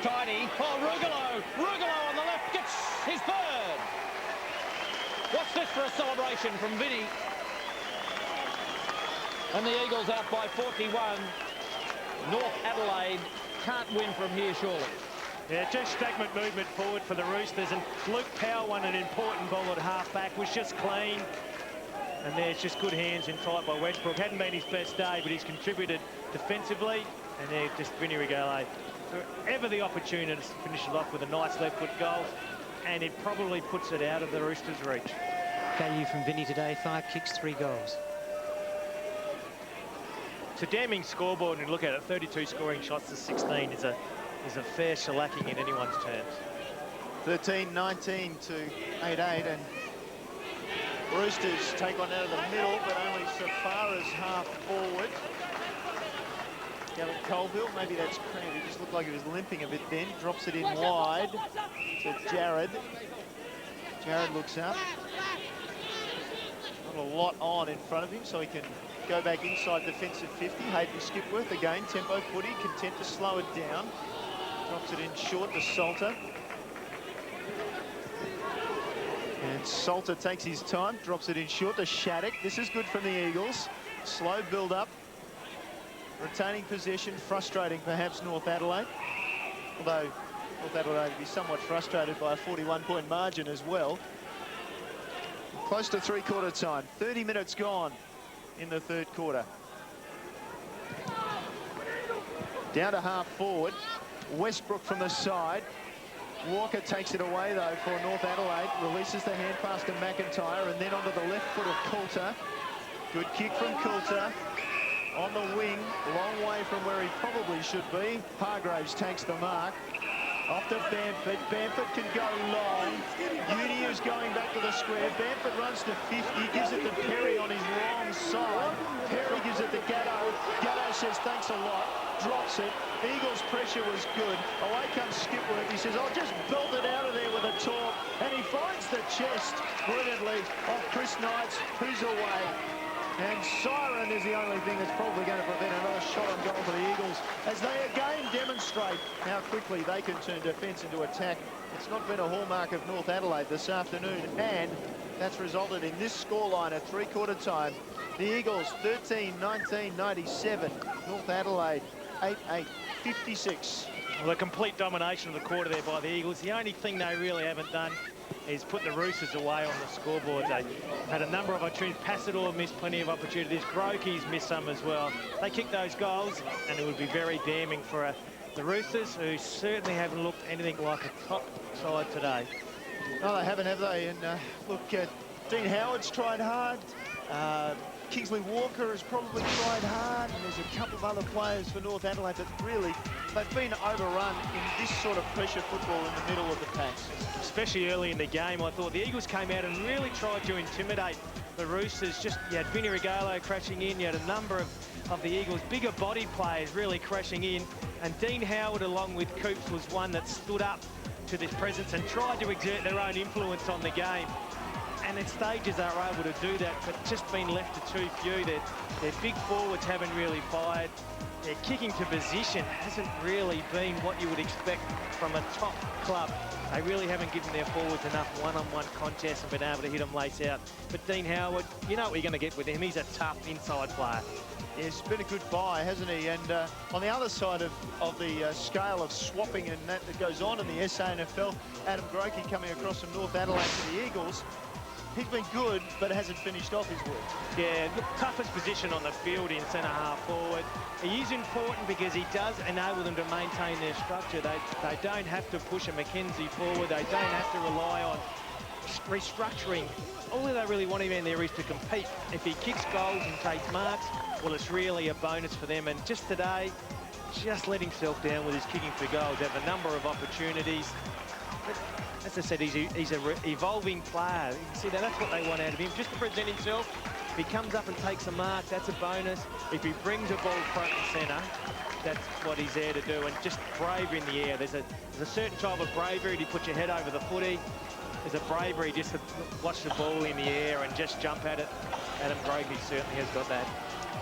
Tidy. Oh, Rugolo. Rugolo on the left gets his third. What's this for a celebration from Vinny? And the Eagles out by 41. North Adelaide can't win from here, surely. Yeah, just stagnant movement forward for the Roosters, and Luke Powell won an important ball at half-back, was just clean. And there's just good hands in tight by Westbrook. Hadn't been his best day, but he's contributed defensively. And there, just Vinny Rugolo, ever the opportunity to finish it off with a nice left-foot goal, and it probably puts it out of the Roosters' reach. Value from Vinny today, 5 kicks, 3 goals. It's a damning scoreboard, and look at it, 32 scoring shots to 16 is a fair shellacking in anyone's terms. 13-19 to 8-8, and Roosters take one out of the middle, but only so far as half forward. Gavin Colville, maybe that's cramp. He just looked like he was limping a bit then. Drops it in wide to Jared. Jared looks up. Not a lot on in front of him, so he can go back inside defensive 50. Hayden Skipworth again, tempo footy, content to slow it down. Drops it in short to Salter. And Salter takes his time, drops it in short to Shattuck. This is good from the Eagles. Slow build up. Retaining possession, frustrating perhaps North Adelaide. Although North Adelaide would be somewhat frustrated by a 41-point margin as well. Close to three-quarter time. 30 minutes gone in the third quarter. Down to half forward. Westbrook from the side. Walker takes it away, though, for North Adelaide. Releases the hand pass to McIntyre, and then onto the left foot of Coulter. Good kick from Coulter. On the wing, long way from where he probably should be. Hargraves takes the mark. Off to Bamford. Bamford can go long. Uni is going back to the square. Bamford runs to 50, gives it to Perry on his wrong side. Perry gives it to Gatto. Gatto says thanks a lot. Drops it. Eagles' pressure was good. Away comes Skipworth. He says, I'll just belt it out of there with a torque. And he finds the chest brilliantly of Chris Knights, who's away. And siren is the only thing that's probably going to prevent another shot on goal for the Eagles, as they again demonstrate how quickly they can turn defence into attack. It's not been a hallmark of North Adelaide this afternoon, and that's resulted in this scoreline at three-quarter time. The Eagles 13-19-97, North Adelaide 8-8-56. Well, the complete domination of the quarter there by the Eagles. The only thing they really haven't done is put the Roosters away on the scoreboard. They had a number of opportunities. Passador missed plenty of opportunities. Brokey's missed some as well. They kicked those goals, and it would be very damning for the Roosters, who certainly haven't looked anything like a top side today. No, they haven't, have they? And look, Dean Howard's tried hard. Kingsley Walker has probably tried hard, and there's a couple of other players for North Adelaide that really, they've been overrun in this sort of pressure football in the middle of the pack. Especially early in the game, I thought the Eagles came out and really tried to intimidate the Roosters. Just, you had Vinny Regalo crashing in, you had a number of the Eagles' bigger body players really crashing in, and Dean Howard along with Coops was one that stood up to this presence and tried to exert their own influence on the game. And at stages they are able to do that, but just been left to too few. Their big forwards haven't really fired. Their kicking to position hasn't really been what you would expect from a top club. They really haven't given their forwards enough one-on-one contests and been able to hit them lace out. But Dean Howard, you know what you're going to get with him. He's a tough inside player. Yeah, he's been a good buy, hasn't he? And on the other side of the scale of swapping and that goes on in the SANFL, Adam Grokey coming across from North Adelaide to the Eagles. He's been good, but hasn't finished off his work. Yeah, the toughest position on the field in centre-half forward. He is important because he does enable them to maintain their structure. They don't have to push a McKenzie forward. They don't have to rely on restructuring. All they really want him in there is to compete. If he kicks goals and takes marks, well, it's really a bonus for them. And just today, just let himself down with his kicking for goals. They have a number of opportunities. But as I said, he's an evolving player. You can see that's what they want out of him, just to present himself. If he comes up and takes a mark, that's a bonus. If he brings a ball front and centre, that's what he's there to do. And just bravery in the air. There's a certain type of bravery to put your head over the footy. There's a bravery just to watch the ball in the air and just jump at it. Adam Grokey certainly has got that.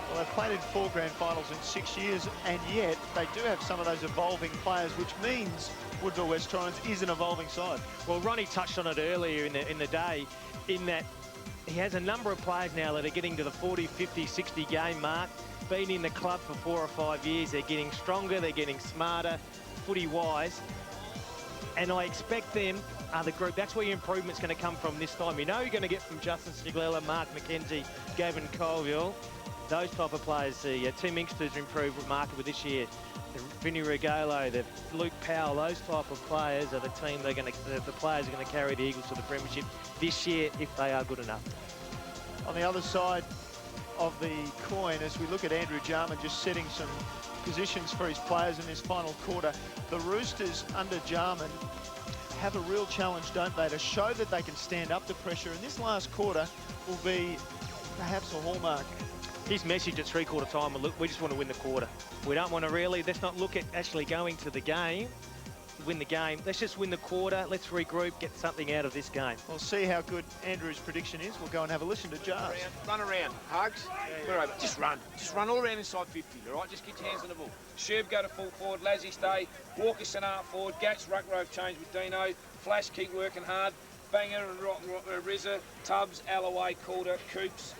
Well, they've played in 4 grand finals in 6 years, and yet they do have some of those evolving players, which means Woodville West Torrens is an evolving side. Well, Ronnie touched on it earlier in the day, in that he has a number of players now that are getting to the 40, 50, 60 game mark. Been in the club for 4 or 5 years. They're getting stronger, they're getting smarter, footy-wise. And I expect them, the group, that's where your improvement's going to come from this time. You know you're going to get from Justin Stiglella, Mark McKenzie, Gavin Colville. Those type of players, Tim Inkster's improved remarkably this year. Vinny Regalo, the Luke Powell, those type of players are the team the players are going to carry the Eagles to the premiership this year if they are good enough. On the other side of the coin, as we look at Andrew Jarman just setting some positions for his players in this final quarter, the Roosters under Jarman have a real challenge, don't they, to show that they can stand up to pressure. And this last quarter will be perhaps a hallmark. His message at three-quarter time, look, we just want to win the quarter. We don't want to let's not look at actually going to the game, win the game. Let's just win the quarter. Let's regroup, get something out of this game. We'll see how good Andrew's prediction is. We'll go and have a listen to Jars. Run around. Hugs. We're over. Just run. Just run all around inside 50, all right? Just get your hands on the ball. Sherb go to full forward. Lazzy stay. Walker centre forward. Gats, Ruckgrove change with Dino. Flash keep working hard. Banger and Rizza. Tubbs, Alloway, Calder, Coops.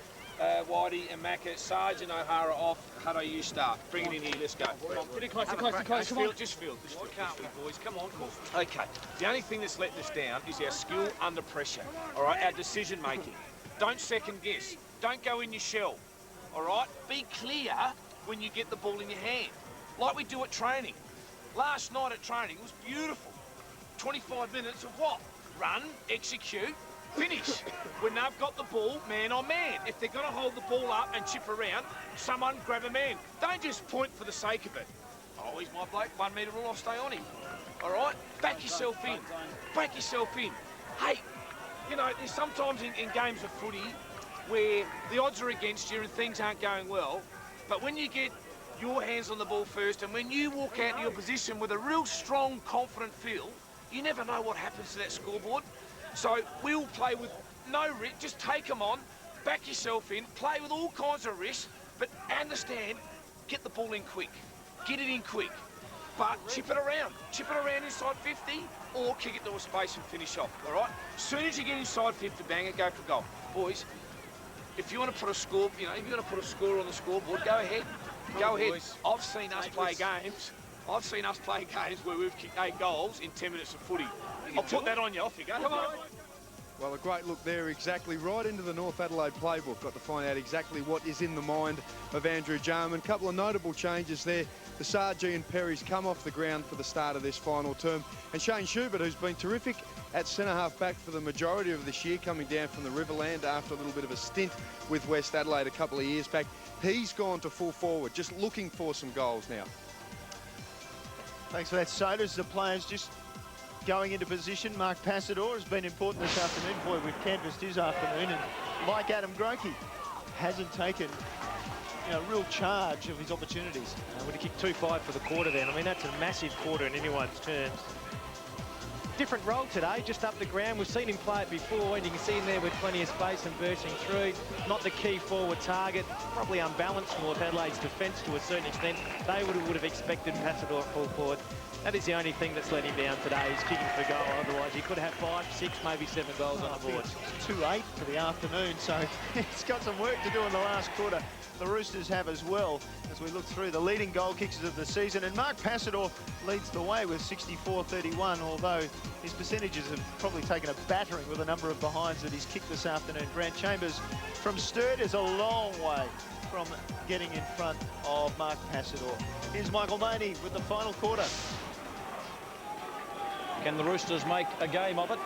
Whitey and Macca, Sargent, O'Hara off. Hutto, you start. Bring it in here. Let's go. Get it closer, closer, closer. Come on. Just feel. Why can't we, boys? Come on. Okay. The only thing that's letting us down is our skill under pressure. All right. Our decision making. Don't second guess. Don't go in your shell. All right. Be clear when you get the ball in your hand, like we do at training. Last night at training it was beautiful. 25 minutes of what? Run, execute. Finish. When they've got the ball, man on man. If they're going to hold the ball up and chip around, someone grab a man. Don't just point for the sake of it. Oh, he's my bloke. 1 metre rule, I'll stay on him. All right? Back yourself in. Back yourself in. Hey, you know, there's sometimes in games of footy where the odds are against you and things aren't going well, but when you get your hands on the ball first and when you walk out to your position with a real strong, confident feel, you never know what happens to that scoreboard. So we'll play with no risk, just take them on, back yourself in, play with all kinds of risks, but understand, get the ball in quick. Get it in quick. But chip it around inside 50 or kick it to a space and finish off, all right? As soon as you get inside 50, bang it, go for goal. Boys, if you want to put a score, if you want to put a score on the scoreboard, go ahead. Go ahead. Boys. I've seen us play games where we've kicked 8 goals in 10 minutes of footy. I'll put that on you. Off you go. Come on. Well, a great look there, exactly right into the North Adelaide playbook. Got to find out exactly what is in the mind of Andrew Jarman. Couple of notable changes there. The Sargi and Perry's come off the ground for the start of this final term. And Shane Schubert, who's been terrific at centre-half back for the majority of this year, coming down from the Riverland after a little bit of a stint with West Adelaide a couple of years back. He's gone to full forward, just looking for some goals now. Thanks for that, Sodas. The players just going into position. Mark Passador has been important this afternoon. Boy, we've canvassed his afternoon, and like Adam Grokey, hasn't taken real charge of his opportunities. Would he kick 2-5 for the quarter then? I mean, that's a massive quarter in anyone's terms. Different role today, just up the ground. We've seen him play it before, and you can see him there with plenty of space and bursting through. Not the key forward target. Probably unbalanced North Adelaide's defence to a certain extent. They would have expected Passador at full forward. That is the only thing that's let him down today, is kicking for goal. Otherwise, he could have 5, 6, maybe 7 goals on the board. 2-8 for the afternoon, so he's got some work to do in the last quarter. The Roosters have as well, as we look through the leading goal kickers of the season. And Mark Passador leads the way with 64-31, although his percentages have probably taken a battering with a number of behinds that he's kicked this afternoon. Grant Chambers from Sturt is a long way from getting in front of Mark Passador. Here's Michael Maney with the final quarter. Can the Roosters make a game of it?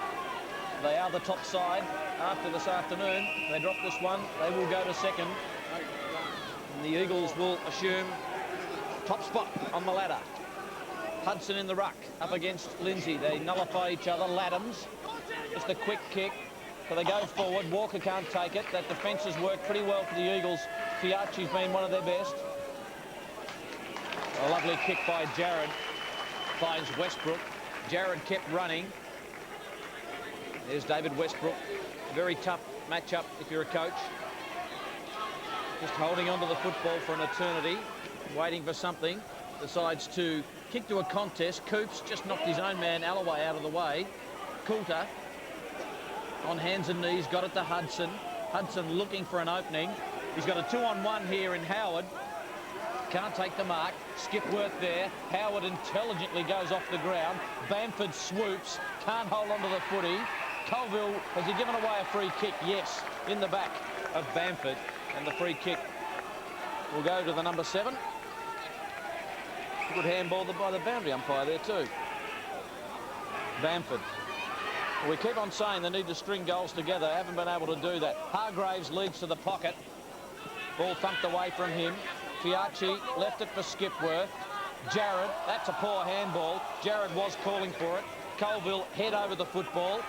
They are the top side after this afternoon. They drop this one, they will go to second. And the Eagles will assume top spot on the ladder. Hudson in the ruck up against Lindsay. They nullify each other. Laddams, just a quick kick. So they go forward. Walker can't take it. That defence has worked pretty well for the Eagles. Fiachi's been one of their best. A lovely kick by Jared. Finds Westbrook. Jared kept running. There's David Westbrook. Very tough matchup if you're a coach. Just holding onto the football for an eternity, waiting for something. Decides to kick to a contest. Coops just knocked his own man Alloway out of the way. Coulter on hands and knees, got it to Hudson. Hudson looking for an opening. He's got a 2-on-1 here in Howard. Can't take the mark. Skipworth there. Howard intelligently goes off the ground. Bamford swoops. Can't hold onto the footy. Colville, has he given away a free kick? Yes, in the back of Bamford. And the free kick will go to the number 7. Good handball by the boundary umpire there too. Bamford. Well, we keep on saying they need to string goals together. Haven't been able to do that. Hargraves leads to the pocket. Ball thumped away from him. Fiachi left it for Skipworth. Jared, that's a poor handball. Jared was calling for it. Colville head over the football.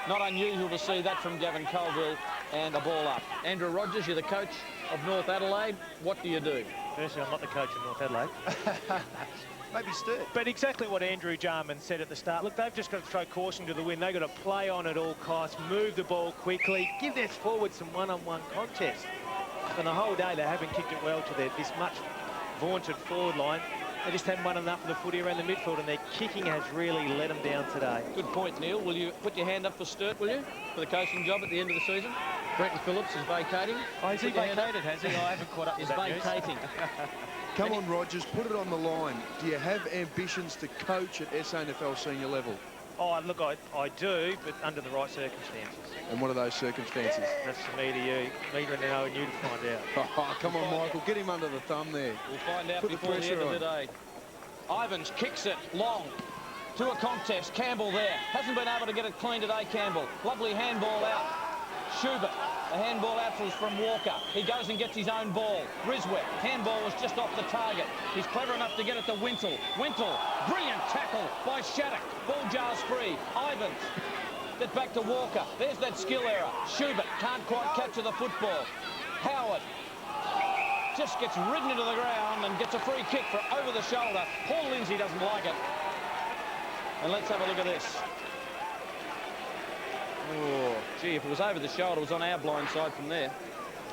Not unusual to see that from Gavin Colville, and a ball up. Andrew Rogers, you're the coach of North Adelaide. What do you do? Firstly, I'm not the coach of North Adelaide. Maybe Sturt. But exactly what Andrew Jarman said at the start. Look, they've just got to throw caution to the wind. They've got to play on at all costs, move the ball quickly, give their forwards some one-on-one contests. And the whole day they haven't kicked it well to this much vaunted forward line. They just haven't won enough of the footy around the midfield, and their kicking has really let them down today. Good point, Neil. Will you put your hand up for Sturt, will you? For the coaching job at the end of the season? Brenton Phillips is vacating. Oh, is he vacated, has he? I haven't caught up with that news. He's vacating. Come on, Rogers, put it on the line. Do you have ambitions to coach at SANFL senior level? Oh, look, I do, but under the right circumstances. And what are those circumstances? That's for me to you, me to know, and you to find out. Oh, come on, Michael, get him under the thumb there. We'll find out Put the before the end pressure of the day. Ivans kicks it long to a contest. Campbell there. Hasn't been able to get it clean today, Campbell. Lovely handball out. Schubert. The handball out was from Walker. He goes and gets his own ball. Riswick. Handball was just off the target. He's clever enough to get it to Wintle. Wintle. Brilliant tackle by Shattuck. Ball jars free. Ivans. Get back to Walker. There's that skill error. Schubert can't quite capture the football. Howard just gets ridden into the ground and gets a free kick for over the shoulder. Paul Lindsay doesn't like it. And let's have a look at this. Oh, gee, if it was over the shoulder, it was on our blind side from there.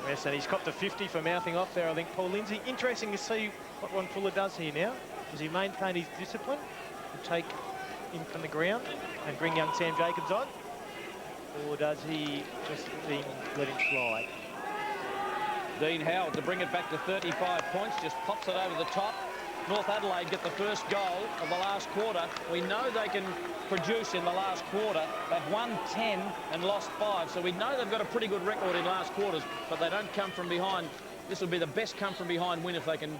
Yes, and he's copped a 50 for mouthing off there, I think, Paul Lindsay. Interesting to see what Ron Fuller does here now. Does he maintain his discipline and take him from the ground and bring young Sam Jacobs on? Or does he just let him slide? Dean Howard to bring it back to 35 points, just pops it over the top. North Adelaide get the first goal of the last quarter. We know they can produce in the last quarter. They've won 10 and lost 5, so we know they've got a pretty good record in last quarters, but they don't come from behind. This will be the best come-from-behind win if they can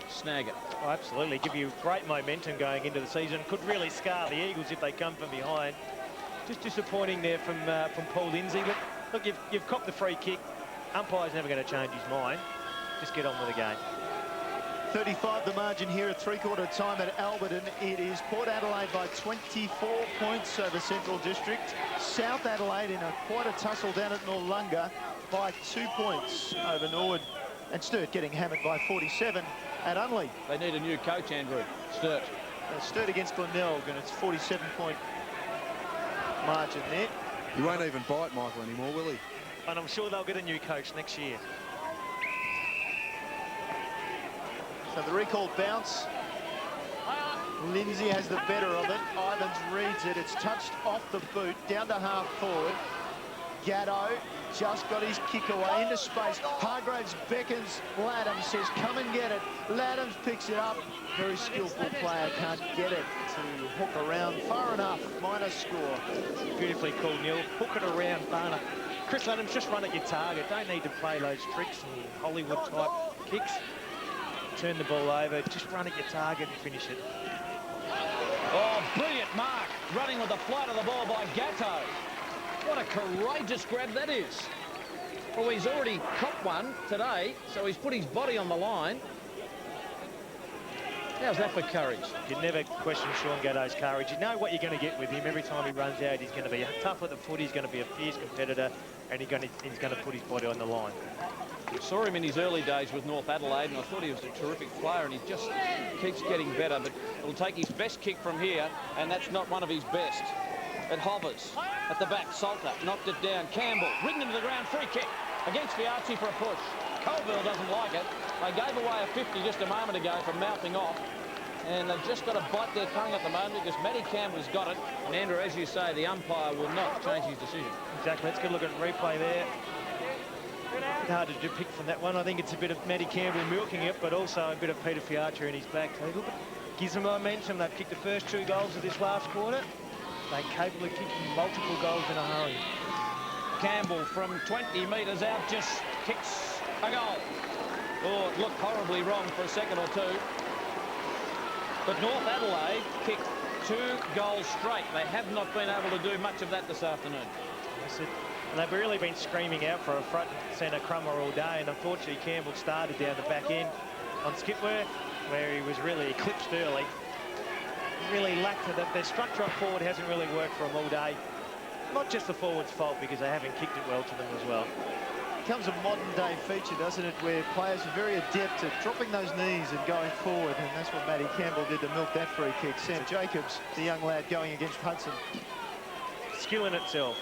snag it. Oh, absolutely. Give you great momentum going into the season. Could really scar the Eagles if they come from behind. Just disappointing there from Paul Lindsay. But look, you've copped the free kick. Umpire's never going to change his mind. Just get on with the game. 35 the margin here at three-quarter time at Alberton. It is Port Adelaide by 24 points over Central District. South Adelaide in quite a tussle down at Noarlunga by 2 points over Norwood. And Sturt getting hammered by 47 at Unley. They need a new coach, Andrew. Sturt. Sturt against Glenelg, and it's 47-point margin there. He won't even bite Michael anymore, will he? And I'm sure they'll get a new coach next year. So the recall bounce. Lindsay has the better of it. Ivans reads it. It's touched off the boot, down to half forward. Gatto just got his kick away into space. Hargraves beckons. Laddams says, come and get it. Laddams picks it up. Very skillful player, can't get it to hook around far enough. Minus score. Beautifully called, Neil. Hook it around far enough. Chris Laddams, just run at your target. Don't need to play those tricks and Hollywood-type kicks. Turn the ball over. Just run at your target and finish it. Oh, brilliant mark. Running with the flight of the ball by Gatto. What a courageous grab that is. Well, he's already copped one today, so he's put his body on the line. How's that for courage? You never question Sean Gatto's courage. You know what you're going to get with him. Every time he runs out, he's going to be tough at the foot, he's going to be a fierce competitor, and he's going to put his body on the line. I saw him in his early days with North Adelaide, and I thought he was a terrific player, and he just keeps getting better, but it'll take his best kick from here, and that's not one of his best. It hovers at the back. Salter knocked it down. Campbell ridden into the ground. Free kick against Fiachi for a push. Colville doesn't like it. They gave away a 50 just a moment ago for mouthing off, and they've just got to bite their tongue at the moment because Matty Campbell's got it. And Andrew, as you say, the umpire will not change his decision. Exactly. Let's get a look at replay there. It's hard to pick from that one. I think it's a bit of Matty Campbell milking it, but also a bit of Peter Fiachi in his back. Gives them momentum. They've kicked the first 2 goals of this last quarter. They're capable of kicking multiple goals in a hurry. Campbell from 20 metres out just kicks a goal. Oh, it looked horribly wrong for a second or two. But North Adelaide kicked 2 goals straight. They have not been able to do much of that this afternoon. And they've really been screaming out for a front centre crummer all day, and unfortunately Campbell started down the back end on Skipworth, where he was really eclipsed early. Really lacked it. Their structure up forward hasn't really worked for them all day. Not just the forwards' fault, because they haven't kicked it well to them as well. Becomes a modern-day feature, doesn't it, where players are very adept at dropping those knees and going forward, and that's what Matty Campbell did to milk that free kick. Sam Jacobs, the young lad, going against Hudson. Skill in itself.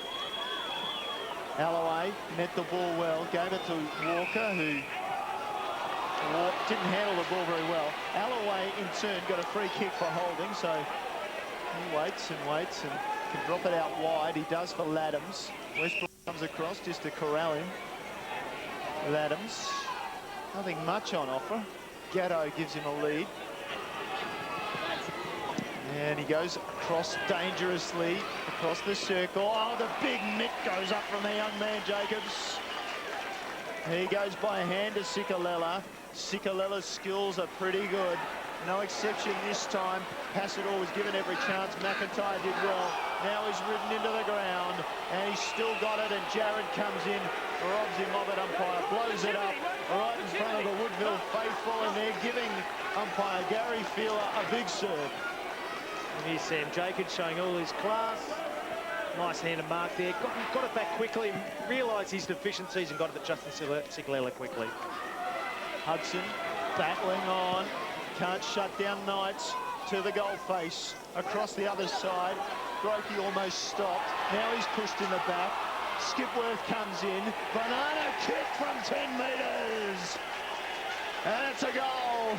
Alloway met the ball well, gave it to Walker, who didn't handle the ball very well. Alloway, in turn, got a free kick for holding, so he waits and waits and can drop it out wide. He does for Laddams. Westbrook comes across just to corral him. Laddams, nothing much on offer. Gatto gives him a lead. And he goes across dangerously, across the circle. Oh, the big mitt goes up from the young man, Jacobs. He goes by hand to Sikalella. Sikalella's skills are pretty good. No exception this time. Passador was given every chance. McIntyre did well. Now he's ridden into the ground, and he's still got it, and Jared comes in, robs him of it. Umpire blows it up right in front of the Woodville faithful, and they're giving umpire Gary Feeler a big serve. And here's Sam Jacobs showing all his class. Nice hand and mark there. Got it back quickly, realised his deficiencies and got it to Justin Sigalella quickly. Hudson battling on. Can't shut down Knights to the goal face. Across the other side. Brokey almost stopped. Now he's pushed in the back. Skipworth comes in. Banana kick from 10 metres. And it's a goal.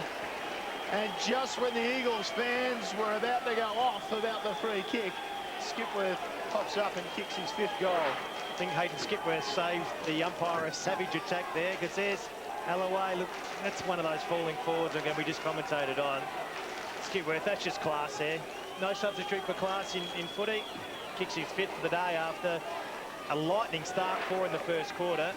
And just when the Eagles fans were about to go off about the free kick, Skipworth pops up and kicks his 5th goal. I think Hayden Skipworth saved the umpire a savage attack there, because there's Alloway. Look, that's one of those falling forwards again we just commentated on. Skipworth, that's just class there. No substitute for class in footy. Kicks his 5th of the day after a lightning start in the first quarter.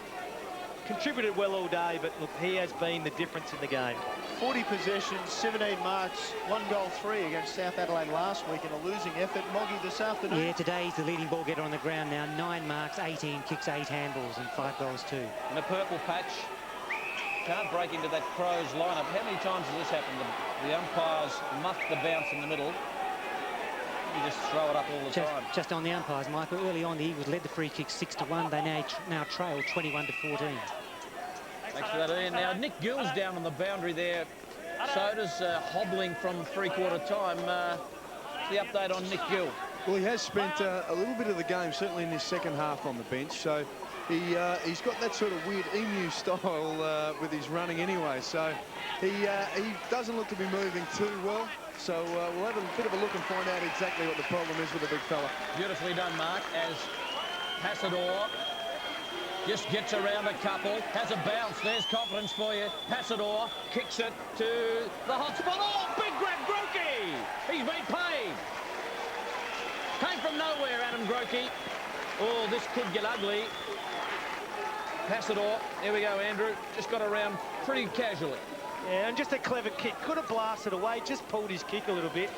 Contributed well all day, but look, he has been the difference in the game. 40 possessions, 17 marks, 1 goal, 3 against South Adelaide last week in a losing effort. Moggy this afternoon. Yeah, today he's the leading ball getter on the ground now. 9 marks, 18 kicks, 8 handballs and 5 goals too. In a purple patch. Can't break into that Crows lineup. How many times has this happened? The umpires muff the bounce in the middle. You just throw it up all the time. Just on the umpires, Michael. Early on, the Eagles led the free kick 6-1. They now trail 21-14. Thanks for that, Ian. Now, Nick Gill's down on the boundary there. Soda's hobbling from three-quarter time. The update on Nick Gill. Well, he has spent a little bit of the game, certainly in his second half, on the bench. So he's got that sort of weird emu style with his running anyway. So he doesn't look to be moving too well. So we'll have a bit of a look and find out exactly what the problem is with the big fella. Beautifully done, Mark, as Passador just gets around a couple, has a bounce. There's confidence for you. Passador kicks it to the hot spot. Oh, big grab, Grokey! He's been paid. Came from nowhere, Adam Grokey. Oh, this could get ugly. Passador, here we go, Andrew. Just got around pretty casually. Yeah, and just a clever kick. Could have blasted away, just pulled his kick a little bit.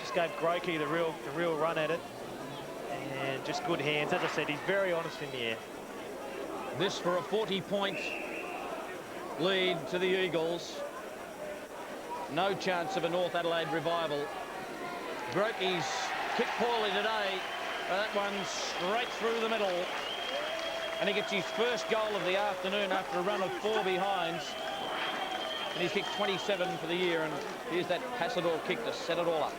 Just gave Grokey the real run at it. And just good hands. As I said, he's very honest in the air. This for a 40-point lead to the Eagles. No chance of a North Adelaide revival. Grokey's kicked poorly today. That one's straight through the middle. And he gets his first goal of the afternoon after a run of 4 behinds. And he's kicked 27 for the year. And here's that Passador kick to set it all up.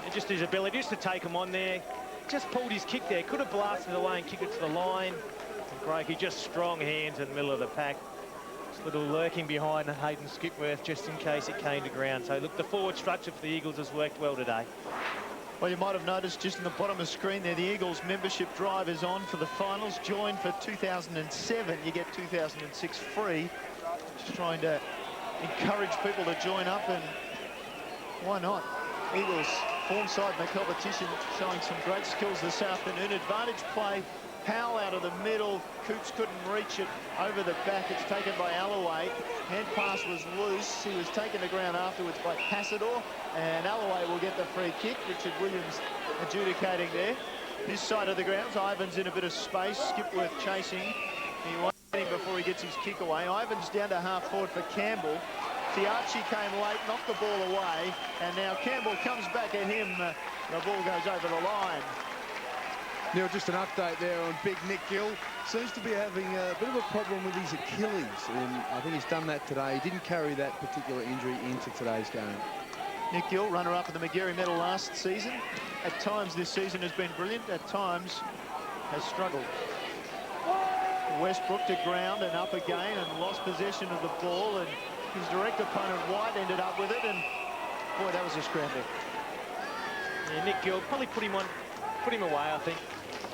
And just his ability just to take him on there. Just pulled his kick there. Could have blasted away and kicked it to the line. Grokey just strong hands in the middle of the pack. Just a little lurking behind Hayden Skipworth just in case it came to ground. So look, the forward structure for the Eagles has worked well today. Well, you might have noticed just in the bottom of the screen there, the Eagles membership drive is on for the finals. Join for 2007. You get 2006 free. Just trying to encourage people to join up, and why not? Eagles form side in the competition showing some great skills this afternoon. Advantage play. Powell out of the middle. Coops couldn't reach it over the back. It's taken by Alloway. Hand pass was loose. He was taken to ground afterwards by Passador. And Alloway will get the free kick. Richard Williams adjudicating there. This side of the grounds, Ivans in a bit of space. Skipworth chasing. He won't get him before he gets his kick away. Ivans down to half forward for Campbell. Tiachi came late, knocked the ball away. And now Campbell comes back at him. The ball goes over the line. Neil, just an update there on big Nick Gill. Seems to be having a bit of a problem with his Achilles, and I think he's done that today. He didn't carry that particular injury into today's game. Nick Gill, runner-up in the Magarey medal last season. At times this season has been brilliant, at times has struggled. Westbrook to ground and up again and lost possession of the ball, and his direct opponent White ended up with it, and boy, that was a scramble. Yeah, Nick Gill probably put him away, I think.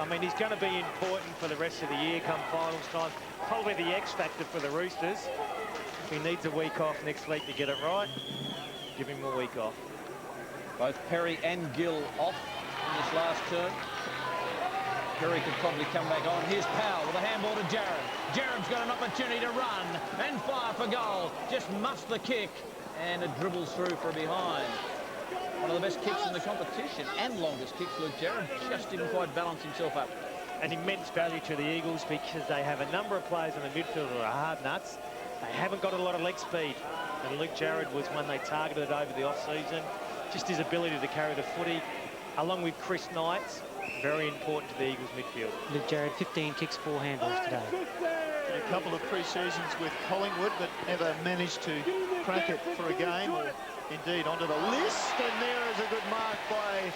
I mean, he's going to be important for the rest of the year come finals time. Probably the X factor for the Roosters. If he needs a week off next week to get it right, give him a week off. Both Perry and Gill off in this last term. Perry could probably come back on. Here's Powell with a handball to Jared. Jared's got an opportunity to run and fire for goal. Just muffs the kick and it dribbles through for a behind. One of the best kicks in the competition and longest kicks. Luke Jared just didn't quite balance himself up. An immense value to the Eagles because they have a number of players in the midfield that are hard nuts. They haven't got a lot of leg speed. And Luke Jared was one they targeted over the off-season. Just his ability to carry the footy, along with Chris Knights, very important to the Eagles midfield. Luke Jared, 15 kicks, 4 handballs today. A couple of pre-seasons with Collingwood, but never managed to crack it for a game, or indeed onto the list. And there is a good mark by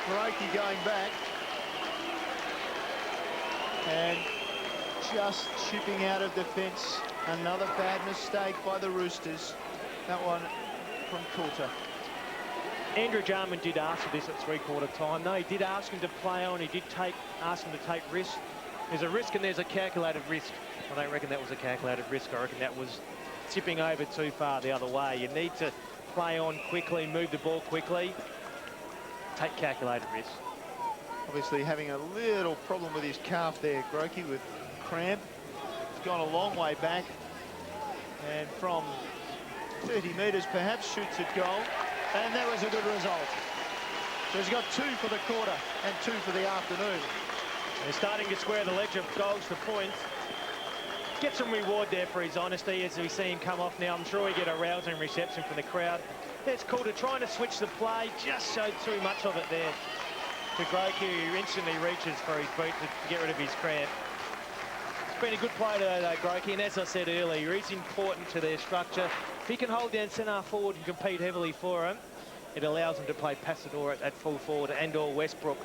Grokey going back. And just chipping out of defence. Another bad mistake by the Roosters. That one from Coulter. Andrew Jarman did ask for this at three-quarter time. No, he did ask him to play on. He did ask him to take risks. There's a risk and there's a calculated risk. I don't reckon that was a calculated risk. I reckon that was tipping over too far the other way. You need to play on quickly, move the ball quickly, take calculated risks. Obviously having a little problem with his calf there, Grokey, with cramp. He's gone a long way back. And from 30 metres perhaps shoots at goal. And that was a good result. So he's got 2 for the quarter and 2 for the afternoon. They're starting to square the ledger of goals to points. Get some reward there for his honesty as we see him come off now. I'm sure he get a rousing reception from the crowd. That's Coulter trying to switch the play. Just showed too much of it there to Grokey, who instantly reaches for his boot to get rid of his cramp. It's been a good play today, though, Grokey, and as I said earlier, he's important to their structure. If he can hold down centre forward and compete heavily for him, it allows him to play Pasador at full forward and or Westbrook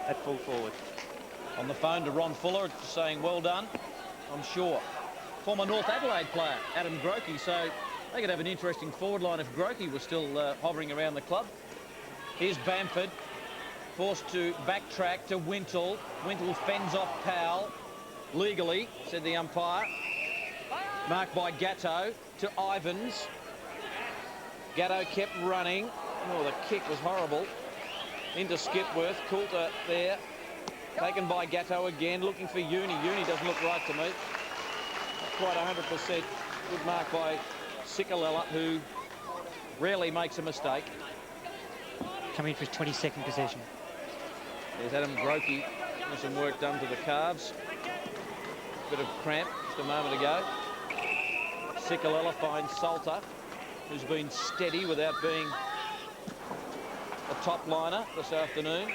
at full forward. On the phone to Ron Fuller, saying well done, I'm sure. Former North Adelaide player, Adam Grokey, so they could have an interesting forward line if Grokey was still hovering around the club. Here's Bamford, forced to backtrack to Wintle. Wintle fends off Powell, legally, said the umpire. Marked by Gatto to Ivans. Gatto kept running. Oh, the kick was horrible. Into Skipworth. Coulter there. Taken by Gatto again, looking for Uni. Uni doesn't look right to me. Not quite 100%. Good mark by Sikalella, who rarely makes a mistake. Coming for his 22nd possession. There's Adam Grokey. There's some work done to the calves. Bit of cramp just a moment ago. Sikalella finds Salter, who's been steady without being a top liner this afternoon.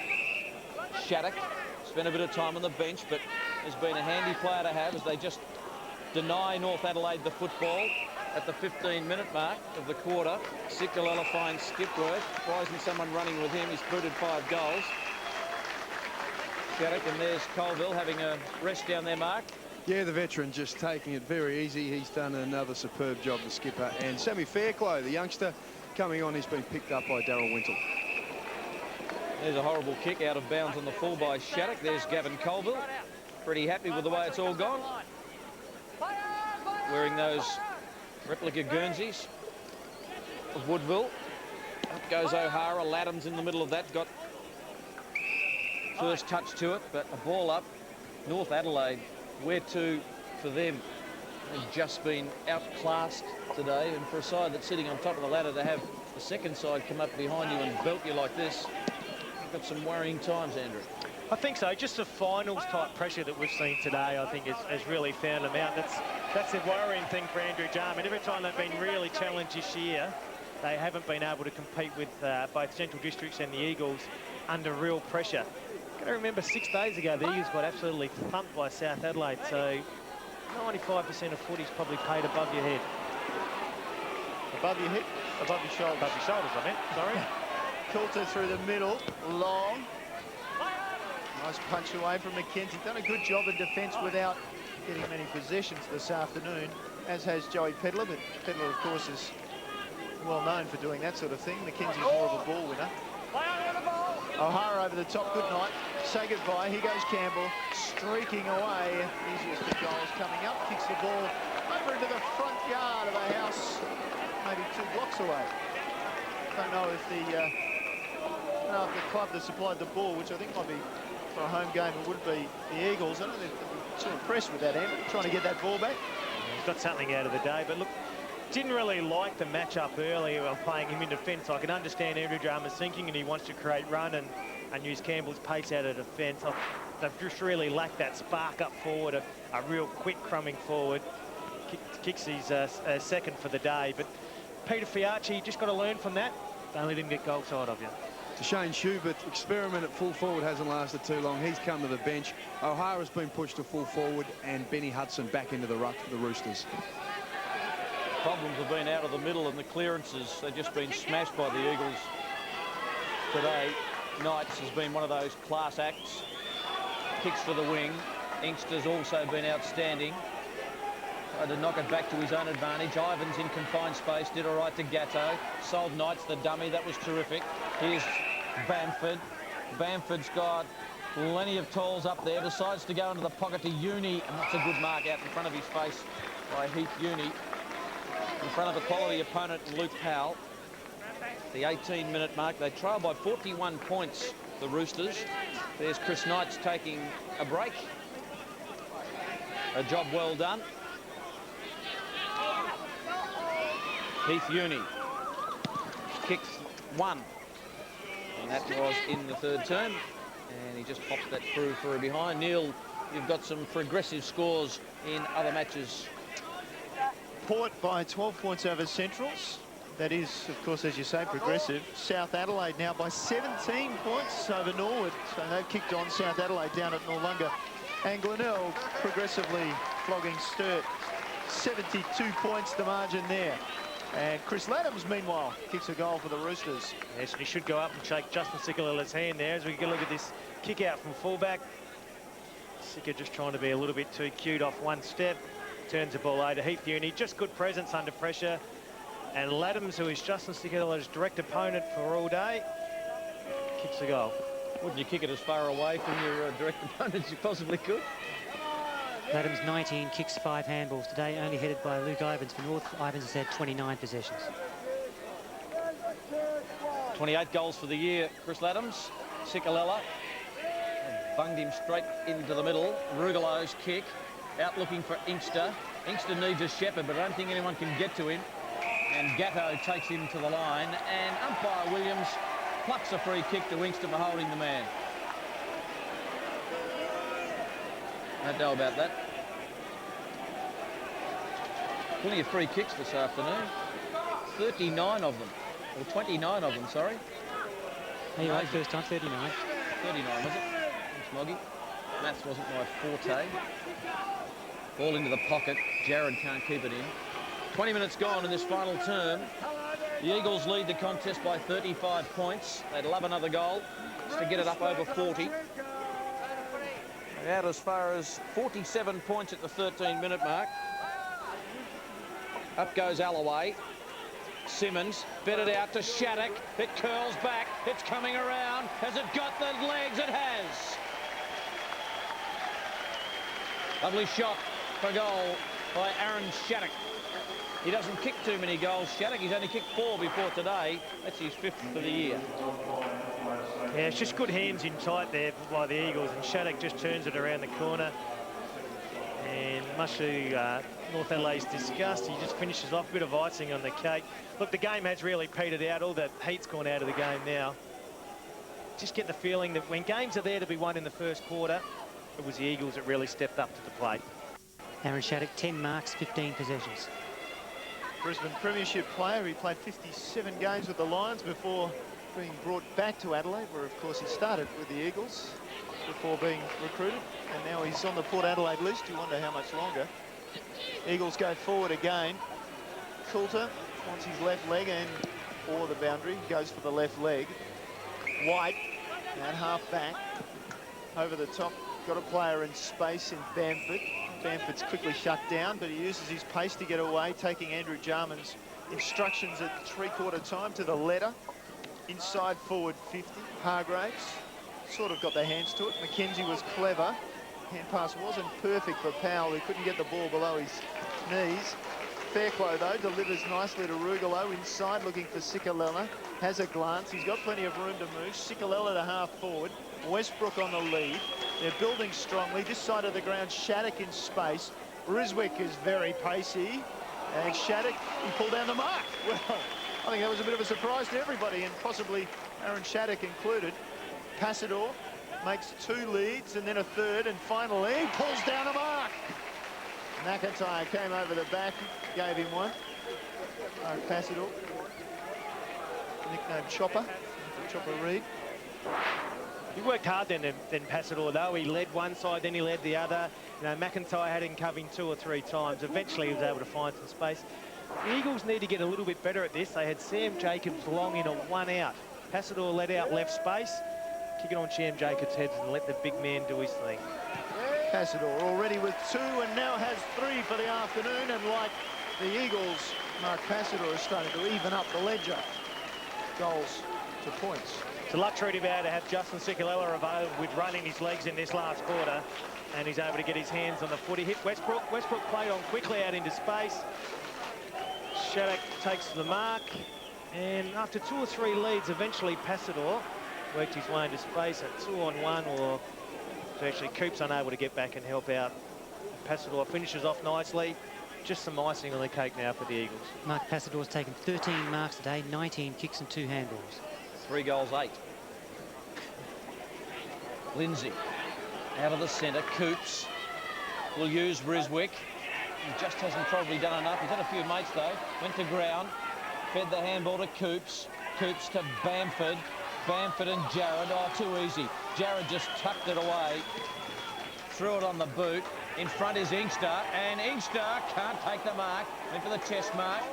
Shattuck spent a bit of time on the bench, but has been a handy player to have as they just deny North Adelaide the football at the 15-minute mark of the quarter. Sikalella finds Skipworth. Why isn't someone running with him? He's booted 5 goals. Shattuck, and there's Colville having a rest down there, Mark. Yeah, the veteran just taking it very easy. He's done another superb job, the skipper. And Sammy Fairclough, the youngster, coming on, he's been picked up by Darryl Wintle. There's a horrible kick out of bounds on the full by Shattuck. There's Gavin Colville. Pretty happy with the way it's all gone. Wearing those replica Guernseys of Woodville. Up goes O'Hara. Laddam's in the middle of that. Got first touch to it, but a ball up. North Adelaide, where to for them? They've just been outclassed today, and for a side that's sitting on top of the ladder to have the second side come up behind you and belt you like this, you've got some worrying times, Andrew. I think so. Just the finals type pressure that we've seen today, I think, has really found them out. That's the worrying thing for Andrew Jarman. Every time they've been really challenged this year, they haven't been able to compete with both Central Districts and the Eagles under real pressure. Got to remember 6 days ago, the Eagles got absolutely thumped by South Adelaide, so 95% of footy's probably paid above your head. Above your head? Above your shoulders. Above your shoulders, I meant. Sorry. Coulter through the middle, long. Nice punch away from McKenzie. Done a good job in defence without getting many possessions this afternoon, as has Joey Pedler, but Pedler, of course, is well known for doing that sort of thing. McKenzie's more of a ball winner. O'Hara over the top, good night. Say goodbye, here goes Campbell, streaking away. Easiest of goals coming up, kicks the ball over into the front yard of a house, maybe 2 blocks away. Don't know if the club that supplied the ball, which I think might be for a home game, it would be the Eagles. I don't think they're too impressed with that, Andrew, trying to get that ball back. He's got something out of the day, but look, didn't really like the match-up earlier while playing him in defence. I can understand Andrew Jarman's thinking, and he wants to create run and use Campbell's pace out of defence. They've just really lacked that spark up forward, a real quick crumbing forward. Kicks his second for the day, but Peter Fiacci just got to learn from that. Don't let him get goal side of you. To Shane Schubert, experiment at full forward hasn't lasted too long. He's come to the bench. O'Hara's been pushed to full forward, and Benny Hudson back into the ruck for the Roosters. Problems have been out of the middle and the clearances. They've just been smashed by the Eagles today. Knights has been one of those class acts. Kicks for the wing. Inkster's also been outstanding. Tried to knock it back to his own advantage. Ivans in confined space, did all right to Gatto. Sold Knights the dummy, that was terrific. Here's Bamford. Bamford's got plenty of tolls up there, decides to go into the pocket to Uni, and that's a good mark out in front of his face by Heath Uni. In front of a quality opponent, Luke Powell. The 18-minute mark, they trail by 41 points, the Roosters. There's Chris Knights taking a break. A job well done. Heath Uni kicks one, and that was in the third term, and he just pops that through for a behind. Neil, you've got some progressive scores in other matches. Port by 12 points over Centrals. That is, of course, as you say, progressive. South Adelaide now by 17 points over Norwood. So they've kicked on South Adelaide down at Noarlunga. And Glenelg progressively flogging Sturt. 72 points the margin there. And Chris Laddams, meanwhile, kicks a goal for the Roosters. Yes, and he should go up and shake Justin Sikalella's hand there as we get a look at this kick out from fullback. Sika just trying to be a little bit too cute off one step. Turns the ball over to Heath Uni. Just good presence under pressure. And Laddams, who is Justin Sikalella's direct opponent for all day, kicks a goal. Wouldn't you kick it as far away from your direct opponent as you possibly could? Laddams 19 kicks, 5 handballs today, only headed by Luke Ivans for North. Ivans has had 29 possessions. 28 goals for the year, Chris Laddams. Sikalella bunged him straight into the middle. Rugelo's kick, out looking for Inkster. Inkster needs a shepherd, but I don't think anyone can get to him. And Gatto takes him to the line, and umpire Williams plucks a free kick to Inkster for holding the man. I don't know about that. Plenty of free kicks this afternoon. 39 of them, or 29 of them, sorry. Are you right, first time, 39. 39, was it? Thanks, Moggy. Maths wasn't my forte. Ball into the pocket. Jared can't keep it in. 20 minutes gone in this final term. The Eagles lead the contest by 35 points. They'd love another goal to get it up over 40. They're out as far as 47 points at the 13-minute mark. Up goes Alloway. Simmons fed it out to Shattuck. It curls back. It's coming around. Has it got the legs? It has. Lovely shot for goal by Aaron Shattuck. He doesn't kick too many goals, Shattuck. He's only kicked 4 before today. That's his 5th for the year. Yeah, it's just good hands in tight there by the Eagles, and Shattuck just turns it around the corner. And much to North Adelaide's disgust, he just finishes off a bit of icing on the cake. Look, the game has really petered out. All the heat's gone out of the game now. Just get the feeling that when games are there to be won in the first quarter, it was the Eagles that really stepped up to the plate. Aaron Shattuck, 10 marks, 15 possessions. Brisbane Premiership player. He played 57 games with the Lions before being brought back to Adelaide, where, of course, he started with the Eagles before being recruited. And now he's on the Port Adelaide list. You wonder how much longer. Eagles go forward again. Coulter wants his left leg and or the boundary. Goes for the left leg. White at half back. Over the top. Got a player in space in Bamford. Bamford's quickly shut down, but he uses his pace to get away, taking Andrew Jarman's instructions at three-quarter time to the letter. Inside forward 50. Hargraves sort of got their hands to it. McKenzie was clever. Hand pass wasn't perfect for Powell, who couldn't get the ball below his knees. Fairclough, though, delivers nicely to Rugolo inside, looking for Sikalella. Has a glance. He's got plenty of room to move. Sikalella to half forward. Westbrook on the lead. They're building strongly. This side of the ground, Shattuck in space. Riswick is very pacey. And Shattuck, he pulled down the mark. Well, I think that was a bit of a surprise to everybody, and possibly Aaron Shattuck included. Passador makes 2 leads and then a third, and finally pulls down a mark. McIntyre came over the back, gave him one. Passador, nicknamed Chopper, Chopper Reed. He worked hard then Passador, though. He led one side, then he led the other. You know, McIntyre had him covering 2 or 3 times. Eventually he was able to find some space. The Eagles need to get a little bit better at this. They had Sam Jacobs long in a 1 out. Passador let out left space. Kick it on Sam Jacobs' heads and let the big man do his thing. Passador already with 2 and now has 3 for the afternoon, and like the Eagles, Mark Passador is starting to even up the ledger. Goals to points. It's a luxury to be able to have Justin Sikalella available with running his legs in this last quarter, and he's able to get his hands on the footy. Hit Westbrook. Westbrook played on quickly out into space. Shattuck takes the mark, and after 2 or 3 leads, eventually Passador worked his way into space at 2-on-1, or actually Coops unable to get back and help out. Passador finishes off nicely. Just some icing on the cake now for the Eagles. Mark Passador's taken 13 marks today, 19 kicks and 2 handballs. 3 goals, 8. Lindsay out of the centre. Coops will use Ryswick. He just hasn't probably done enough. He's had a few mates though. Went to ground, fed the handball to Coops. Coops to Bamford. Bamford and Jared. Oh, too easy. Jared just tucked it away. Threw it on the boot. In front is Inkster, and Inkster can't take the mark. Went for the chest mark.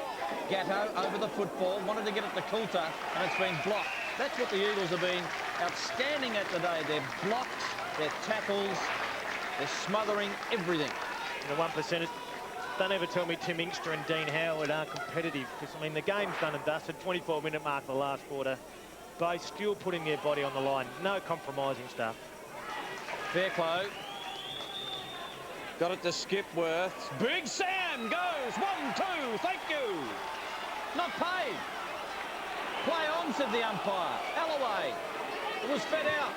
Gatto over the football. Wanted to get it to Coulter, and it's been blocked. That's what the Eagles have been outstanding at today. They're blocks, they're tackles, they're smothering everything. The 1%ers, don't ever tell me Tim Inkster and Dean Howard aren't competitive, because, I mean, the game's done and dusted. 24-minute mark for the last quarter. Both still putting their body on the line. No compromising stuff. Fairclough. Got it to Skipworth. Big Sam goes. 1-2. Thank you. Not paid. Play on, said the umpire. Alloway. It was fed out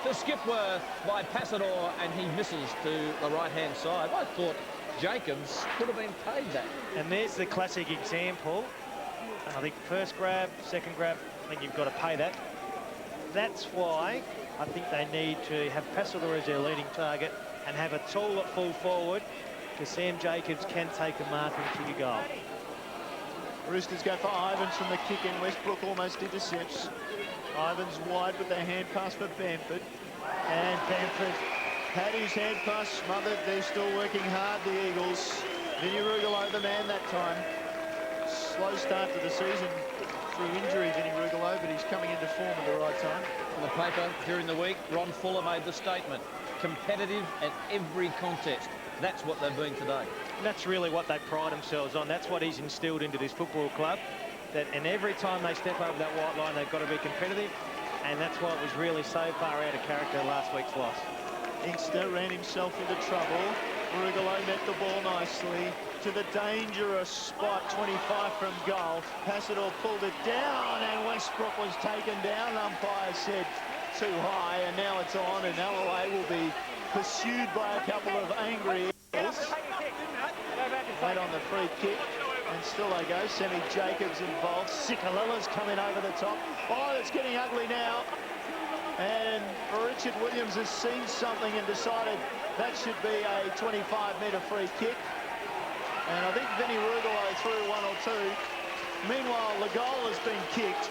to Skipworth by Passador, and he misses to the right-hand side. I thought Jacobs could have been paid that. And there's the classic example. I think first grab, second grab, I think you've got to pay that. That's why I think they need to have Passador as their leading target and have a tool at full forward, because Sam Jacobs can take a mark and kick a goal. Roosters go for Ivans from the kick in. Westbrook almost intercepts. Ivans wide with the hand pass for Bamford. And Bamford had his hand pass smothered. They're still working hard, the Eagles. Vinny Rugolo the man that time. Slow start to the season through injury, Vinny Rugolo, but he's coming into form at the right time. On the paper during the week, Ron Fuller made the statement. Competitive at every contest. That's what they've been today. And that's really what they pride themselves on. That's what he's instilled into this football club. And every time they step over that white line, they've got to be competitive. And that's why it was really so far out of character last week's loss. Inkster ran himself into trouble. Rugolo met the ball nicely to the dangerous spot, 25 from goal. Passador pulled it down, and Westbrook was taken down. Umpire said too high, and now it's on, and Alloway will be pursued by a couple of angry Eagles. Right on the free kick, and still they go. Sammy Jacobs involved. Sikalella's coming over the top. Oh, it's getting ugly now. And Richard Williams has seen something and decided that should be a 25-metre free kick. And I think Vinny Rugolo threw 1 or 2. Meanwhile, the goal has been kicked,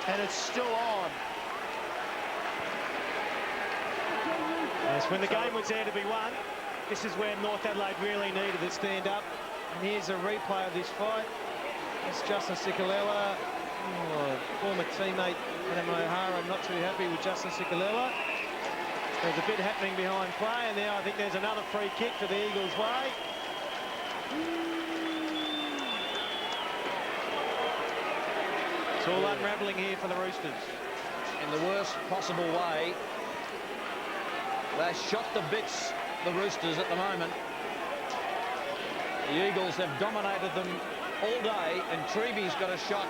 and it's still on. Yes, when the game was there to be won, this is where North Adelaide really needed to stand up. And here's a replay of this fight. It's Justin Sikalella, former teammate Adam O'Hara. I'm not too happy with Justin Sikalella. There's a bit happening behind play, and now I think there's another free kick to the Eagles' way. It's all unravelling here for the Roosters. In the worst possible way. They're shot to bits, the Roosters, at the moment. The Eagles have dominated them all day, and Treby's got a shot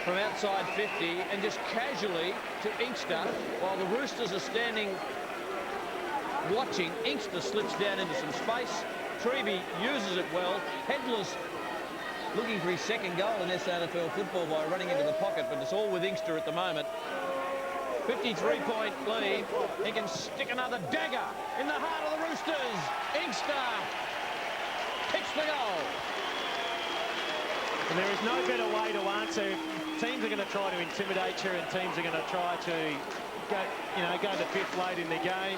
from outside 50 and just casually to Inkster while the Roosters are standing watching. Inkster slips down into some space. Treby uses it well. Headless looking for his second goal in SANFL football by running into the pocket, but it's all with Inkster at the moment. 53-point lead. He can stick another dagger in the heart of the Roosters. Inkster kicks the goal. And there is no better way to answer. Teams are going to try to intimidate you, and teams are going to try to go the fifth late in the game.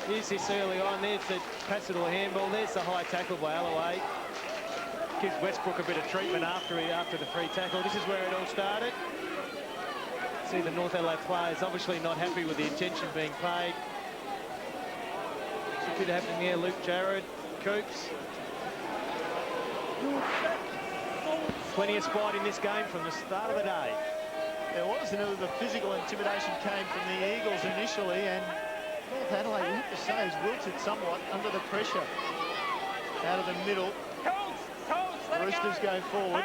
Here's this early on. There's the Passador handball. There's the high tackle by Alloway. Gives Westbrook a bit of treatment after the free tackle. This is where it all started. See the North Adelaide players obviously not happy with the attention being paid. a bit happening there. Luke Jarrod, Coops. Plenty of spite in this game from the start of the day. There was, and the physical intimidation came from the Eagles initially, and North Adelaide, we have to say, has wilted somewhat under the pressure. Out of the middle, Roosters go forward.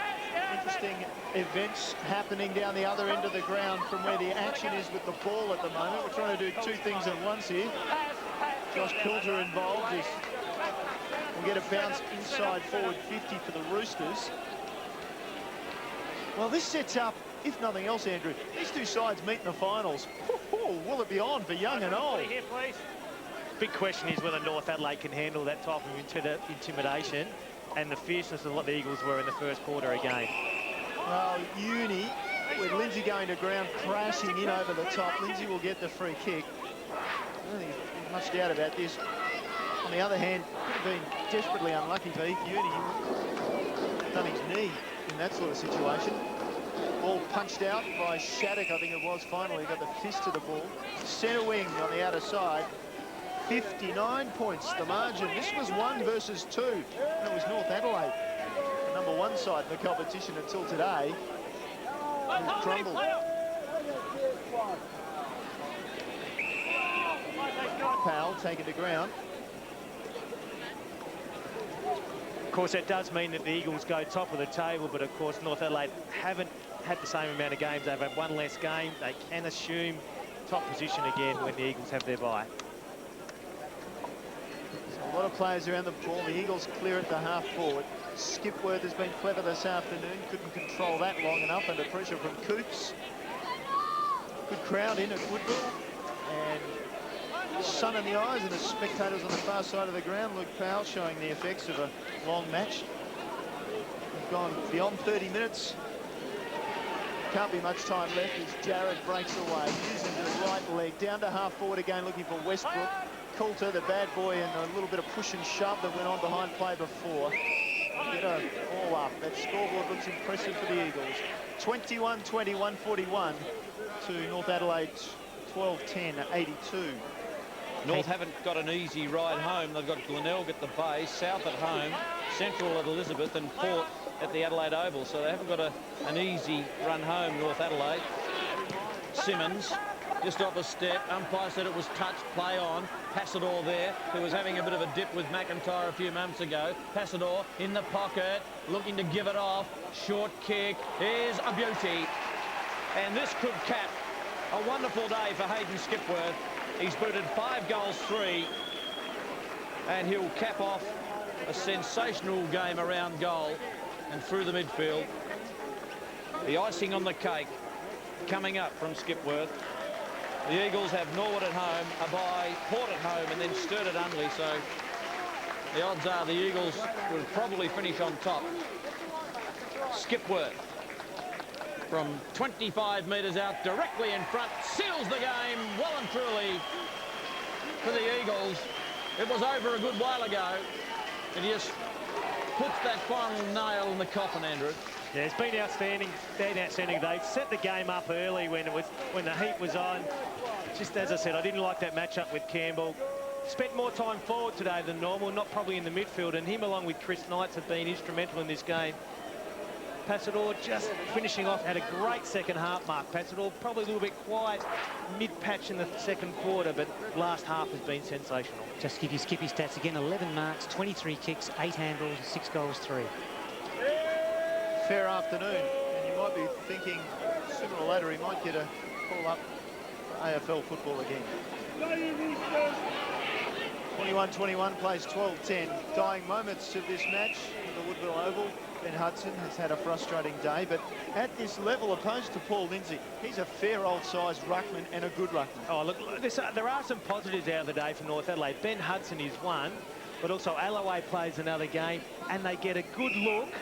Interesting events happening down the other end of the ground from where the action is with the ball at the moment. We're trying to do two things at once here. Josh Coulter involved. We'll get a bounce inside forward 50 for the Roosters. Well, this sets up, if nothing else, Andrew, these two sides meet in the finals. Will it be on for young and old? Here, please. Big question is whether North Adelaide can handle that type of intimidation and the fierceness of what the Eagles were in the first quarter again. Well, Uni, with Lindsay going to ground, crashing in over the top. Lindsay will get the free kick. I don't think there's much doubt about this. On the other hand, could have been desperately unlucky for Heath Uni. Done his knee in that sort of situation. Ball punched out by Shattuck, I think it was. Finally got the fist to the ball. Centre wing on the outer side. 59 points, the margin. This was 1 versus 2. And it was North Adelaide, the #1 side in the competition until today. Who crumbled. Powell taken to ground. Of course, that does mean that the Eagles go top of the table, but of course, North Adelaide haven't had the same amount of games. They've had one less game. They can assume top position again when the Eagles have their bye. A lot of players around the ball. The Eagles clear at the half forward. Skipworth has been clever this afternoon. Couldn't control that long enough under pressure from Coops. Good crowd in at Woodville. And sun in the eyes and the spectators on the far side of the ground. Luke Powell showing the effects of a long match. We've gone beyond 30 minutes. Can't be much time left as Jarrod breaks away. Using the right leg. Down to half forward again, looking for Westbrook. Coulter, the bad boy, and a little bit of push and shove that went on behind play before. Get a all up. That scoreboard looks impressive for the Eagles. 21-21, 41 to North Adelaide 12-10, 82. North haven't got an easy ride home. They've got Glenelg at the base, South at home, Central at Elizabeth, and Port at the Adelaide Oval. So they haven't got an easy run home, North Adelaide. Simmons just off a step. Umpire said it was touch, play on. Passador there, who was having a bit of a dip with McIntyre a few months ago. Passador in the pocket, looking to give it off. Short kick is a beauty. And this could cap a wonderful day for Hayden Skipworth. He's booted 5 goals, 3. And he'll cap off a sensational game around goal and through the midfield. The icing on the cake coming up from Skipworth. The Eagles have Norwood at home, Abai, Port at home, and then Sturt at Unley. So the odds are the Eagles will probably finish on top. Skipworth from 25 metres out, directly in front, seals the game well and truly for the Eagles. It was over a good while ago, and he just puts that final nail in the coffin, Andrew. Yeah, it's been outstanding. They've set the game up early when the heat was on. Just as I said, I didn't like that matchup with Campbell. Spent more time forward today than normal, not probably in the midfield, and him along with Chris Knights have been instrumental in this game. Passador just finishing off, had a great second half, Mark Passador. Probably a little bit quiet mid-patch in the second quarter, but last half has been sensational. Just to give you Skippy stats again, 11 marks, 23 kicks, 8 handballs, 6 goals, 3. Fair afternoon, and you might be thinking sooner or later he might get a call up for AFL football again. 21-21 plays 12-10. Dying moments of this match at the Woodville Oval. Ben Hudson has had a frustrating day, but at this level, opposed to Paul Lindsay, he's a fair old-sized ruckman and a good ruckman. Oh, look, there are some positives out of the day for North Adelaide. Ben Hudson is one, but also Alloway plays another game, and they get a good look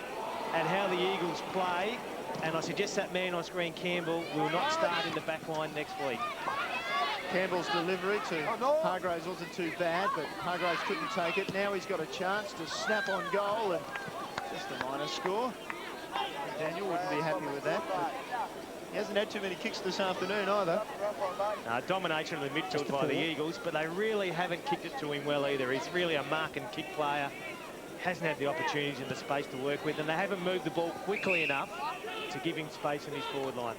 at how the Eagles play. And I suggest that man on screen, Campbell, will not start in the back line next week. Campbell's delivery to Hargraves wasn't too bad, but Hargraves couldn't take it. Now he's got a chance to snap on goal, and just a minor score. Daniel wouldn't be happy with that, but He hasn't had too many kicks this afternoon either. Domination of the midfield by the Eagles, but they really haven't kicked it to him well either. He's really a mark and kick player. Hasn't had the opportunities and the space to work with, and they haven't moved the ball quickly enough to give him space in his forward line.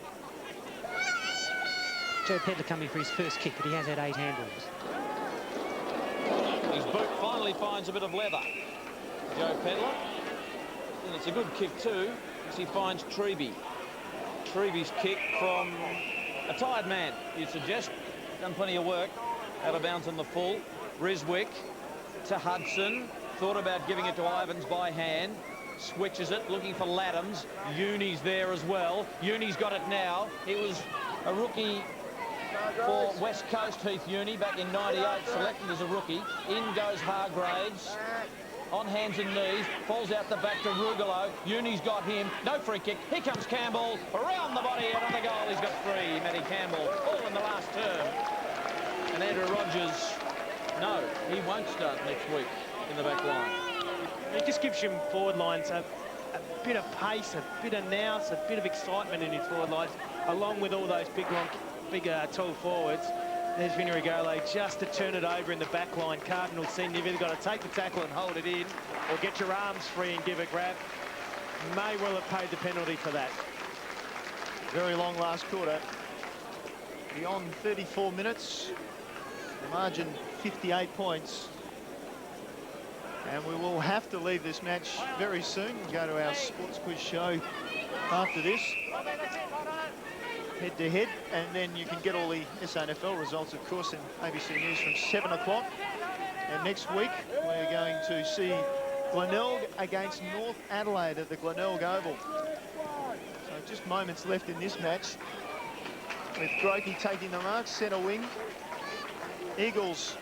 Joe Pedler coming for his first kick, but he has had 8 handballs. His boot finally finds a bit of leather. Joe Pedler. And it's a good kick too, as he finds Treby. Treby's kick from a tired man, you'd suggest. Done plenty of work. Out of bounds on the full. Riswick to Hudson. Thought about giving it to Ivans by hand. Switches it, looking for Laddams. Uni's there as well. Uni's got it now. He was a rookie for West Coast, Heath Uni, back in '98, selected as a rookie. In goes Hargraves. On hands and knees, falls out the back to Rugolo. Uni's got him. No free kick. Here comes Campbell. Around the body and on the goal. He's got 3. Matty Campbell, all in the last term. And Andrew Rogers, no, he won't start next week in the back line. It just gives him forward lines a bit of pace, a bit of nous, a bit of excitement in his forward lines, along with all those big tall forwards. There's Vinny Regale just to turn it over in the back line. Cardinals senior, you've either got to take the tackle and hold it in, or get your arms free and give a grab. May well have paid the penalty for that. Very long last quarter. Beyond 34 minutes. The margin 58 points. And we will have to leave this match very soon. We'll go to our sports quiz show after this. Head-to-head, and then you can get all the SANFL results, of course, in ABC News from 7 o'clock. And next week, we're going to see Glenelg against North Adelaide at the Glenelg Oval. So just moments left in this match, with Grokey taking the mark, centre wing. Eagles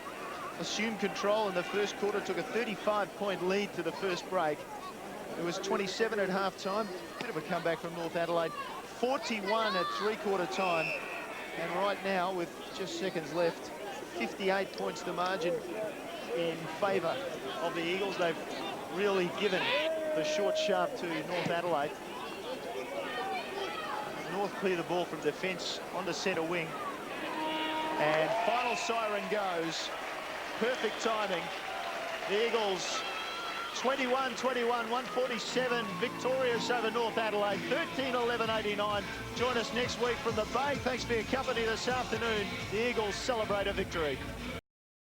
assumed control in the first quarter, took a 35-point lead to the first break. It was 27 at half-time. Bit of a comeback from North Adelaide. 41 at three-quarter time, and right now, with just seconds left, 58 points the margin in favour of the Eagles. They've really given the short shaft to North Adelaide. North clear the ball from defence onto centre wing, and final siren goes. Perfect timing. The Eagles 21-21, 147, victorious over North Adelaide, 13-11-89. Join us next week from the Bay. Thanks for your company this afternoon. The Eagles celebrate a victory.